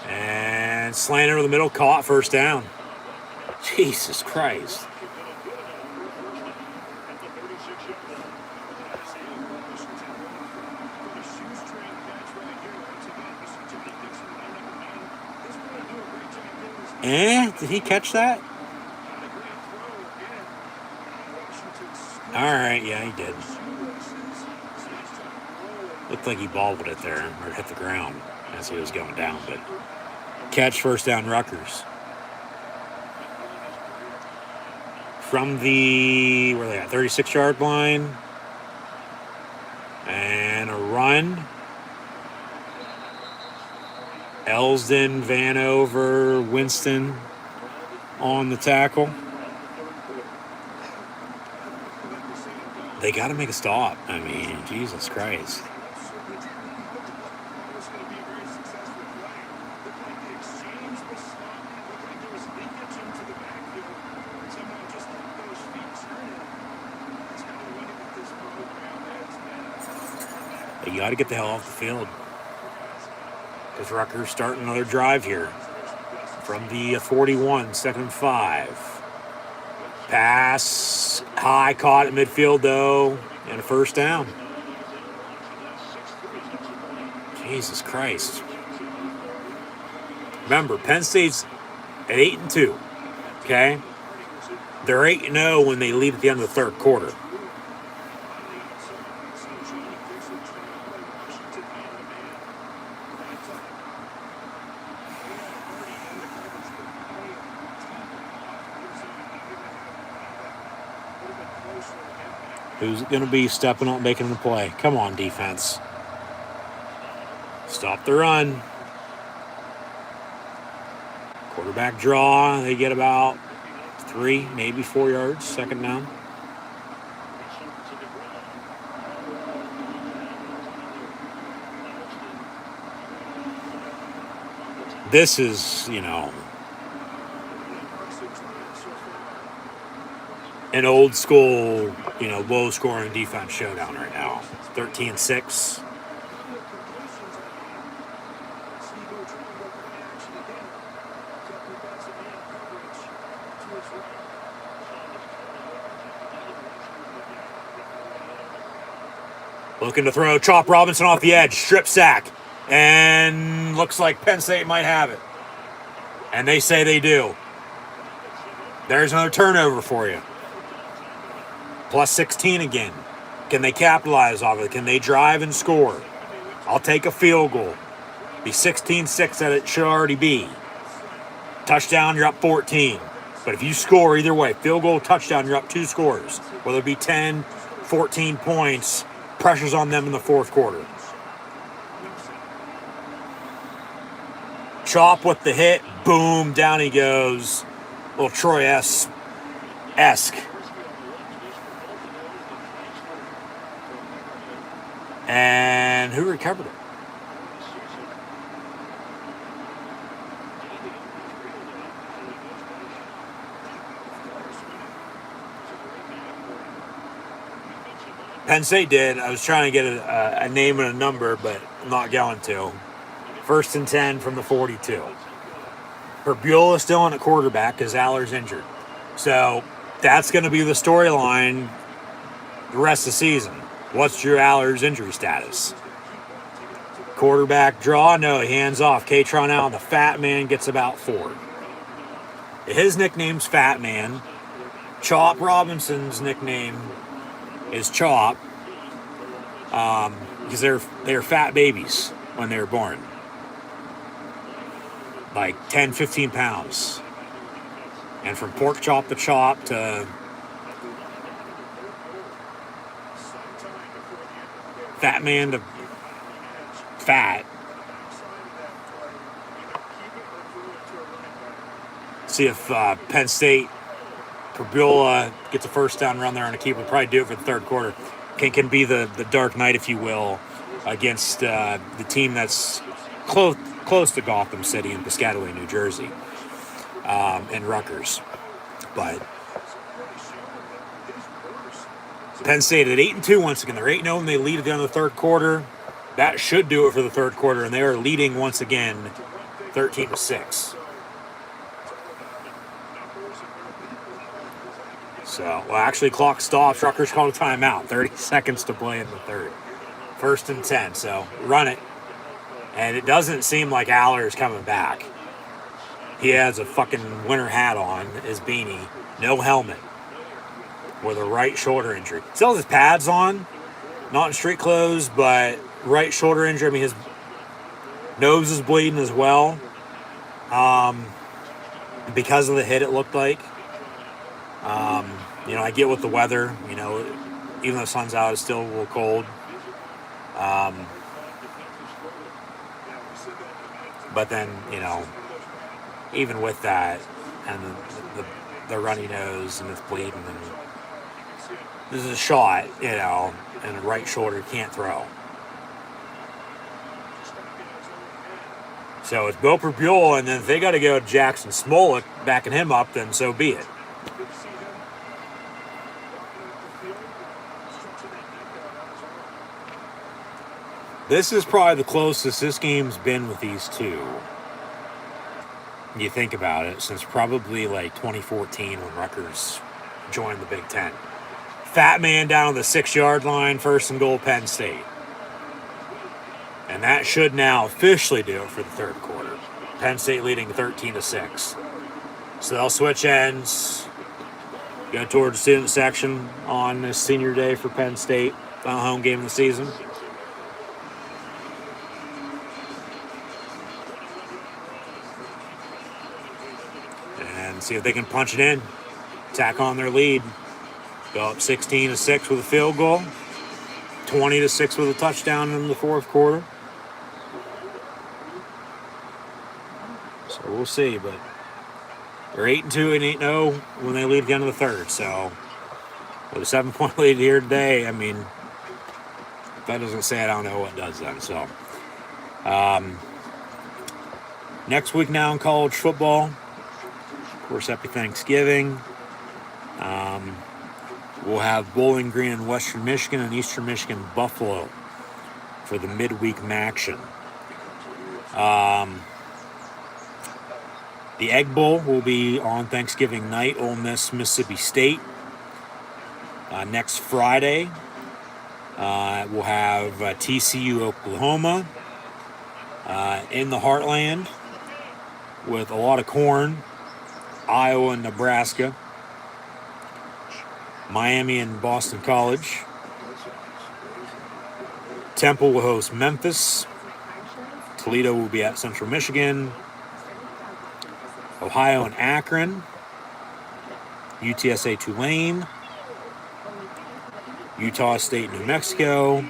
And slant over the middle, caught, first down. Jesus Christ. Did he catch that? All right, yeah, he did. Looked like he bobbled it there or hit the ground as he was going down, but catch, first down, Rutgers. From the, where are they at, 36-yard line. And a run. Elsden, Vanover, Winston on the tackle. They got to make a stop. I mean, Jesus Christ. They got to get the hell off the field. Because Rutgers starting another drive here. From the 41, 2nd and 5. Pass, high, caught at midfield, though, and a first down. Jesus Christ. Remember, Penn State's at 8-2, okay? They're 8-0 when they lead at the end of the 3rd quarter. Who's going to be stepping up, making the play? Come on, defense. Stop the run. Quarterback draw. They get about 3, maybe 4 yards. 2nd down. This is, an old school, low scoring defense showdown right now. 13-6. Looking to throw. Chop Robinson off the edge. Strip sack. And looks like Penn State might have it. And they say they do. There's another turnover for you. Plus 16 again. Can they capitalize off it? Can they drive and score? I'll take a field goal. Be 16-6 that it should already be. Touchdown, you're up 14. But if you score either way, field goal, touchdown, you're up 2 scores. Whether it be 10, 14 points, pressure's on them in the fourth quarter. Chop with the hit, boom, down he goes. Little Troy-esque. And who recovered it? Penn State did. I was trying to get a name and a number, but I'm not going to. 1st and 10 from the 42. Herbula still on at quarterback because Aller's injured. So that's going to be the storyline the rest of the season. What's Drew Aller's injury status? Quarterback draw? No, he hands off. K-Tron out, and the Fat Man gets about 4. His nickname's Fat Man. Chop Robinson's nickname is Chop because they're fat babies when they were born. Like 10, 15 pounds. And from pork chop to chop to Fat Man to fat. See if Penn State, Herbula gets a first down run there on a keeper. Probably do it for the third quarter. Can be the dark night, if you will, against the team that's close to Gotham City in Piscataway, New Jersey, and Rutgers. But Penn State at 8-2 once again. They're 8-0 and they lead at the end of the third quarter. That should do it for the third quarter, and they are leading once again 13-6. So, well, actually, clock stops. Rutgers called a timeout. 30 seconds to play in the third. 1st and 10. So, run it. And it doesn't seem like Aller is coming back. He has a fucking winter hat on, his beanie, no helmet, with a right shoulder injury. Still has his pads on, not in street clothes, but right shoulder injury. I mean, his nose is bleeding as well. Because of the hit, it looked like. I get with the weather, even though the sun's out, it's still a little cold. But then, even with that, and the runny nose and it's bleeding, and this is a shot, and the right shoulder can't throw. So it's Bo Herbula, and then if they got to go to Jackson Smolik backing him up, then so be it. This is probably the closest this game's been with these two. You think about it, since probably like 2014 when Rutgers joined the Big Ten. Fat Man down on the 6-yard line, 1st and goal, Penn State. And that should now officially do it for the third quarter. Penn State leading 13-6. So they'll switch ends, go towards the student section on this senior day for Penn State, final home game of the season. And see if they can punch it in, tack on their lead, go up 16-6 with a field goal, 20-6 with a touchdown in the fourth quarter. So we'll see, but they're 8-2 and 8-0 when they lead at the end of the third. So with a 7-point lead here today, I mean, if that doesn't say it, I don't know what does then. So next week now in college football, of course, happy Thanksgiving. We'll have Bowling Green in Western Michigan and Eastern Michigan Buffalo for the midweek action. The Egg Bowl will be on Thanksgiving night, Ole Miss, Mississippi State. Next Friday, we'll have TCU, Oklahoma, in the Heartland with a lot of corn, Iowa and Nebraska, Miami and Boston College. Temple will host Memphis. Toledo will be at Central Michigan. Ohio and Akron. UTSA Tulane. Utah State, New Mexico.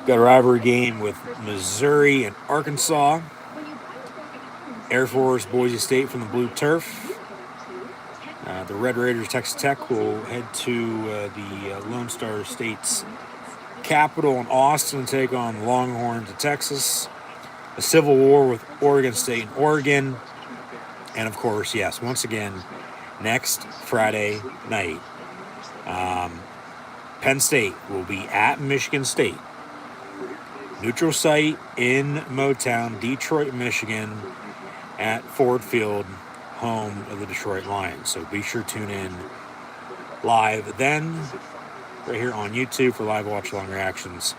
Got a rivalry game with Missouri and Arkansas. Air Force, Boise State from the Blue Turf. The Red Raiders, Texas Tech, will head to the Lone Star State's capital in Austin and take on the Longhorns of Texas. A civil war with Oregon State and Oregon. And, of course, yes, once again, next Friday night, Penn State will be at Michigan State. Neutral site in Motown, Detroit, Michigan, at Ford Field, home of the Detroit Lions. So be sure to tune in live then, right here on YouTube for live watch-along reactions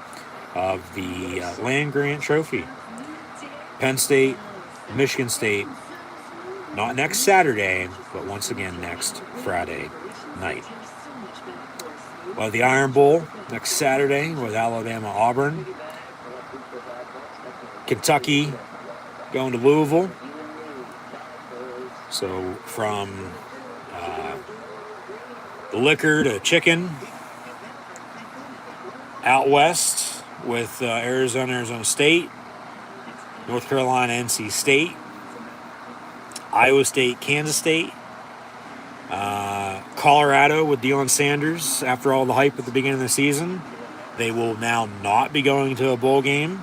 of the land-grant trophy. Penn State, Michigan State, not next Saturday, but once again next Friday night. Well, the Iron Bowl next Saturday with Alabama, Auburn. Kentucky going to Louisville. So from the liquor to chicken. Out west with Arizona State. North Carolina, NC State. Iowa State, Kansas State. Colorado with Deion Sanders after all the hype at the beginning of the season. They will now not be going to a bowl game.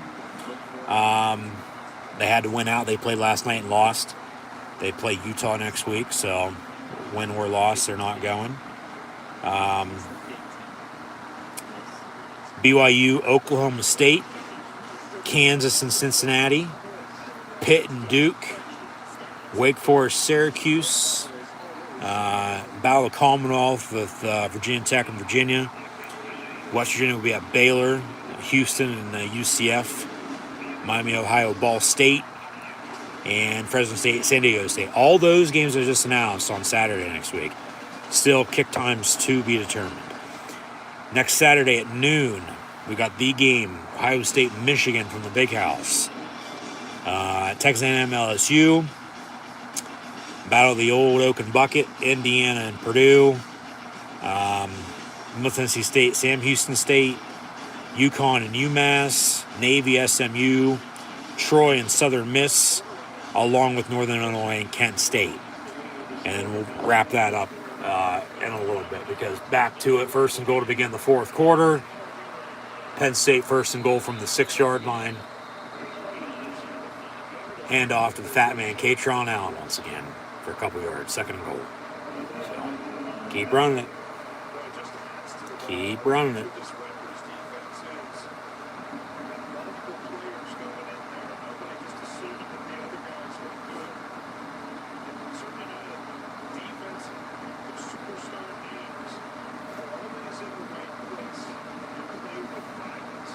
They had to win out. They played last night and lost. They play Utah next week, so win or loss, they're not going. BYU, Oklahoma State, Kansas and Cincinnati, Pitt and Duke, Wake Forest, Syracuse, Battle of Commonwealth with Virginia Tech and Virginia. West Virginia will be at Baylor, Houston and UCF, Miami, Ohio, Ball State, and Fresno State, San Diego State. All those games are just announced on Saturday next week. Still kick times to be determined. Next Saturday at noon, we got the game, Ohio State, Michigan from the Big House. Texas A&M, LSU. Battle of the Old Oak and Bucket, Indiana and Purdue. Middle Tennessee State, Sam Houston State. UConn and UMass. Navy, SMU. Troy and Southern Miss, along with Northern Illinois and Kent State. And then we'll wrap that up in a little bit, because back to it, first and goal to begin the fourth quarter. Penn State first and goal from the 6-yard line. Hand off to the fat man, Katron Allen, once again, for a couple yards, second and goal. So, keep running it. Keep running it.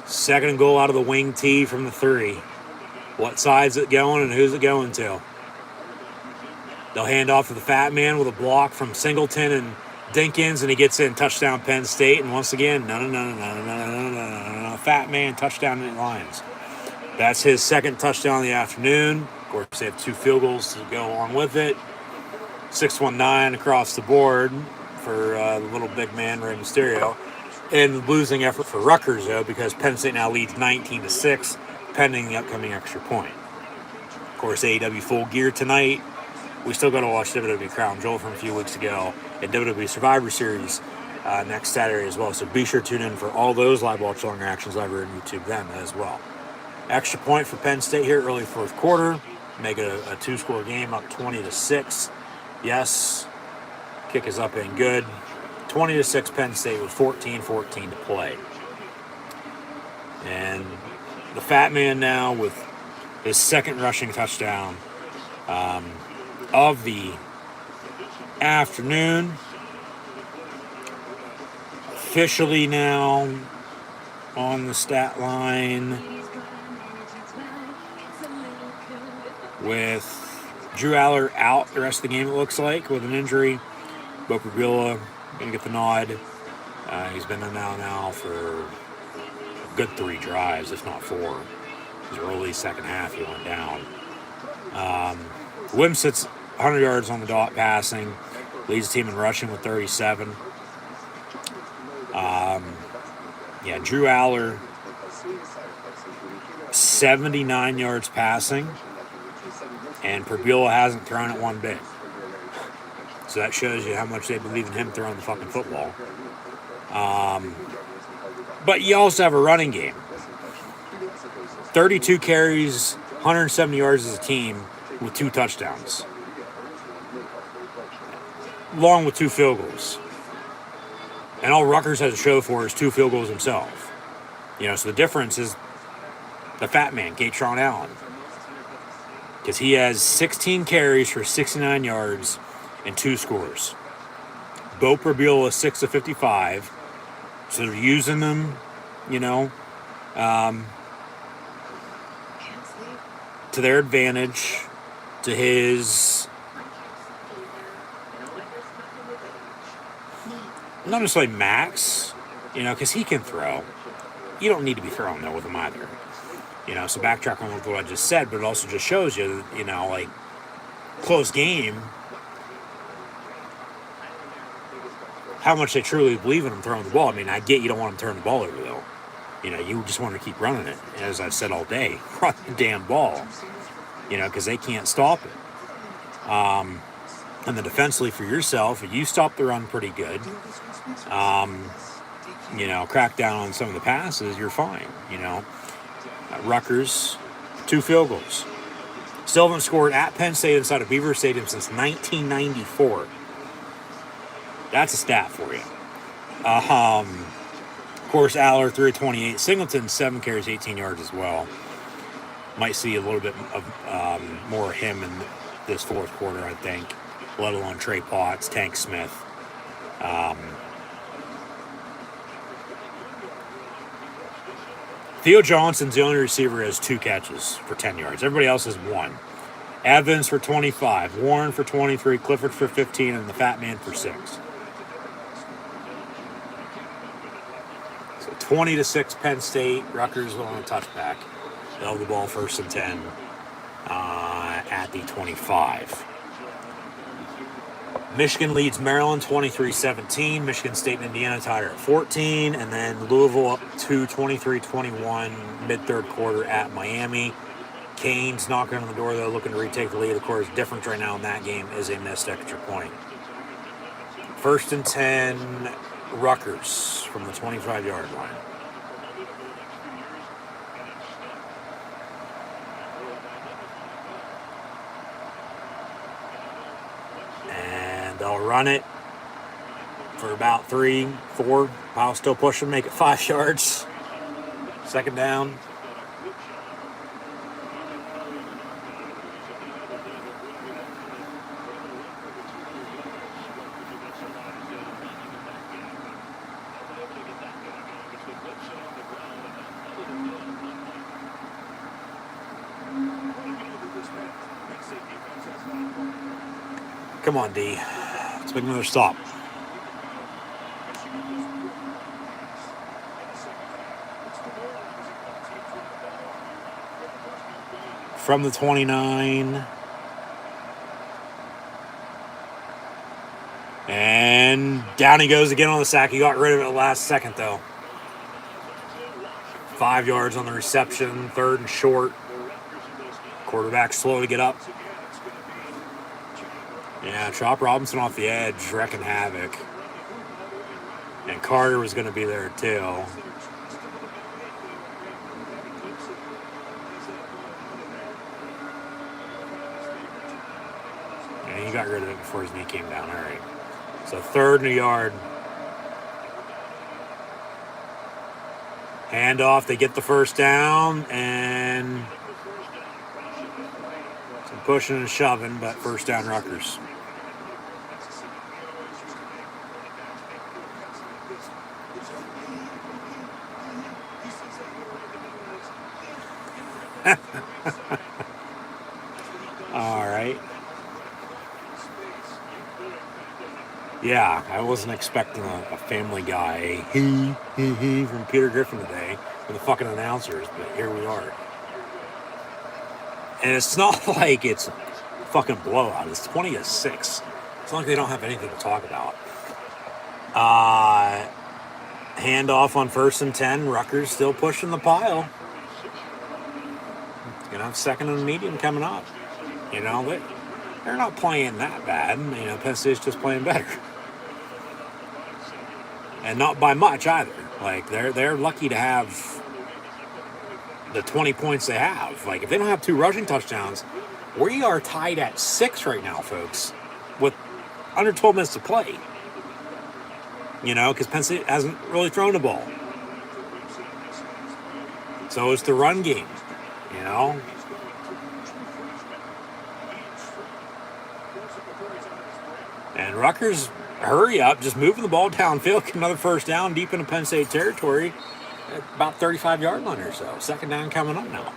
Second and goal out of the wing tee from the 3. What side's it going and who's it going to? They'll hand off to the fat man with a block from Singleton and Dinkins, and he gets in. Touchdown Penn State. And once again, no. Fat man, touchdown Lions. That's his second touchdown of the afternoon. Of course, they have 2 field goals to go along with it. 619 across the board for the little big man, Rey Mysterio. And losing effort for Rutgers, though, because Penn State now leads 19-6, pending the upcoming extra point. Of course, AEW Full Gear tonight. We still got to watch WWE Crown Jewel from a few weeks ago, and WWE Survivor Series next Saturday as well. So be sure to tune in for all those live watch-along reactions live here on YouTube then as well. Extra point for Penn State here, early fourth quarter. Make it a 2-score game, up 20-6. Yes, kick is up and good. 20-6 Penn State with 14-14 to play. And the fat man now with his second rushing touchdown of the afternoon. Officially now on the stat line with Drew Aller out the rest of the game, it looks like, with an injury. Bo Prabula going to get the nod. He's been in now for a good 3 drives, if not 4. His early second half, he went down. Wim sits 100 yards on the dot passing, leads the team in rushing with 37. Drew Aller, 79 yards passing, and Prbula hasn't thrown it one bit. So that shows you how much they believe in him throwing the fucking football. But you also have a running game. 32 carries, 170 yards as a team with 2 touchdowns. Along with 2 field goals. And all Rutgers has to show for is 2 field goals himself. So the difference is the fat man, Gatron Allen. Because he has 16 carries for 69 yards and 2 scores. Bo Prbula is 6 of 55. So they're using them, to their advantage, to his, not necessarily max, because he can throw. You don't need to be throwing, though, with him either. So backtrack on what I just said, but it also just shows you, close game, how much they truly believe in him throwing the ball. I mean, I get you don't want him throwing the ball over, though. You just want to keep running it. As I've said all day, run the damn ball, because they can't stop it. And then defensively for yourself, you stop the run pretty good. Crack down on some of the passes, you're fine. Rutgers, 2 field goals. Still haven't scored at Penn State inside of Beaver Stadium since 1994. That's a stat for you. Of course, Aller, 3 of 28. Singleton, 7 carries, 18 yards as well. Might see a little bit of more of him in this fourth quarter, I think, let alone Trey Potts, Tank Smith. Theo Johnson's the only receiver who has 2 catches for 10 yards. Everybody else has 1. Evans for 25, Warren for 23, Clifford for 15, and the Fat Man for 6. So 20-6 Penn State. Rutgers will on a touchback. They'll have the ball 1st and 10 at the 25. Michigan leads Maryland 23-17. Michigan State and Indiana tied at 14. And then Louisville up to 23-21 mid-third quarter at Miami. Canes knocking on the door, though, looking to retake the lead. Of course, difference right now in that game is a missed extra point. 1st and 10, Rutgers from the 25-yard line. They'll run it for about 3, 4. Powell still pushing, make it 5 yards. 2nd down. Come on, D. Let's make another stop. From the 29. And down he goes again on the sack. He got rid of it last second, though. 5 yards on the reception. 3rd and short. Quarterback slow to get up. Yeah, Chop Robinson off the edge, wrecking havoc. And Carter was going to be there, too. And he got rid of it before his knee came down. All right. So 3rd and a yard. Handoff, they get the 1st down, and some pushing and shoving, but 1st down Rutgers. All right. Yeah, I wasn't expecting a Family Guy he from Peter Griffin today with the fucking announcers, but here we are. And it's not like it's a fucking blowout. It's 20-6. It's not like they don't have anything to talk about. Handoff on 1st and 10. Rutgers still pushing the pile. Gonna have 2nd and medium coming up. You know, they're not playing that bad. You know, Penn State's just playing better. And not by much either. Like, they're lucky to have the 20 points they have. Like, if they don't have 2 rushing touchdowns, we are tied at 6 right now, folks, with under 12 minutes to play. You know, because Penn State hasn't really thrown the ball. So it's the run game, you know. And Rutgers, hurry up, just moving the ball downfield, get another first down deep into Penn State territory at about 35-yard line or so. 2nd down coming up now.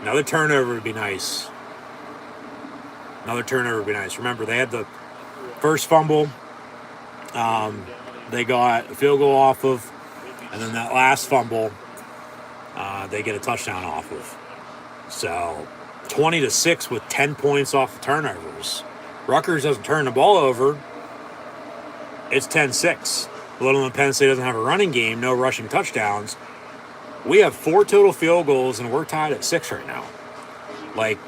Another turnover would be nice. Remember, they had the first fumble. They got a field goal off of, and then that last fumble, they get a touchdown off of. So 20-6 with 10 points off the turnovers. Rutgers doesn't turn the ball over. It's 10-6. Little than Penn State doesn't have a running game, no rushing touchdowns. We have 4 total field goals, and we're tied at 6 right now. Like,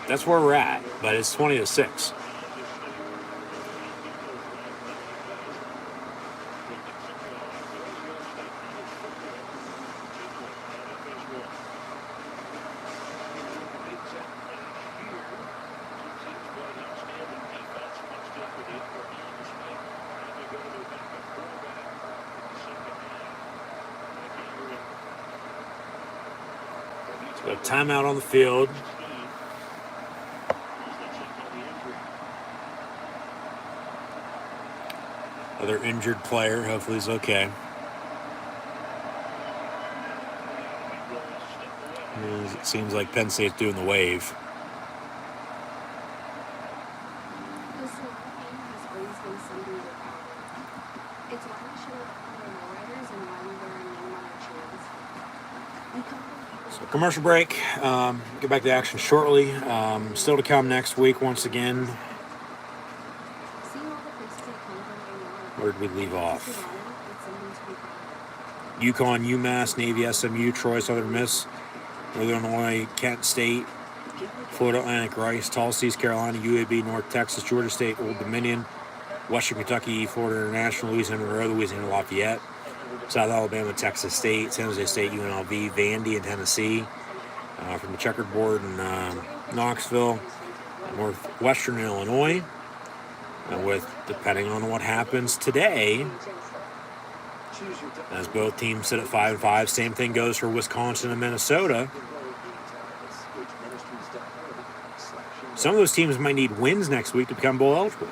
that's where we're at, but it's 20-6. So timeout on the field. Other injured player, hopefully he's okay. It seems like Penn State's doing the wave. Commercial break. Get back to action shortly. Still to come next week once again. Where did we leave off? UConn, UMass, Navy, SMU, Troy, Southern Miss, Northern Illinois, Kent State, Florida Atlantic, Rice, Tulsa, East Carolina, UAB, North Texas, Georgia State, Old Dominion, Western Kentucky, Florida International, Louisiana Monroe, Louisiana Lafayette, South Alabama, Texas State, San Jose State, UNLV, Vandy, and Tennessee. From the checkerboard in Knoxville, Northwestern Illinois. With, depending on what happens today, as both teams sit at 5-5. Same thing goes for Wisconsin and Minnesota. Some of those teams might need wins next week to become bowl eligible.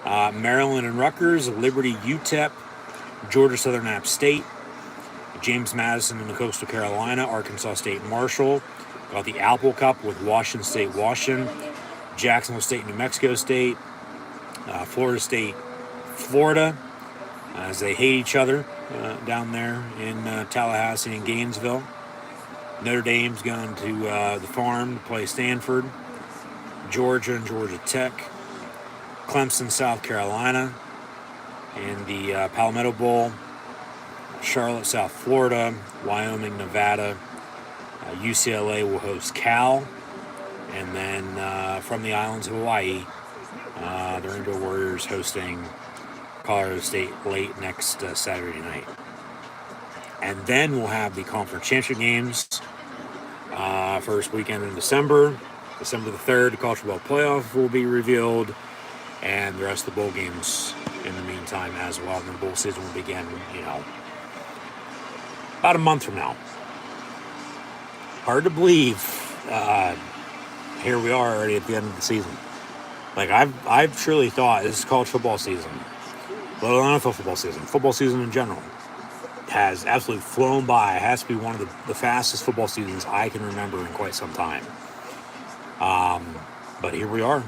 Maryland and Rutgers, Liberty, UTEP, Georgia Southern App State, James Madison and the Coastal Carolina, Arkansas State, Marshall. Got the Apple Cup with Washington State, Washington, Jacksonville State, New Mexico State, Florida State, Florida, as they hate each other down there in Tallahassee and Gainesville. Notre Dame's going to the Farm to play Stanford, Georgia and Georgia Tech, Clemson, South Carolina, in the Palmetto Bowl, Charlotte, South Florida, Wyoming, Nevada, UCLA will host Cal, and then from the islands of Hawaii, the Rainbow Warriors hosting Colorado State late next Saturday night. And then we'll have the conference championship games first weekend in December. December the 3rd, the college football playoff will be revealed, and the rest of the bowl games in the meantime as well. And the bowl season will begin, about a month from now. Hard to believe. Here we are already at the end of the season. Like, I've truly thought this is college football season, let alone NFL football season in general, has absolutely flown by. It has to be one of the fastest football seasons I can remember in quite some time. But here we are.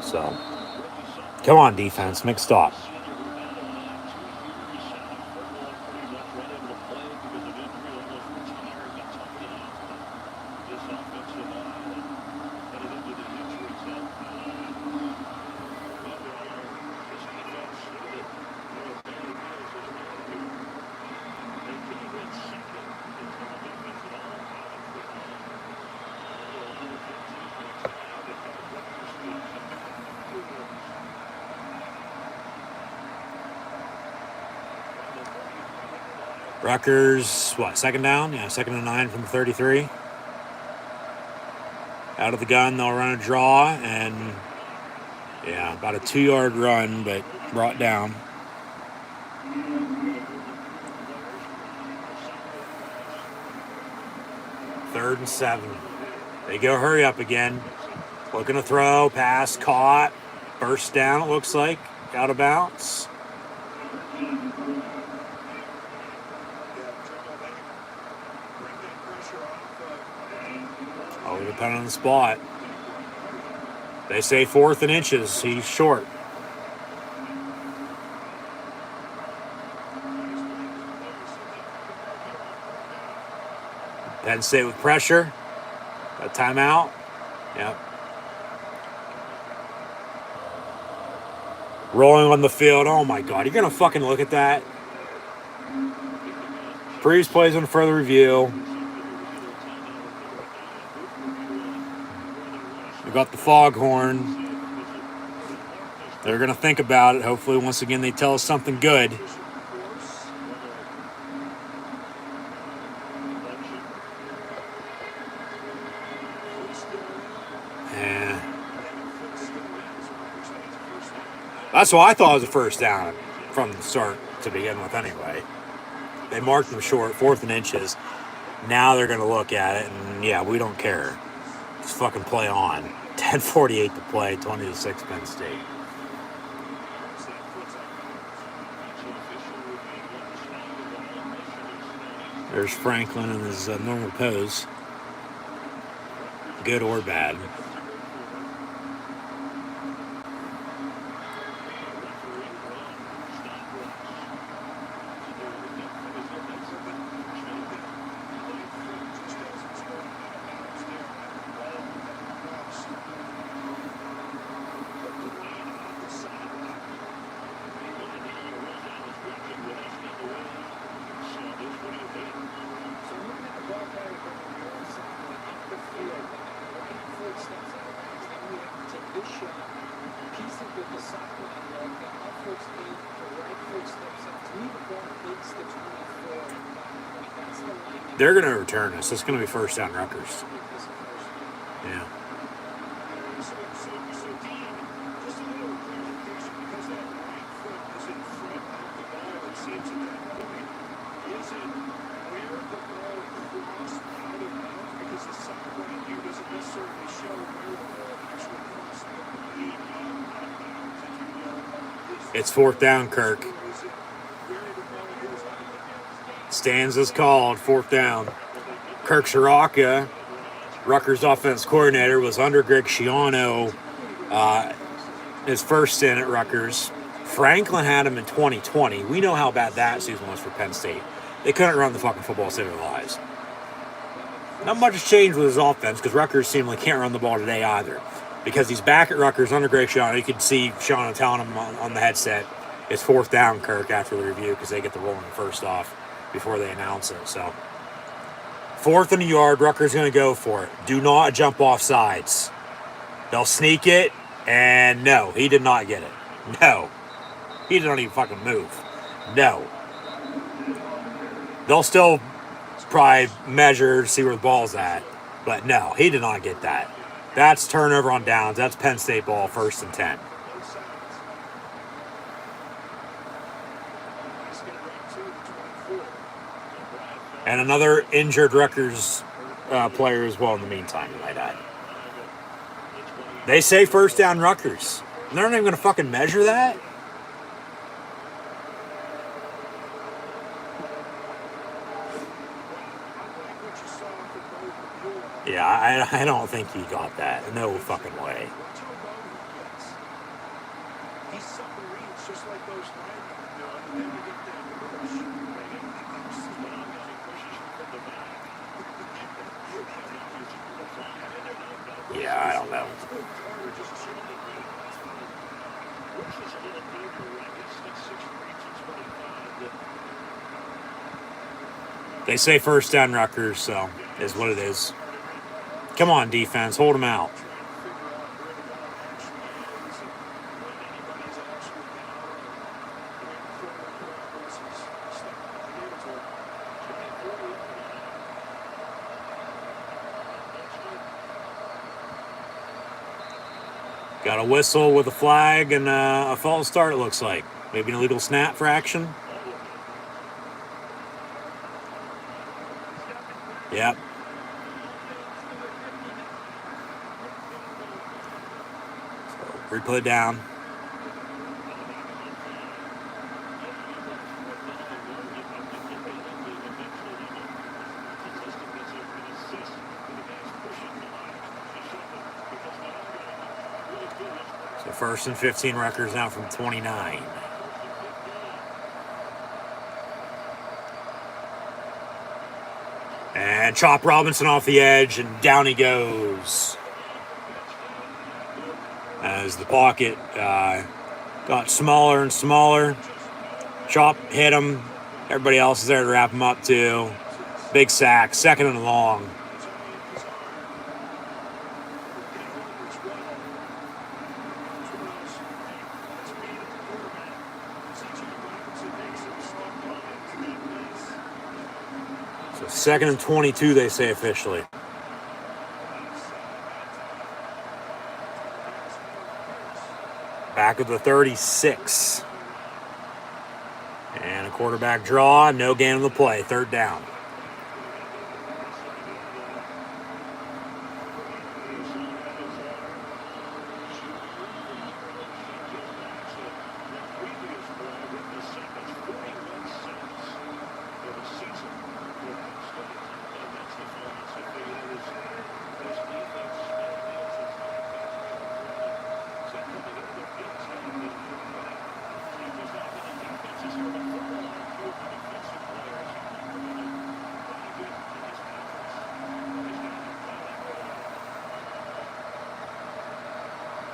So, come on, defense, make a stop. Rutgers, what, second down? Yeah, 2nd and 9 from the 33. Out of the gun, they'll run a draw, and yeah, about a 2-yard run, but brought down. Third and 7. They go hurry up again. Looking to throw, pass, caught, burst down, it looks like, out of bounds. Oh, depending on the spot. They say 4th and inches. He's short. Penn State with pressure. A timeout. Yep. Rolling on the field. Oh my God. You're going to fucking look at that. Previous plays on further review. We got the foghorn. They're going to think about it. Hopefully, once again, they tell us something good. That's what I thought was a first down from the start to begin with anyway. They marked them short, 4th and inches. Now they're going to look at it, and yeah, we don't care. Just fucking play on. 10:48 to play, 20-6 Penn State. There's Franklin in his normal pose. Good or bad. They're going to return us. It's going to be first down Rutgers. Yeah. It's 4th down, Kirk. Stands is called, 4th down. Kirk Shiraka, Rutgers offense coordinator, was under Greg Schiano his first stint at Rutgers. Franklin had him in 2020. We know how bad that season was for Penn State. They couldn't run the fucking football to save their lives. Not much has changed with his offense because Rutgers seemingly can't run the ball today either. Because he's back at Rutgers under Greg Schiano. You could see Schiano telling him on the headset, it's 4th down, Kirk, after the review because they get the rolling first off before they announce it. So 4th and a yard, Rutgers going to go for it. Do not jump off sides. They'll sneak it, and no, he did not get it. No. He did not even fucking move. No. They'll still probably measure to see where the ball's at, but no, he did not get that. That's turnover on downs. That's Penn State ball, 1st and 10. And another injured Rutgers player as well in the meantime, you might add. They say first down Rutgers. And they're not even going to fucking measure that? Yeah, I don't think he got that. No fucking way. Yeah, I don't know. They say first down Rutgers, so is what it is. Come on, defense, hold them out. Got a whistle with a flag and a false start, it looks like. Maybe an illegal snap for action. Yep. So, replay down. So first and 15 Rutgers now from 29. And Chop Robinson off the edge, and down he goes. As the pocket got smaller and smaller. Chop hit him. Everybody else is there to wrap him up too. Big sack, second and long. So second and 22, they say officially. Back of the 36. And a quarterback draw, no gain on the play, third down.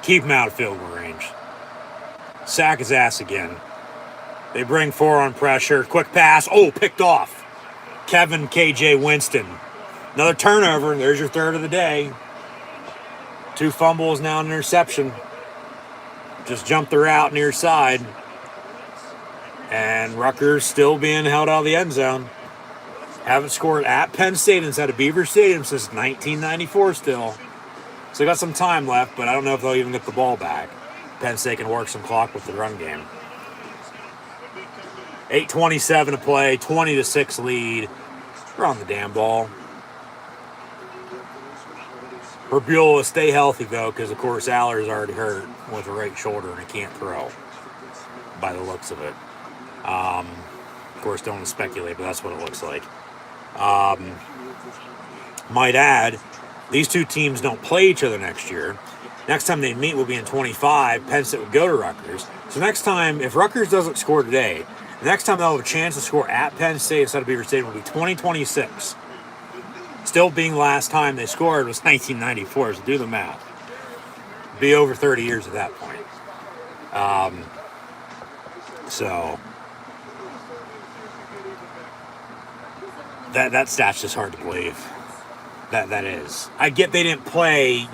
Keep him out of field goal range. Sack his ass again. They bring 4 on pressure. Quick pass. Oh, picked off. Kevin KJ Winston. Another turnover. There's your third of the day. 2 fumbles, now an interception. Just jumped the route near side. And Rutgers still being held out of the end zone. Haven't scored at Penn State inside of Beaver Stadium since 1994 still. So they got some time left, but I don't know if they'll even get the ball back. Penn State can work some clock with the run game. 8:27 to play, 20-6 lead. We're on the damn ball. Herbula, stay healthy though, because of course Aller's already hurt with a right shoulder and he can't throw, by the looks of it. Of course, don't want to speculate, but that's what it looks like. Might add, these two teams don't play each other next year. Next time they meet will be in 25. Penn State would go to Rutgers. So next time, if Rutgers doesn't score today, the next time they'll have a chance to score at Penn State instead of Beaver Stadium will be 2026. Still being last time they scored was 1994, so do the math. Be over 30 years at that point. So that stat's just hard to believe. That is. I get they didn't play,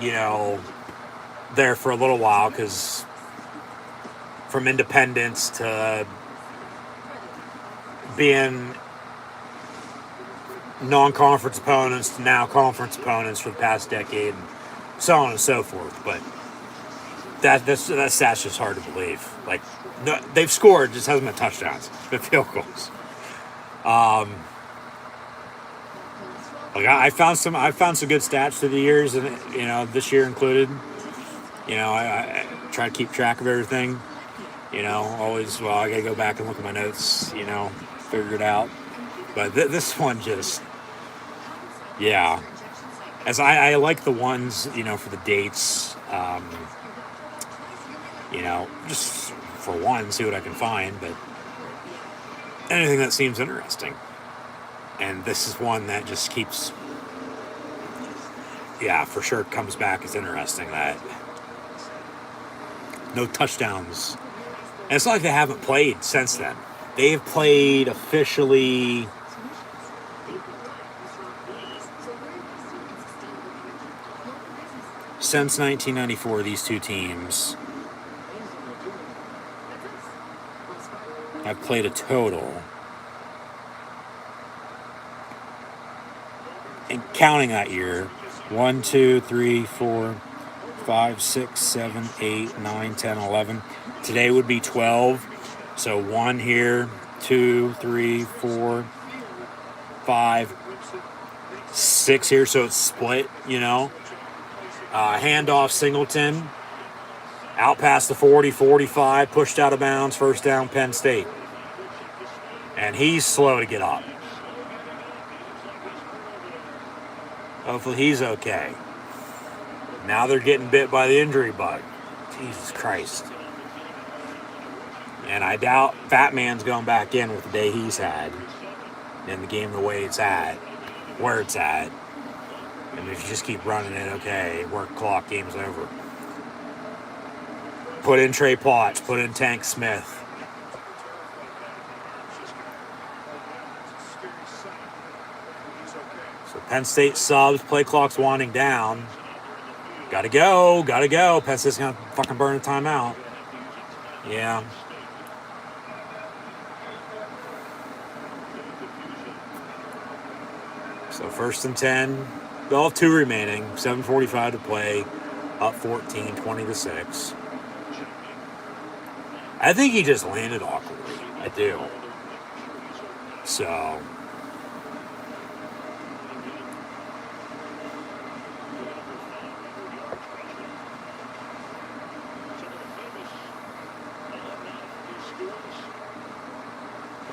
there for a little while because from independence to being non-conference opponents to now conference opponents for the past decade, and so on and so forth. But that stat's just hard to believe. Like, no, they've scored, just hasn't been touchdowns, but field goals. Like I found some good stats through the years, and this year included. I try to keep track of everything. Always. Well, I gotta go back and look at my notes. Figure it out. But this one just, yeah. As I like the ones, for the dates, just for one, see what I can find, but anything that seems interesting. And this is one that just keeps, yeah, for sure comes back as interesting. That no touchdowns. And it's not like they haven't played since then. They've played officially since 1994, these two teams have played a total, and counting that year, 1, 2, 3, 4, 5, 6, 7, 8, 9, 10, 11. Today would be 12. So 1 here, 2, 3, 4, 5, 6 here. So it's split, handoff Singleton, out past the 40, 45, pushed out of bounds, first down Penn State. And he's slow to get up. Hopefully he's okay. Now they're getting bit by the injury bug. Jesus Christ. And I doubt Fat Man's going back in with the day he's had. And the game the way it's at, where it's at. And if you just keep running it, okay, work clock, game's over. Put in Trey Potts, put in Tank Smith. So Penn State subs, play clock's winding down. Gotta go. Penn State's gonna fucking burn a timeout. Yeah. So 1st and 10. They'll have 2 remaining. 7:45 to play. Up 14, 20-6. I think he just landed awkwardly. I do. So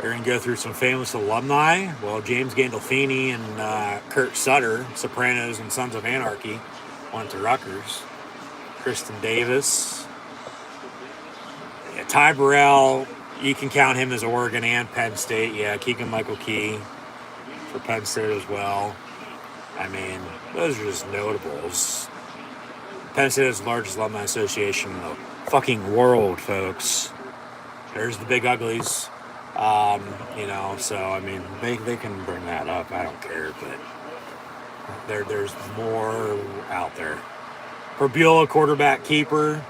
we're going to go through some famous alumni. Well, James Gandolfini and Kurt Sutter, Sopranos and Sons of Anarchy, went to Rutgers. Kristen Davis. Yeah, Ty Burrell, you can count him as Oregon and Penn State. Yeah, Keegan-Michael Key for Penn State as well. I mean, those are just notables. Penn State is the largest alumni association in the fucking world, folks. There's the big uglies. So, I mean, they can bring that up. I don't care, but there's more out there. Perbula, quarterback keeper.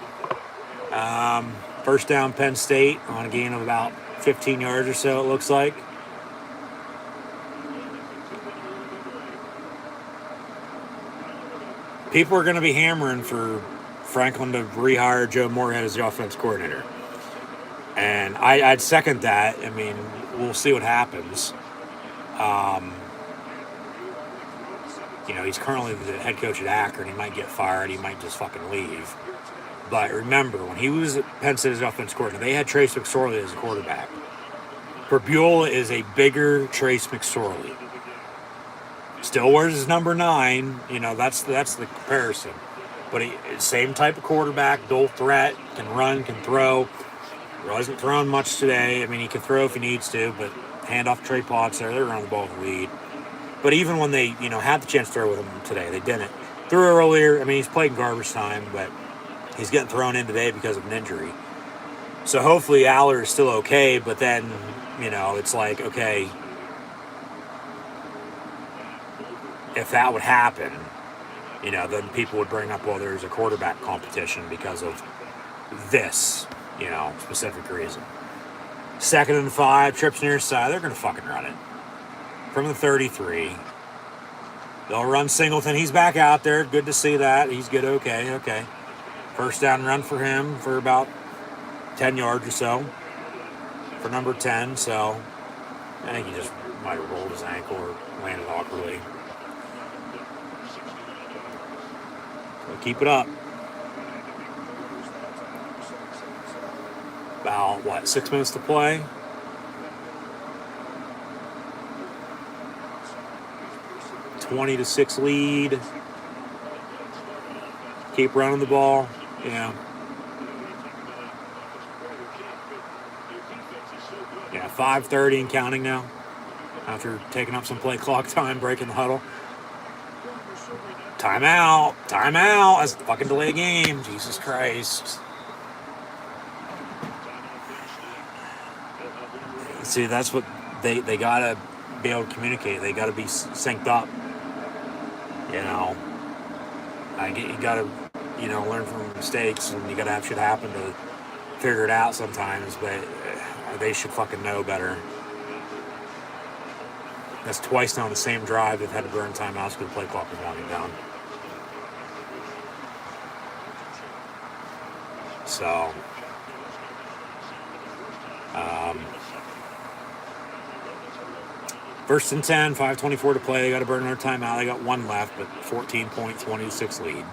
First down Penn State on a gain of about 15 yards or so, it looks like. People are going to be hammering for Franklin to rehire Joe Moorhead as the offense coordinator. And I'd second that. I mean, we'll see what happens. He's currently the head coach at Akron. He might get fired. He might just fucking leave. But remember, when he was at Penn State as offense coordinator, they had Trace McSorley as a quarterback. Perbula is a bigger Trace McSorley. Still wears his number 9. That's the comparison. But same type of quarterback, dual threat, can run, can throw. He wasn't throwing much today. I mean, he can throw if he needs to, but hand off Trey Potts there. They're running the ball with the lead. But even when they, had the chance to throw with him today, they didn't. Threw earlier. I mean, he's played in garbage time, but he's getting thrown in today because of an injury. So hopefully Aller is still okay, but then, it's like, okay, if that would happen, then people would bring up, well, there's a quarterback competition because of this, specific reason. 2nd and 5, trips near side. They're going to fucking run it. From the 33. They'll run Singleton. He's back out there. Good to see that. He's good. Okay. First down run for him for about 10 yards or so. For number 10. So, I think he just might have rolled his ankle or landed awkwardly. So keep it up. About, 6 minutes to play? $20-6 lead. keep running the ball. Yeah. Yeah, 5:30 and counting now. After taking up some play clock time, breaking the huddle. Timeout. Timeout. That's fucking delay game. Jesus Christ. See, that's what they gotta be able to communicate. They gotta be synced up. You know, you gotta, learn from mistakes, and you gotta have shit happen to figure it out sometimes. But they should fucking know better. That's twice now on the same drive they've had to burn timeouts because the play clock is winding down. So, first and 10, 5:24 to play. They got to burn their timeout. They got one left, but 14-point, 26 lead.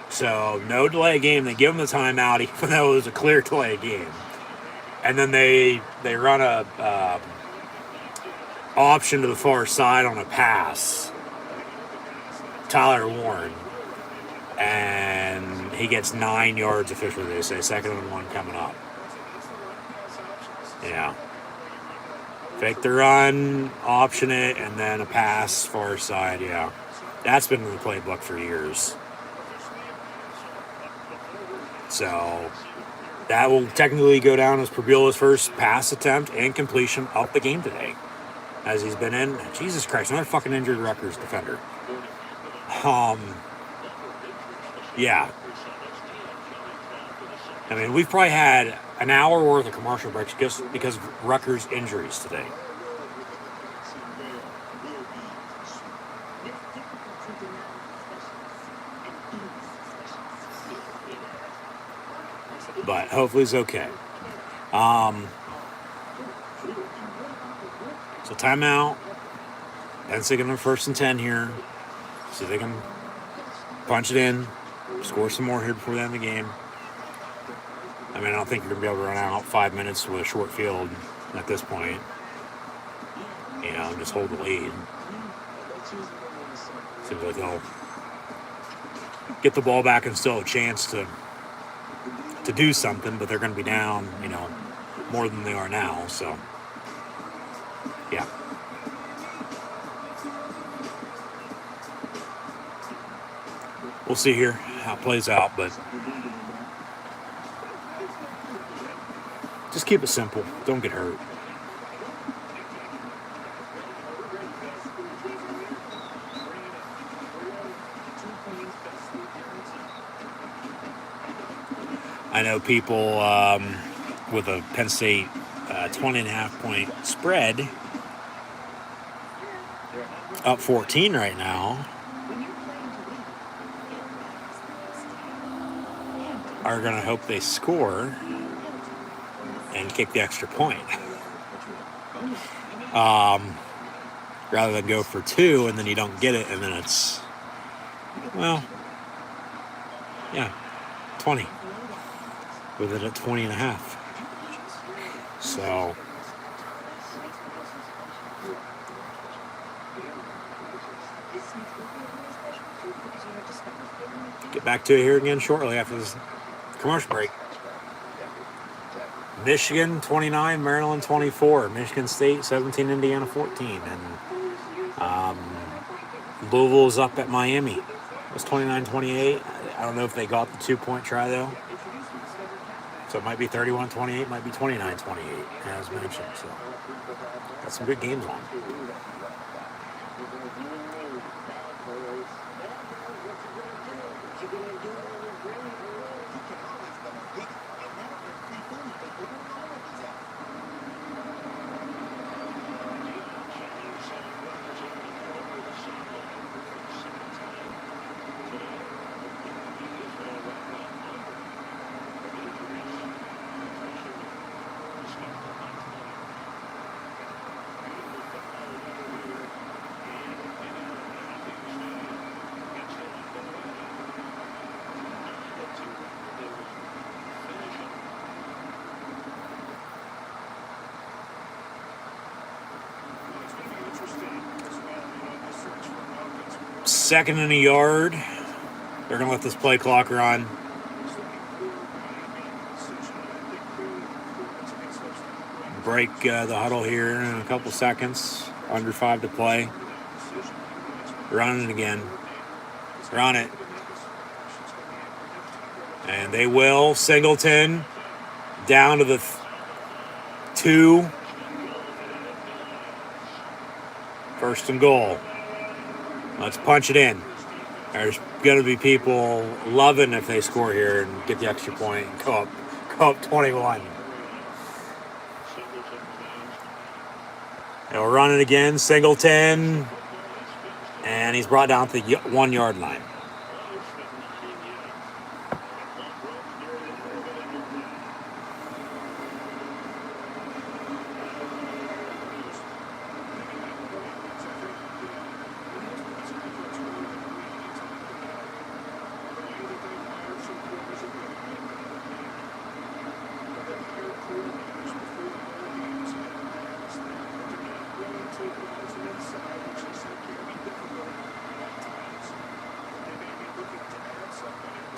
So, no delay game. They give them the timeout, even though it was a clear delay game. And then they run a option to the far side on a pass. Tyler Warren. And he gets 9 yards officially, they say. 2nd and 1 coming up. Yeah. Fake the run, option it, and then a pass far side, yeah. That's been in the playbook for years. So that will technically go down as Perbiola's first pass attempt and completion of the game today, as he's been in. Jesus Christ, another fucking injured Rutgers defender. Yeah. I mean, we've probably had an hour worth of commercial breaks just because of Rutgers injuries today. But hopefully he's okay. So timeout. Penn State on 1st and 10 here. See if they can punch it in, score some more here before the end of the game. I mean, I don't think you're going to be able to run out 5 minutes with a short field at this point. Just hold the lead. Seems like they'll get the ball back and still have a chance to do something, but they're going to be down, more than they are now. So, yeah. We'll see here how it plays out, but just keep it simple. Don't get hurt. I know people with a Penn State 20.5-point spread, up 14 right now, are going to hope they score and kick the extra point. Rather than go for 2 and then you don't get it, and then it's, 20. With it at 20.5. So get back to it here again shortly after this commercial break. Michigan 29, Maryland 24, Michigan State 17, Indiana 14, and Louisville's up at Miami. It was 29-28. I don't know if they got the 2-point try though. So it might be 31-28, might be 29-28, as mentioned. So got some good games on. 2nd and a yard. They're going to let this play clock run. Break the huddle here in a couple seconds. Under 5 to play. Run it again. Run it. And they will. Singleton down to the 2. 1st and goal. Let's punch it in. There's going to be people loving if they score here and get the extra point and go up 21. They'll run it again. Singleton. And he's brought down to the 1 yard line.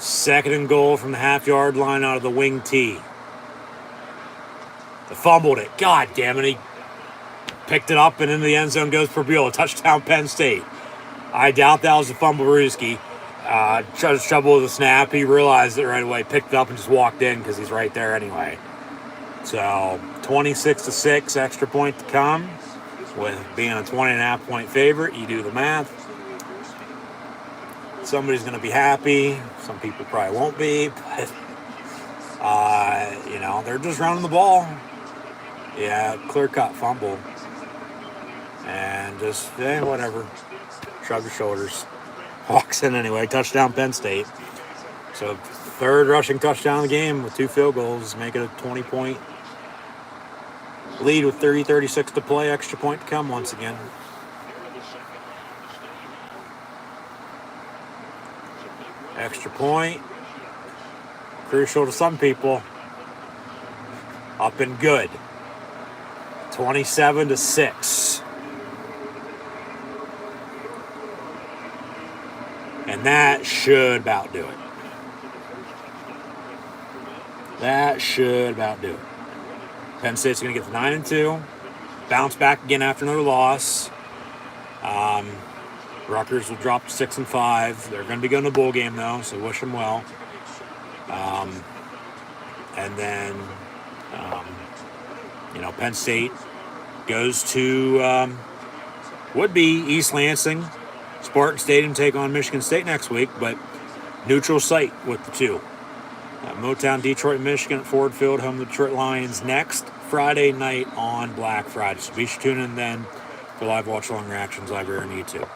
Second and goal from the half-yard line out of the wing tee. They fumbled it. God damn it. He picked it up and into the end zone goes for Buell. Touchdown Penn State. I doubt that was a fumble Ruski. Tried to trouble with the snap. He realized it right away. Picked it up and just walked in because he's right there anyway. So 26-6, extra point to come. With being a 20.5 point favorite, you do the math. Somebody's going to be happy. Some people probably won't be, but, they're just running the ball. Yeah, clear-cut fumble. And just, whatever. Shrug your shoulders. Walks in anyway. Touchdown Penn State. So, 3rd rushing touchdown of the game with 2 field goals. Make it a 20-point lead with 30-36 to play. Extra point to come once again. Extra point. Crucial to some people. Up and good. 27-6. And that should about do it. That should about do it. Penn State's going to get to 9-2. Bounce back again after another loss. Rutgers will drop to 6-5. They're going to be going to the bowl game, though, so wish them well. And then, Penn State goes to would-be East Lansing. Spartan Stadium take on Michigan State next week, but neutral site with the 2. Motown, Detroit, Michigan at Ford Field, home to the Detroit Lions next Friday night on Black Friday. So be sure to tune in then for live watch-along reactions live here on YouTube.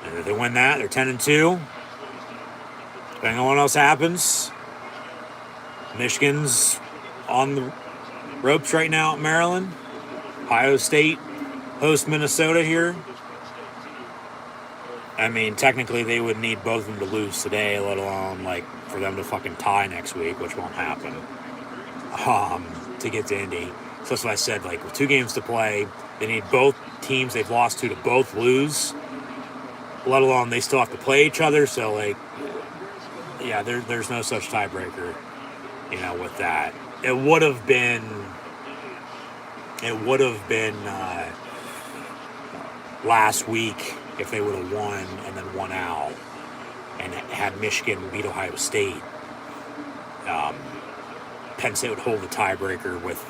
And if they win that, they're 10-2. Depending on what else happens, Michigan's on the ropes right now at Maryland. Ohio State hosts Minnesota here. I mean, technically they would need both of them to lose today, let alone for them to fucking tie next week, which won't happen. To get to Indy. So that's what I said. With 2 games to play, they need both teams they've lost to both lose. Let alone they still have to play each other. So there's no such tiebreaker. With that, it would have been last week if they would have won and then won out and had Michigan beat Ohio State. Penn State would hold the tiebreaker with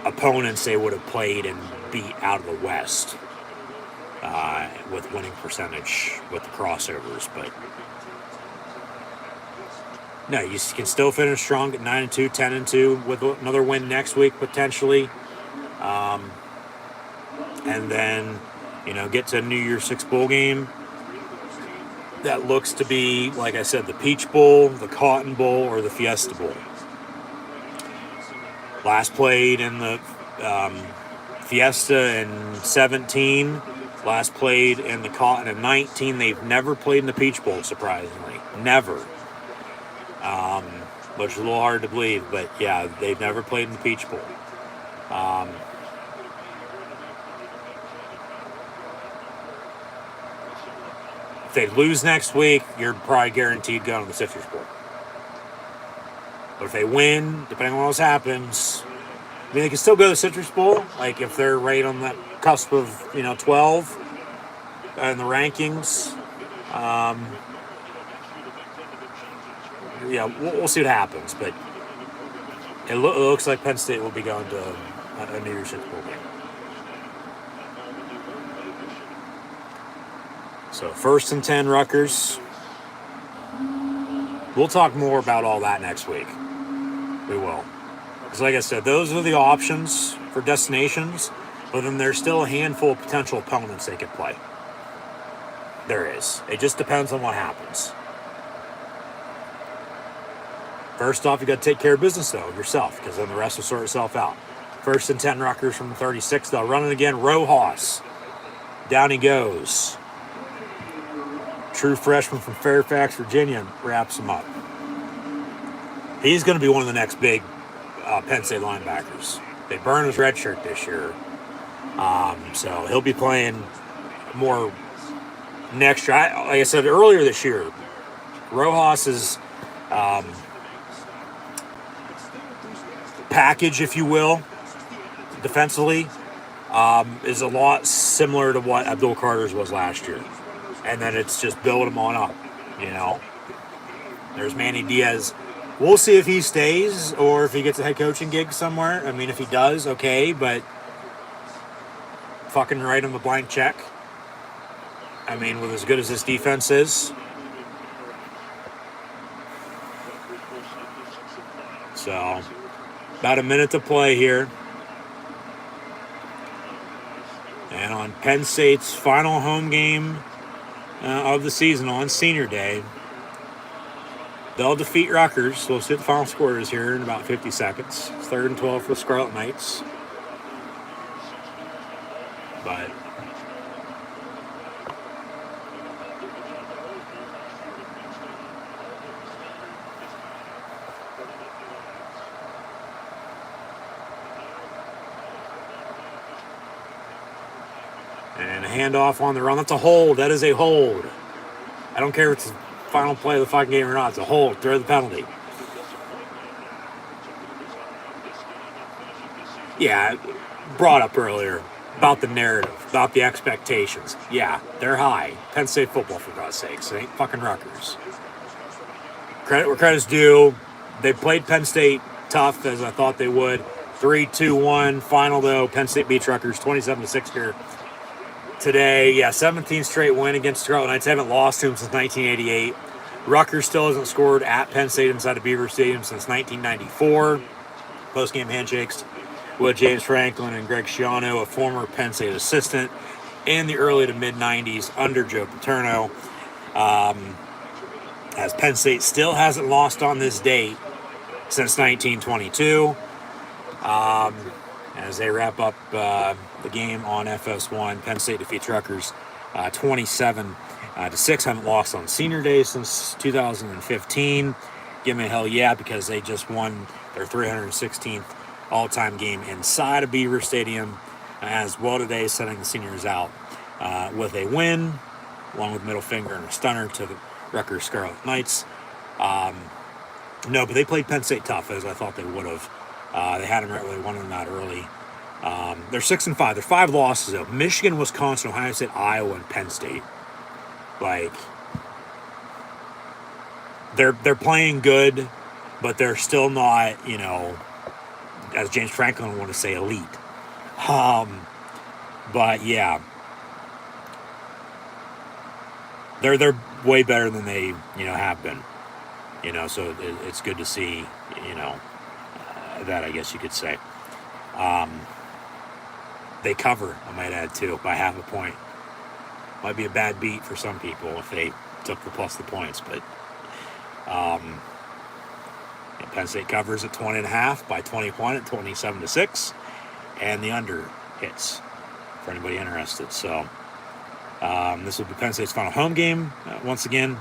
opponents they would have played and beat out of the West with winning percentage with the crossovers. But no, you can still finish strong at 9-2, 10-2 with another win next week potentially. And then, get to a New Year's Six bowl game. That looks to be, like I said, the Peach Bowl, the Cotton Bowl, or the Fiesta Bowl. Last played in the Fiesta in 17. Last played in the Cotton in 19. They've never played in the Peach Bowl, surprisingly. Never. Which is a little hard to believe, but yeah, they've never played in the Peach Bowl. If they lose next week, you're probably guaranteed going to the Citrus Bowl. But if they win, depending on what else happens, I mean, they can still go to the Citrus Bowl. Like if they're right on that cusp of 12 in the rankings. We'll see what happens. But it looks like Penn State will be going to a New Year's Six Bowl game. So 1st and 10 Rutgers. We'll talk more about all that next week. We will. Because like I said, those are the options for destinations, but then there's still a handful of potential opponents they could play. There is. It just depends on what happens. First off, you got to take care of business, though, yourself, because then the rest will sort itself out. 1st and 10 Rutgers from the 36. They'll run it again. Rojas. Down he goes. True freshman from Fairfax, Virginia, wraps him up. He's going to be one of the next big Penn State linebackers. They burned his red shirt this year. So he'll be playing more next year. Like I said earlier this year, Rojas's package, if you will, defensively, is a lot similar to what Abdul Carter's was last year. And then it's just build him on up, There's Manny Diaz. We'll see if he stays or if he gets a head coaching gig somewhere. I mean, if he does, okay, but fucking write him a blank check. I mean, with as good as this defense is. So, about a minute to play here. And on Penn State's final home game of the season on Senior Day, they'll defeat Rutgers. We'll see what the final score is here in about 50 seconds. It's 3rd and 12 for the Scarlet Knights. But and a handoff on the run. That's a hold. That is a hold. I don't care if it's the final play of the fucking game or not. It's a hold. Throw the penalty. Yeah, brought up earlier about the narrative, about the expectations. Yeah, they're high. Penn State football, for God's sakes. It ain't fucking Rutgers. Credit where credit's due. They played Penn State tough, as I thought they would. 3-2-1. Final, though, Penn State beats Rutgers 27-6 here today. Yeah, 17th straight win against Scarlet Knights. They haven't lost to them since 1988. Rutgers still hasn't scored at Penn State inside of Beaver Stadium since 1994. Post-game handshakes with James Franklin and Greg Schiano, a former Penn State assistant in the early to mid-90s under Joe Paterno. As Penn State still hasn't lost on this date since 1922. As they wrap up the game on FS1, Penn State defeats Rutgers 27-6. Haven't lost on Senior Day since 2015. Give me a hell yeah, because they just won their 316th all-time game inside of Beaver Stadium as well today, sending the seniors out with a win, along with middle finger and a stunner to the Rutgers Scarlet Knights. No, but they played Penn State tough, as I thought they would have. They had them right where they wanted them that early. They're 6-5. They're 5 losses, though. Michigan, Wisconsin, Ohio State, Iowa, and Penn State. Like, they're playing good, but they're still not, as James Franklin would want to say, elite. But yeah, they're way better than they have been. So it's good to see that, I guess you could say. They cover, I might add too, by half a point. Might be a bad beat for some people if they took the plus the points, but Penn State covers at 20.5 by 21 at 27-6, and the under hits for anybody interested. So this will be Penn State's final home game once again.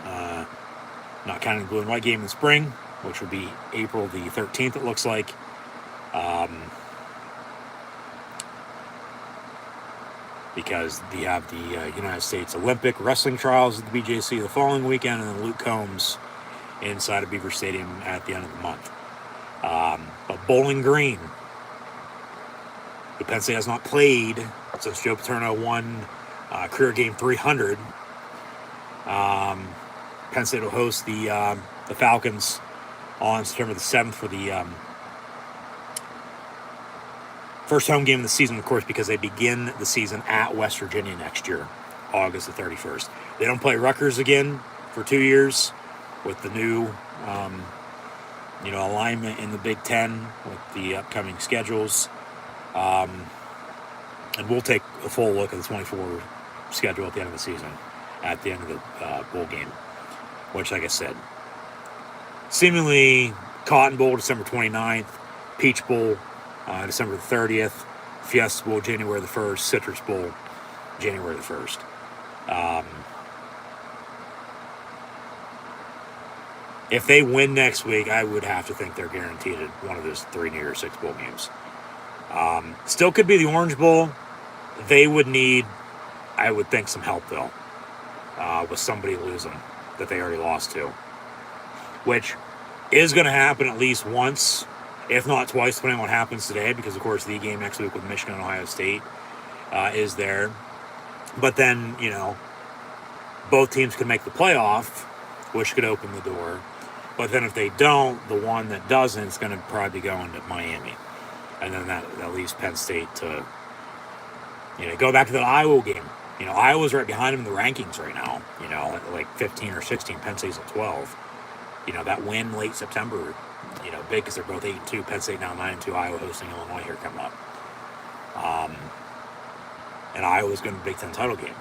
Not counting the blue and white game in the spring, which would be April the 13th, it looks like. because you have the United States Olympic wrestling trials at the BJC the following weekend, and then Luke Combs inside of Beaver Stadium at the end of the month. But Bowling Green, who Penn State has not played since Joe Paterno won career game 300. Penn State will host the Falcons on September the 7th for the first home game of the season, of course, because they begin the season at West Virginia next year, August the 31st. They don't play Rutgers again for 2 years with the new alignment in the Big Ten with the upcoming schedules. And we'll take a full look at the 24 schedule at the end of the season, at the end of the bowl game, which, like I said, seemingly Cotton Bowl December 29th, Peach Bowl December 30th, Fiesta Bowl January the 1st, Citrus Bowl January the 1st. If they win next week, I would have to think they're guaranteed one of those 3 New Year's 6 bowl games. Still could be the Orange Bowl. They would need, I would think, some help, though, with somebody losing that they already lost to, which is going to happen at least once, if not twice, depending on what happens today, because, of course, the game next week with Michigan and Ohio State is there. But then, both teams could make the playoff, which could open the door. But then if they don't, the one that doesn't is going to probably be going to Miami. And then that leaves Penn State to, go back to that Iowa game. Iowa's right behind them in the rankings right now, like 15 or 16. Penn State's at 12. That win late September, big because they're both 8-2. Penn State now 9-2. Iowa hosting Illinois here coming up. And Iowa's going to Big Ten title game.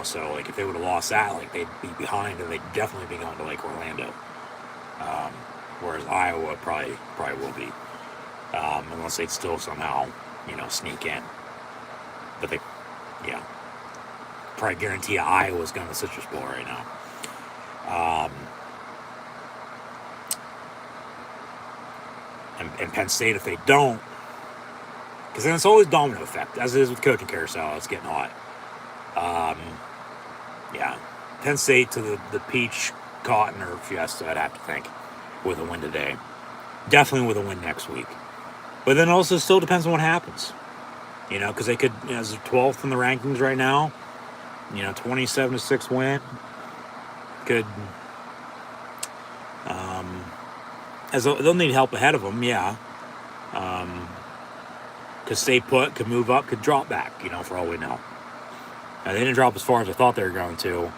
So like if they would have lost that, like they'd be behind, and they'd definitely be going to Lake Orlando. Whereas Iowa probably will be, unless they'd still somehow sneak in. But they, probably guarantee Iowa's going to the Citrus Bowl right now. And Penn State, if they don't, because then it's always domino effect, as it is with coaching carousel. It's getting hot. Penn State to the Peach, Cotton, or Fiesta, I'd have to think, with a win today. Definitely with a win next week. But then also still depends on what happens. Because they could, as they're 12th in the rankings right now, 27-6 win. Could, as they'll need help ahead of them, could stay put, could move up, could drop back, for all we know. Now, they didn't drop as far as I thought they were going to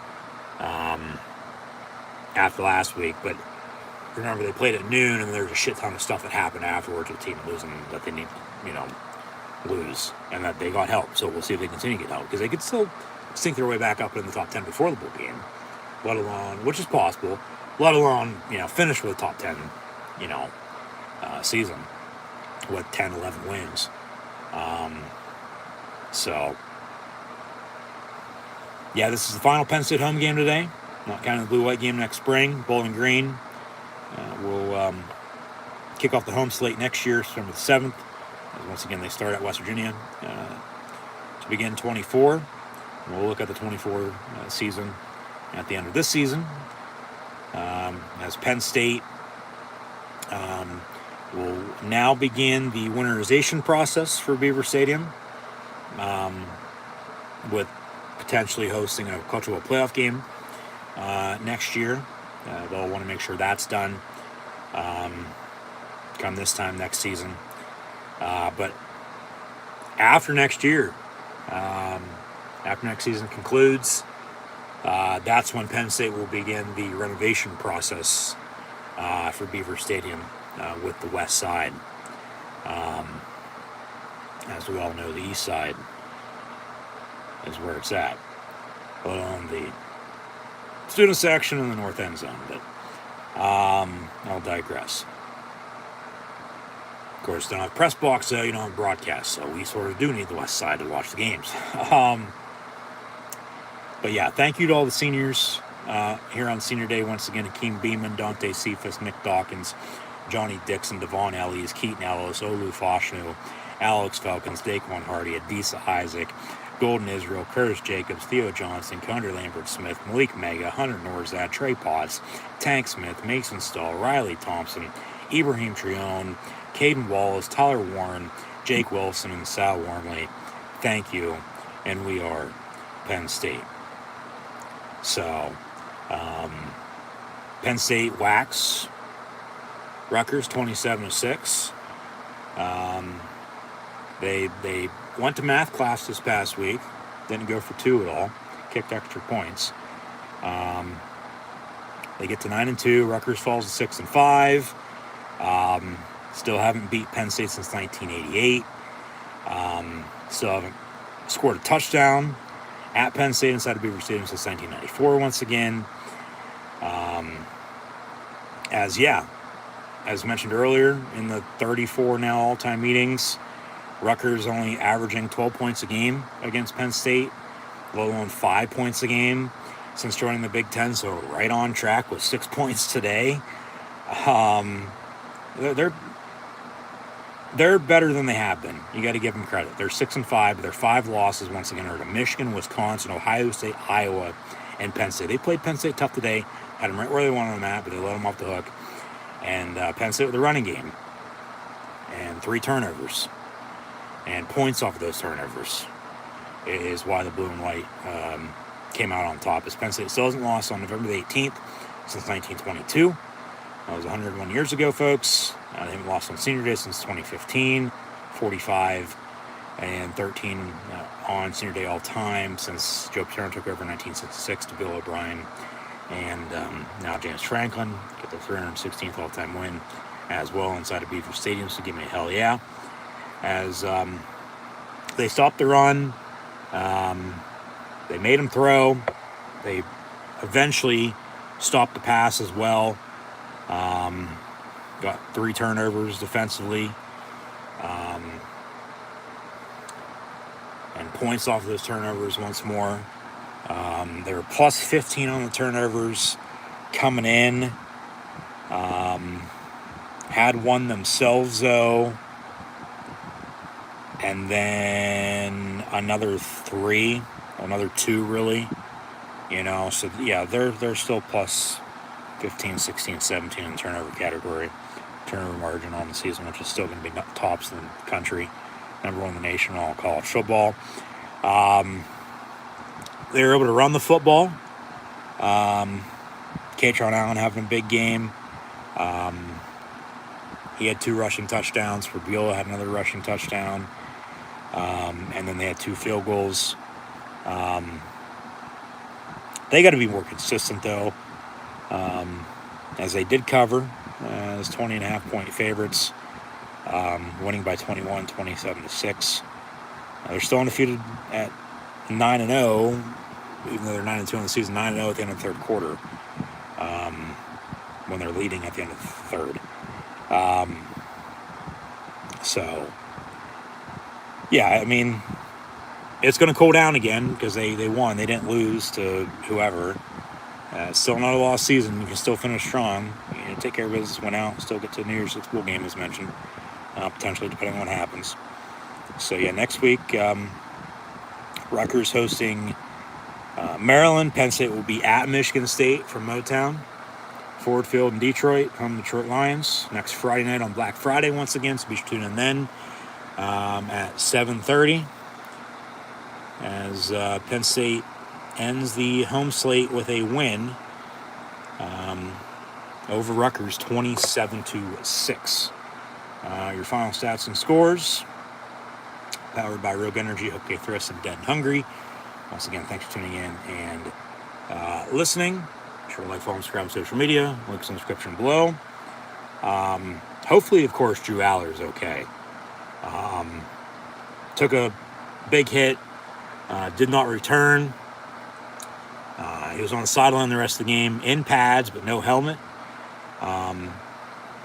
after last week, but remember they played at noon, and there's a shit ton of stuff that happened afterwards with the team losing that they need, lose, and that they got help. So we'll see if they continue to get help, because they could still sink their way back up in the top 10 before the bowl game, let alone, which is possible, let alone, finish with a top 10, season with 10, 11 wins. This is the final Penn State home game today. Not counting the blue-white game next spring. Bowling Green will kick off the home slate next year, September the 7th. Once again, they start at West Virginia to begin 24. We'll look at the 24 season at the end of this season. As Penn State will now begin the winterization process for Beaver Stadium, with potentially hosting a cultural playoff game next year. They'll want to make sure that's done come this time next season. But after next year, after next season concludes, that's when Penn State will begin the renovation process for Beaver Stadium with the west side. As we all know, the east side is where it's at, but on the student section in the north end zone. But I'll digress. Of course, don't have press box, so you don't have broadcast, so we sort of do need the west side to watch the games. But yeah, thank you to all the seniors here on Senior Day. Once again, Akeem Beeman, Dante Cephas, Nick Dawkins, Johnny Dixon, Devon Ellies, Keaton Ellis, Olu Foshnu, Alex Falcons, Daquan Hardy, Adisa Isaac, Golden Israel, Curtis Jacobs, Theo Johnson, Condor Lambert Smith, Malik Mega, Hunter Norzad, Trey Potts, Tank Smith, Mason Stahl, Riley Thompson, Ibrahim Trione, Caden Wallace, Tyler Warren, Jake Wilson, and Sal Wormley. Thank you, and we are Penn State. So, Penn State whacks Rutgers 27-6. They went to math class this past week. Didn't go for 2 at all. Kicked extra points. They get to 9-2. Rutgers falls to 6-5. Still haven't beat Penn State since 1988. Still haven't scored a touchdown at Penn State inside of Beaver Stadium since 1994 once again. As mentioned earlier, in the 34 now all-time meetings, Rutgers only averaging 12 points a game against Penn State, let alone 5 points a game since joining the Big Ten, so right on track with 6 points today. They're better than they have been. You got to give them credit. They're 6-5, but their 5 losses once again are to Michigan, Wisconsin, Ohio State, Iowa, and Penn State. They played Penn State tough today, had them right where they wanted them at, but they let them off the hook. And Penn State with the running game and 3 turnovers and points off of those turnovers is why the blue and white came out on top. As Penn State still hasn't lost on November the 18th since 1922. That was 101 years ago, folks. They haven't lost on Senior Day since 2015, 45 and 13 on Senior Day all time since Joe Paterno took over in 1966 to Bill O'Brien and now James Franklin get their 316th all-time win as well inside of Beaver Stadium, so give me a hell yeah. As they stopped the run, they made them throw. They eventually stopped the pass as well. Got 3 turnovers defensively. And points off of those turnovers once more. They were plus 15 on the turnovers coming in. Had one themselves, though. And then another 2, really. So, yeah, they're still plus 15, 16, 17 in the turnover category. Turnover margin on the season, which is still going to be tops in the country. Number 1 in the nation in all college football. They were able to run the football. Katron Allen having a big game. He had 2 rushing touchdowns. Fabiola had another rushing touchdown. And then they had 2 field goals. They got to be more consistent, though, as they did cover as 20.5-point favorites, winning by 21, 27-6. They're still undefeated at 9-0, even though they're 9-2 in the season, 9-0 at the end of the 3rd quarter, when they're leading at the end of the 3rd. So, yeah, I mean, it's going to cool down again because they won. They didn't lose to whoever. Still not a lost season. You can still finish strong. Take care of business, win out, still get to the New Year's Six bowl game as mentioned, potentially depending on what happens. So, yeah, next week, Rutgers hosting Maryland. Penn State will be at Michigan State from Motown. Ford Field in Detroit, home Detroit Lions. Next Friday night on Black Friday once again, so be sure to tune in then at 7:30 as Penn State ends the home slate with a win over Rutgers 27-6. Your final stats and scores, powered by Rogue Energy, HopeKThrifts, and Dead and Hungry. Once again, thanks for tuning in and listening. Be sure to like, follow, and subscribe on social media. Links in the description below. Hopefully, of course, Drew Aller's okay. Took a big hit, did not return. He was on the sideline the rest of the game, in pads, but no helmet.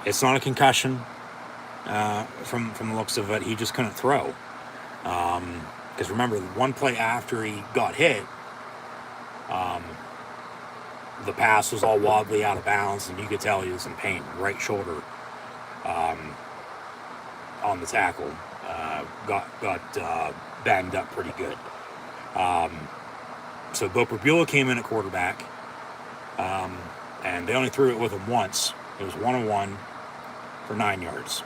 It's not a concussion from the looks of it. He just couldn't throw. Because remember, one play after he got hit, the pass was all wobbly out of bounds, and you could tell he was in pain. Right shoulder on the tackle got banged up pretty good. So Bo Perbula came in at quarterback, and they only threw it with him once. It was 1-on-1 for 9 yards.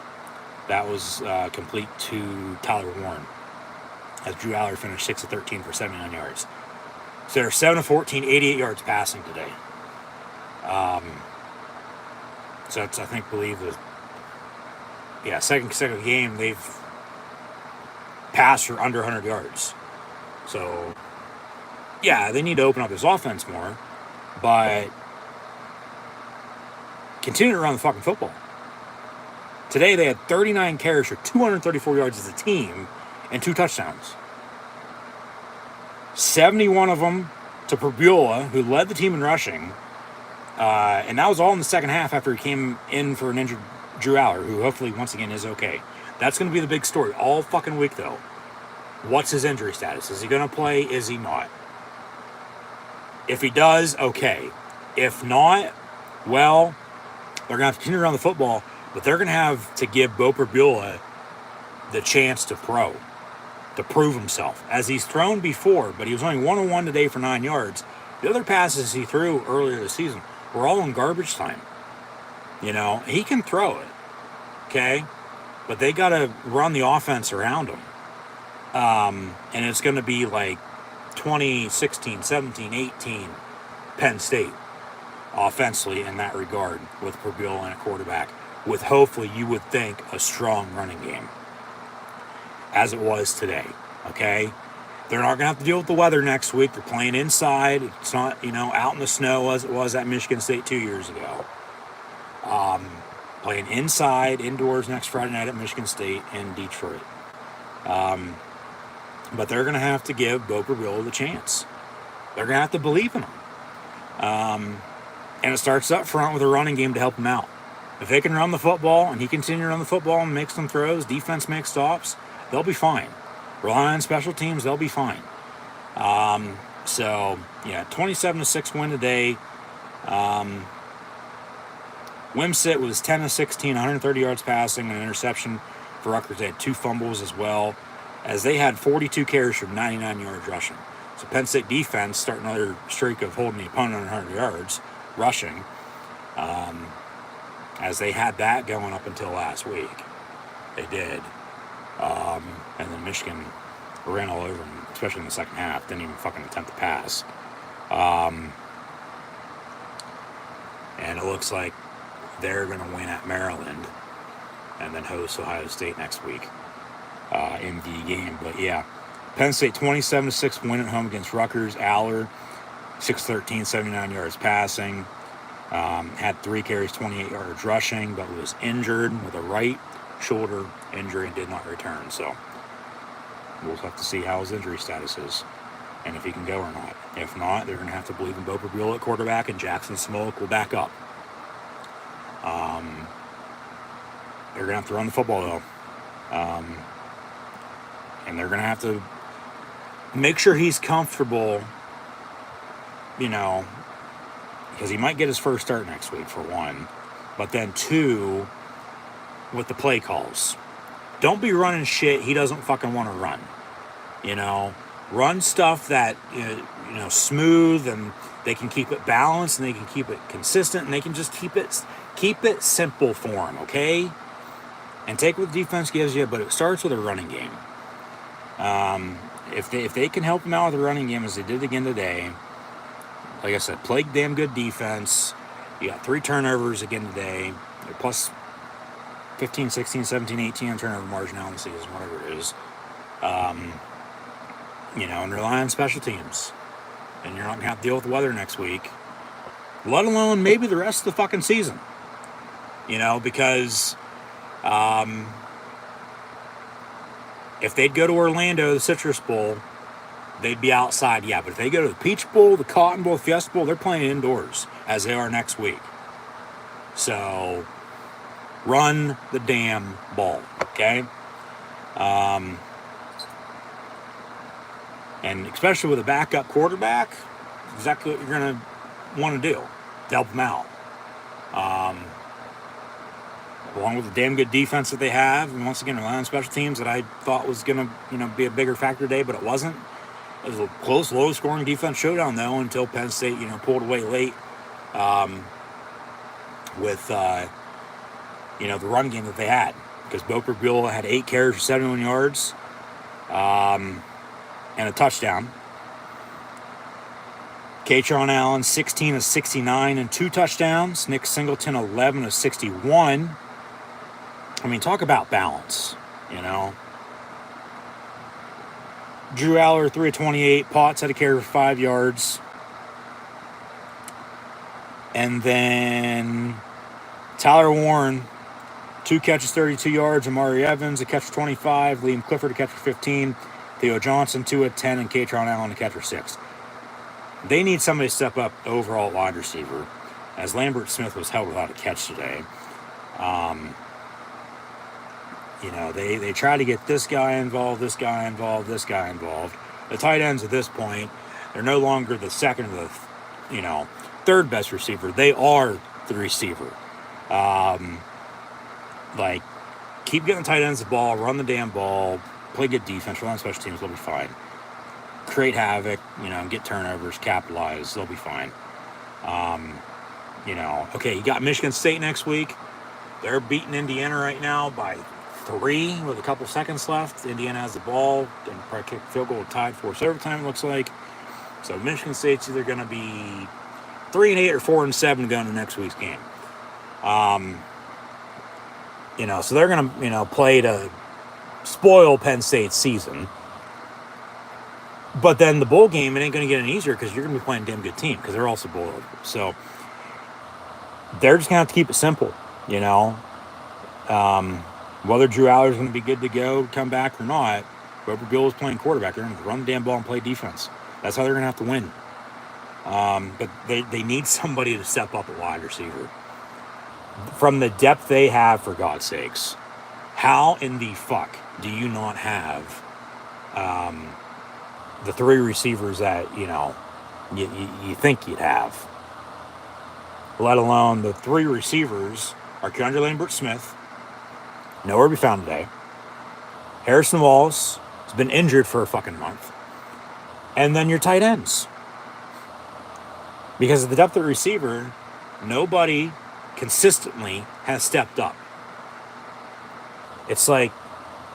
That was complete to Tyler Warren, as Drew Aller finished 6 of 13 for 79 yards. So they're 7 of 14, 88 yards passing today. So it's, I believe the second consecutive game they've passed for under 100 yards. So, yeah, they need to open up this offense more, but continue to run the fucking football. Today they had 39 carries for 234 yards as a team and 2 touchdowns. 71 of them to Perbula, who led the team in rushing. And that was all in the second half after he came in for an injured Drew Aller, who hopefully, once again, is okay. That's going to be the big story all fucking week, though. What's his injury status? Is he going to play? Is he not? If he does, okay. If not, well, they're going to have to continue around the football, but they're going to have to give Bo Perbula the chance to throw, to prove himself. As he's thrown before, but he was only 1-on-1 today for 9 yards. The other passes he threw earlier this season were all in garbage time. You know, he can throw it, okay? But they got to run the offense around him. And it's going to be like 2016, 17, 18 Penn State offensively in that regard with Perbula and a quarterback, with hopefully, you would think, a strong running game, as it was today, okay? They're not going to have to deal with the weather next week. They're playing inside. It's not, out in the snow as it was at Michigan State 2 years ago. Playing indoors next Friday night at Michigan State in Detroit. But they're going to have to give Bo Perbula the chance. They're going to have to believe in him. And it starts up front with a running game to help him out. If they can run the football and he continues to run the football and makes some throws, defense makes stops, they'll be fine. Rely on special teams, they'll be fine. 27-6 win today. Wimsett was 10 of 16, 130 yards passing, and an interception for Rutgers. They had 2 fumbles as well, as they had 42 carries for 99 yards rushing. So Penn State defense starting another streak of holding the opponent under 100 yards rushing, as they had that going up until last week. They did. And then Michigan ran all over them, especially in the second half. Didn't even fucking attempt to pass. And it looks like they're going to win at Maryland and then host Ohio State next week in the game. But yeah, Penn State 27-6 win at home against Rutgers. Aller 6-13, 79 yards passing. Had 3 carries, 28 yards rushing, but was injured with a right shoulder injury and did not return. So we'll have to see how his injury status is and if he can go or not. If not, they're going to have to believe in Bo Perbula at quarterback, and Jackson Smoke will back up. They're going to have to run the football, though. And they're going to have to make sure he's comfortable, because he might get his first start next week, for one. But then, 2, with the play calls. Don't be running shit he doesn't fucking want to run. Run stuff that, smooth, and they can keep it balanced, and they can keep it consistent, and they can just keep it simple for him, okay? And take what the defense gives you, but it starts with a running game. If they can help him out with the running game as they did again today, like I said, play damn good defense. You got 3 turnovers again today. They're plus 15, 16, 17, 18 on turnover margin now in the season, whatever it is. And rely on special teams. And you're not going to have to deal with the weather next week, let alone maybe the rest of the fucking season. Because if they'd go to Orlando, the Citrus Bowl, they'd be outside. Yeah, but if they go to the Peach Bowl, the Cotton Bowl, the Fiesta Bowl, they're playing indoors, as they are next week. So, run the damn ball, okay? And especially with a backup quarterback, exactly what you're going to want to do to help them out. Along with the damn good defense that they have, and once again, rely on special teams that I thought was going to, be a bigger factor today, but it wasn't. It was a close, low-scoring defense showdown, though, until Penn State, pulled away late with, the run game that they had. Because Bo Prabula had 8 carries for 71 yards and a touchdown. Katron Allen, 16 of 69 and 2 touchdowns. Nick Singleton, 11 of 61. I mean, talk about balance, Drew Aller, 3 of 28. Potts had a carry for 5 yards. And then Tyler Warren, 2 catches, 32 yards. Amari Evans, a catch for 25. Liam Clifford, a catch for 15. Theo Johnson, 2 of 10. And Katron Allen, a catch for 6. They need somebody to step up overall wide receiver, as Lambert Smith was held without a catch today. They try to get this guy involved, this guy involved, this guy involved. The tight ends at this point, they're no longer the second or the, third best receiver. They are the receiver. Keep getting the tight ends the ball, run the damn ball, play good defense, run on special teams, they'll be fine. Create havoc, get turnovers, capitalize, they'll be fine. Okay, you got Michigan State next week. They're beating Indiana right now by 3 with a couple seconds left. Indiana has the ball and probably kick field goal tied for overtime, it looks like. So Michigan State's either going to be 3-8 or 4-7 going to next week's game. So they're going to, play to spoil Penn State's season. But then the bowl game, it ain't going to get any easier because you're going to be playing a damn good team because they're also bowl eligible. So they're just going to have to keep it simple, Whether Drew Aller's going to be good to go, come back or not, Bo Prabula is playing quarterback. They're going to run the damn ball and play defense. That's how they're going to have to win. But they need somebody to step up at wide receiver. From the depth they have, for God's sakes, how in the fuck do you not have the 3 receivers that, you think you'd have? Let alone the 3 receivers are Keandre Lambert Smith, nowhere to be found today. Harrison Wallace has been injured for a fucking month. And then your tight ends. Because of the depth of the receiver, nobody consistently has stepped up. It's like,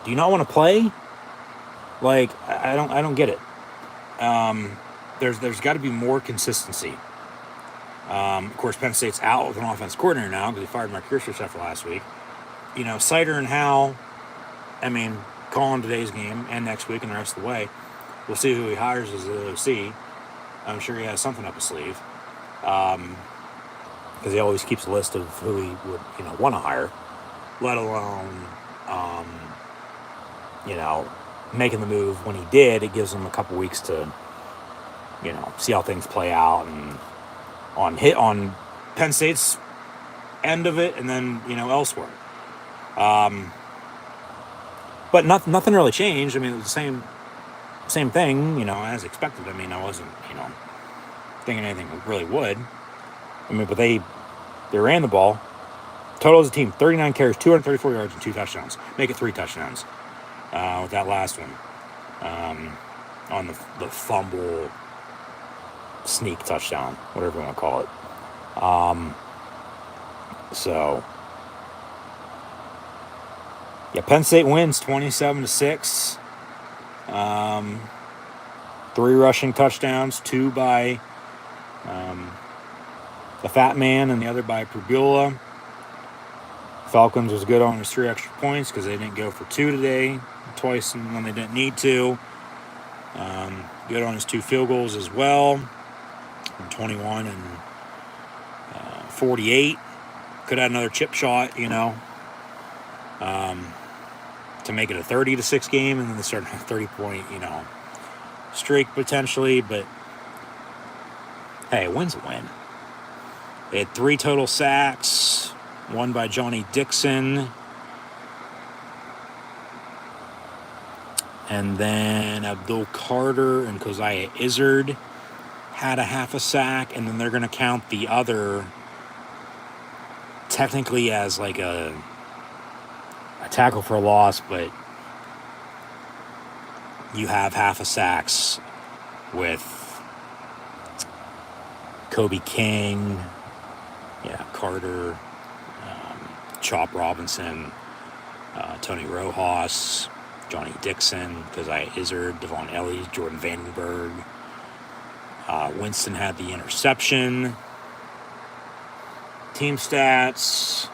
do you not want to play? I don't get it. There's got to be more consistency. Of course, Penn State's out with an offense coordinator now because they fired Mark Kirschner after last week. Sider and Howell, calling today's game and next week and the rest of the way. We'll see who he hires as the OC. I'm sure he has something up his sleeve. Because he always keeps a list of who he would, want to hire. Let alone, making the move when he did. It gives him a couple weeks to, see how things play out and on Penn State's end of it and then, elsewhere. But nothing really changed. It was the same thing, as expected. I wasn't, thinking anything really would. But they ran the ball. Total as a team, 39 carries, 234 yards, and 2 touchdowns. Make it 3 touchdowns with that last one. On the fumble sneak touchdown, whatever you want to call it. Penn State wins 27-6. 3 rushing touchdowns, 2 by the fat man and the other by Prabula. Falcons was good on his 3 extra points because they didn't go for 2 today, twice when they didn't need to. Good on his 2 field goals as well, 21 and 48. Could have had another chip shot, to make it a 30-6 game, and then they started a 30-point, streak potentially. But hey, a win's a win. They had 3 total sacks, 1 by Johnny Dixon. And then Abdul Carter and Keziah Izzard had a half a sack, and then they're going to count the other technically as like a tackle for a loss, but you have half a sacks with Kobe King, Carter, Chop Robinson, Tony Rojas, Johnny Dixon, Keziah Izzard, Devon Ellies, Jordan Vandenberg. Winston had the interception. Team stats.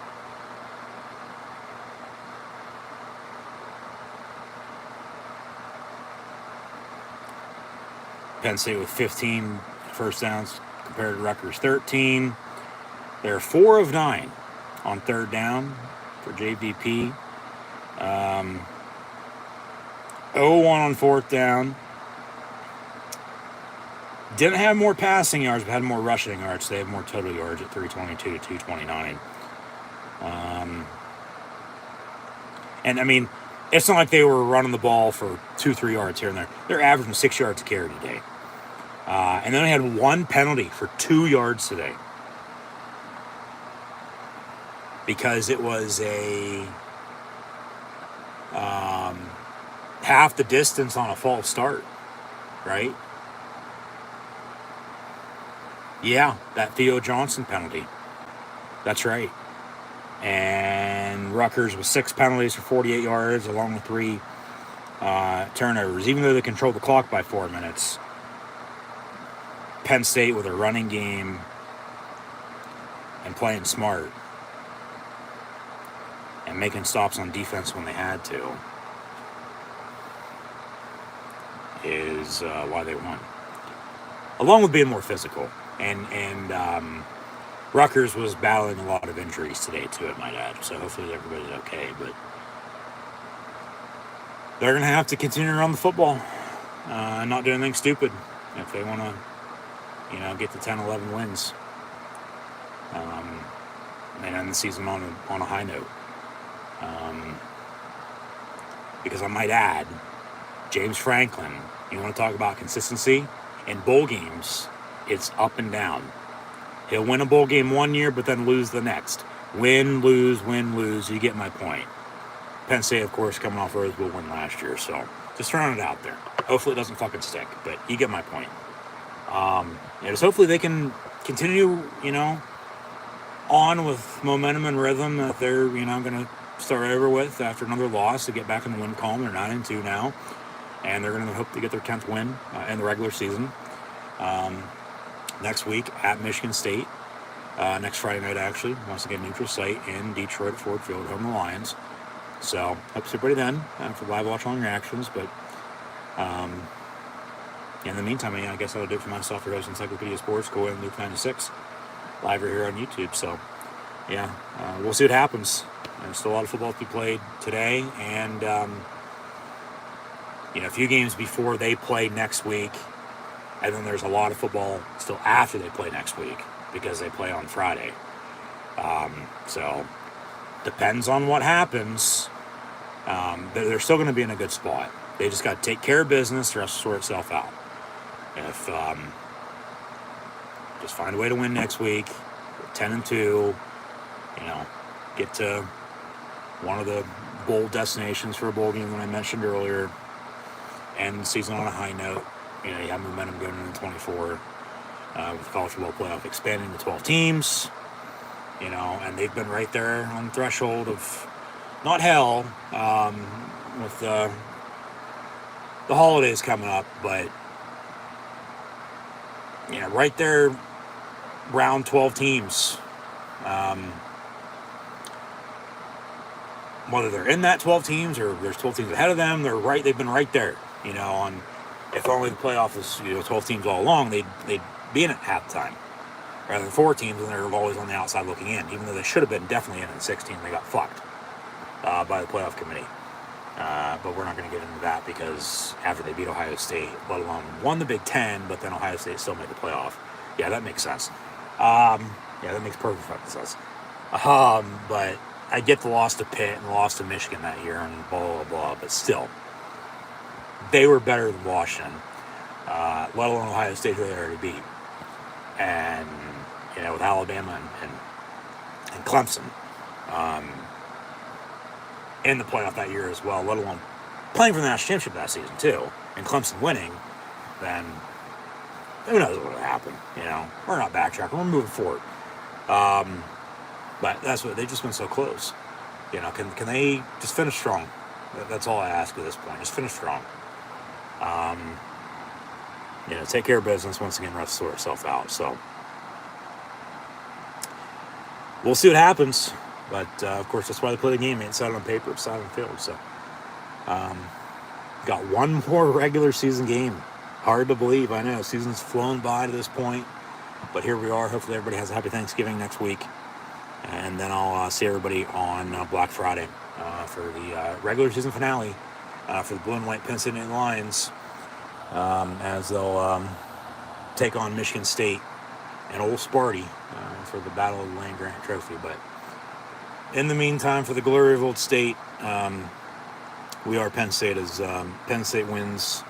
Penn State with 15 first downs compared to Rutgers 13. They're 4 of 9 on third down for JVP. 0-1 on fourth down. Didn't have more passing yards, but had more rushing yards. So they have more total yards at 322 to 229. And I mean, it's not like they were running the ball for 2-3 yards here and there. They're averaging 6 yards a carry today. And then they had 1 penalty for 2 yards today. Because it was a half the distance on a false start, right? Yeah, that Theo Johnson penalty. That's right. And Rutgers with 6 penalties for 48 yards, along with 3 turnovers. Even though they controlled the clock by 4 minutes, Penn State with a running game and playing smart and making stops on defense when they had to is why they won. Along with being more physical. And Rutgers was battling a lot of injuries today, too, I might add. So hopefully everybody's okay. But they're going to have to continue to run the football and not do anything stupid if they want to, get to 10, 11 wins. And end the season on a high note. Because I might add, James Franklin, you want to talk about consistency? In bowl games, it's up and down. He'll win a bowl game one year, but then lose the next. Win, lose, you get my point. Penn State, of course, coming off Rose Bowl win last year, so just throwing it out there. Hopefully it doesn't fucking stick, but you get my point. Just hopefully they can continue, on with momentum and rhythm that they're, going to start over with after another loss to get back in the win column. They're 9-2 now, and they're going to hope to get their 10th win in the regular season. Next week at Michigan State. Next Friday night, actually, once again, neutral site in Detroit at Ford Field, home of the Lions. So, hope to see everybody then for live watch on reactions. But in the meantime, I guess that'll do it for myself for Host Encyclopedia Sports. Go in Luke 96, live right here on YouTube. So, we'll see what happens. There's still a lot of football to be played today, and a few games before they play next week. And then there's a lot of football still after they play next week because they play on Friday. So, depends on what happens. They're still going to be in a good spot. They just got to take care of business. The rest will sort itself out. If just find a way to win next week, 10-2, get to one of the bowl destinations for a bowl game that I mentioned earlier, end the season on a high note. You have momentum going into 24 with the college football playoff expanding to 12 teams, and they've been right there on the threshold of, not hell, with the holidays coming up, but, right there, round 12 teams. Whether they're in that 12 teams or there's 12 teams ahead of them, they've been right there, on. If only the playoff was 12 teams all along, they'd be in it half the time, rather than 4 teams, and they're always on the outside looking in. Even though they should have been definitely in 16, they got fucked by the playoff committee. But we're not going to get into that because after they beat Ohio State, let alone won the Big Ten, but then Ohio State still made the playoff. Yeah, that makes sense. That makes perfect fucking sense. But I get the loss to Pitt and the loss to Michigan that year and blah, blah, blah, but still. They were better than Washington, let alone Ohio State, who they already beat. And, with Alabama and Clemson in the playoff that year as well, let alone playing for the national championship that season, too, and Clemson winning, then who knows what will happen? We're not backtracking. We're moving forward. But that's what they've just been so close. Can they just finish strong? That's all I ask at this point. Just finish strong. Take care of business. Once again, rest sort itself out. So we'll see what happens. But of course, that's why they play the game. It's out on paper, it's out on the field. So got one more regular season game. Hard to believe, I know. Season's flown by to this point. But here we are. Hopefully everybody has a happy Thanksgiving next week. And then I'll see everybody on Black Friday for the regular season finale for the blue and white Penn State Lions as they'll take on Michigan State and Old Sparty for the Battle of the Land-Grant Trophy. But in the meantime, for the glory of Old State, we are Penn State as Penn State wins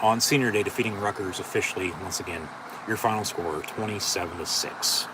on Senior Day, defeating Rutgers officially once again. Your final score, 27-6.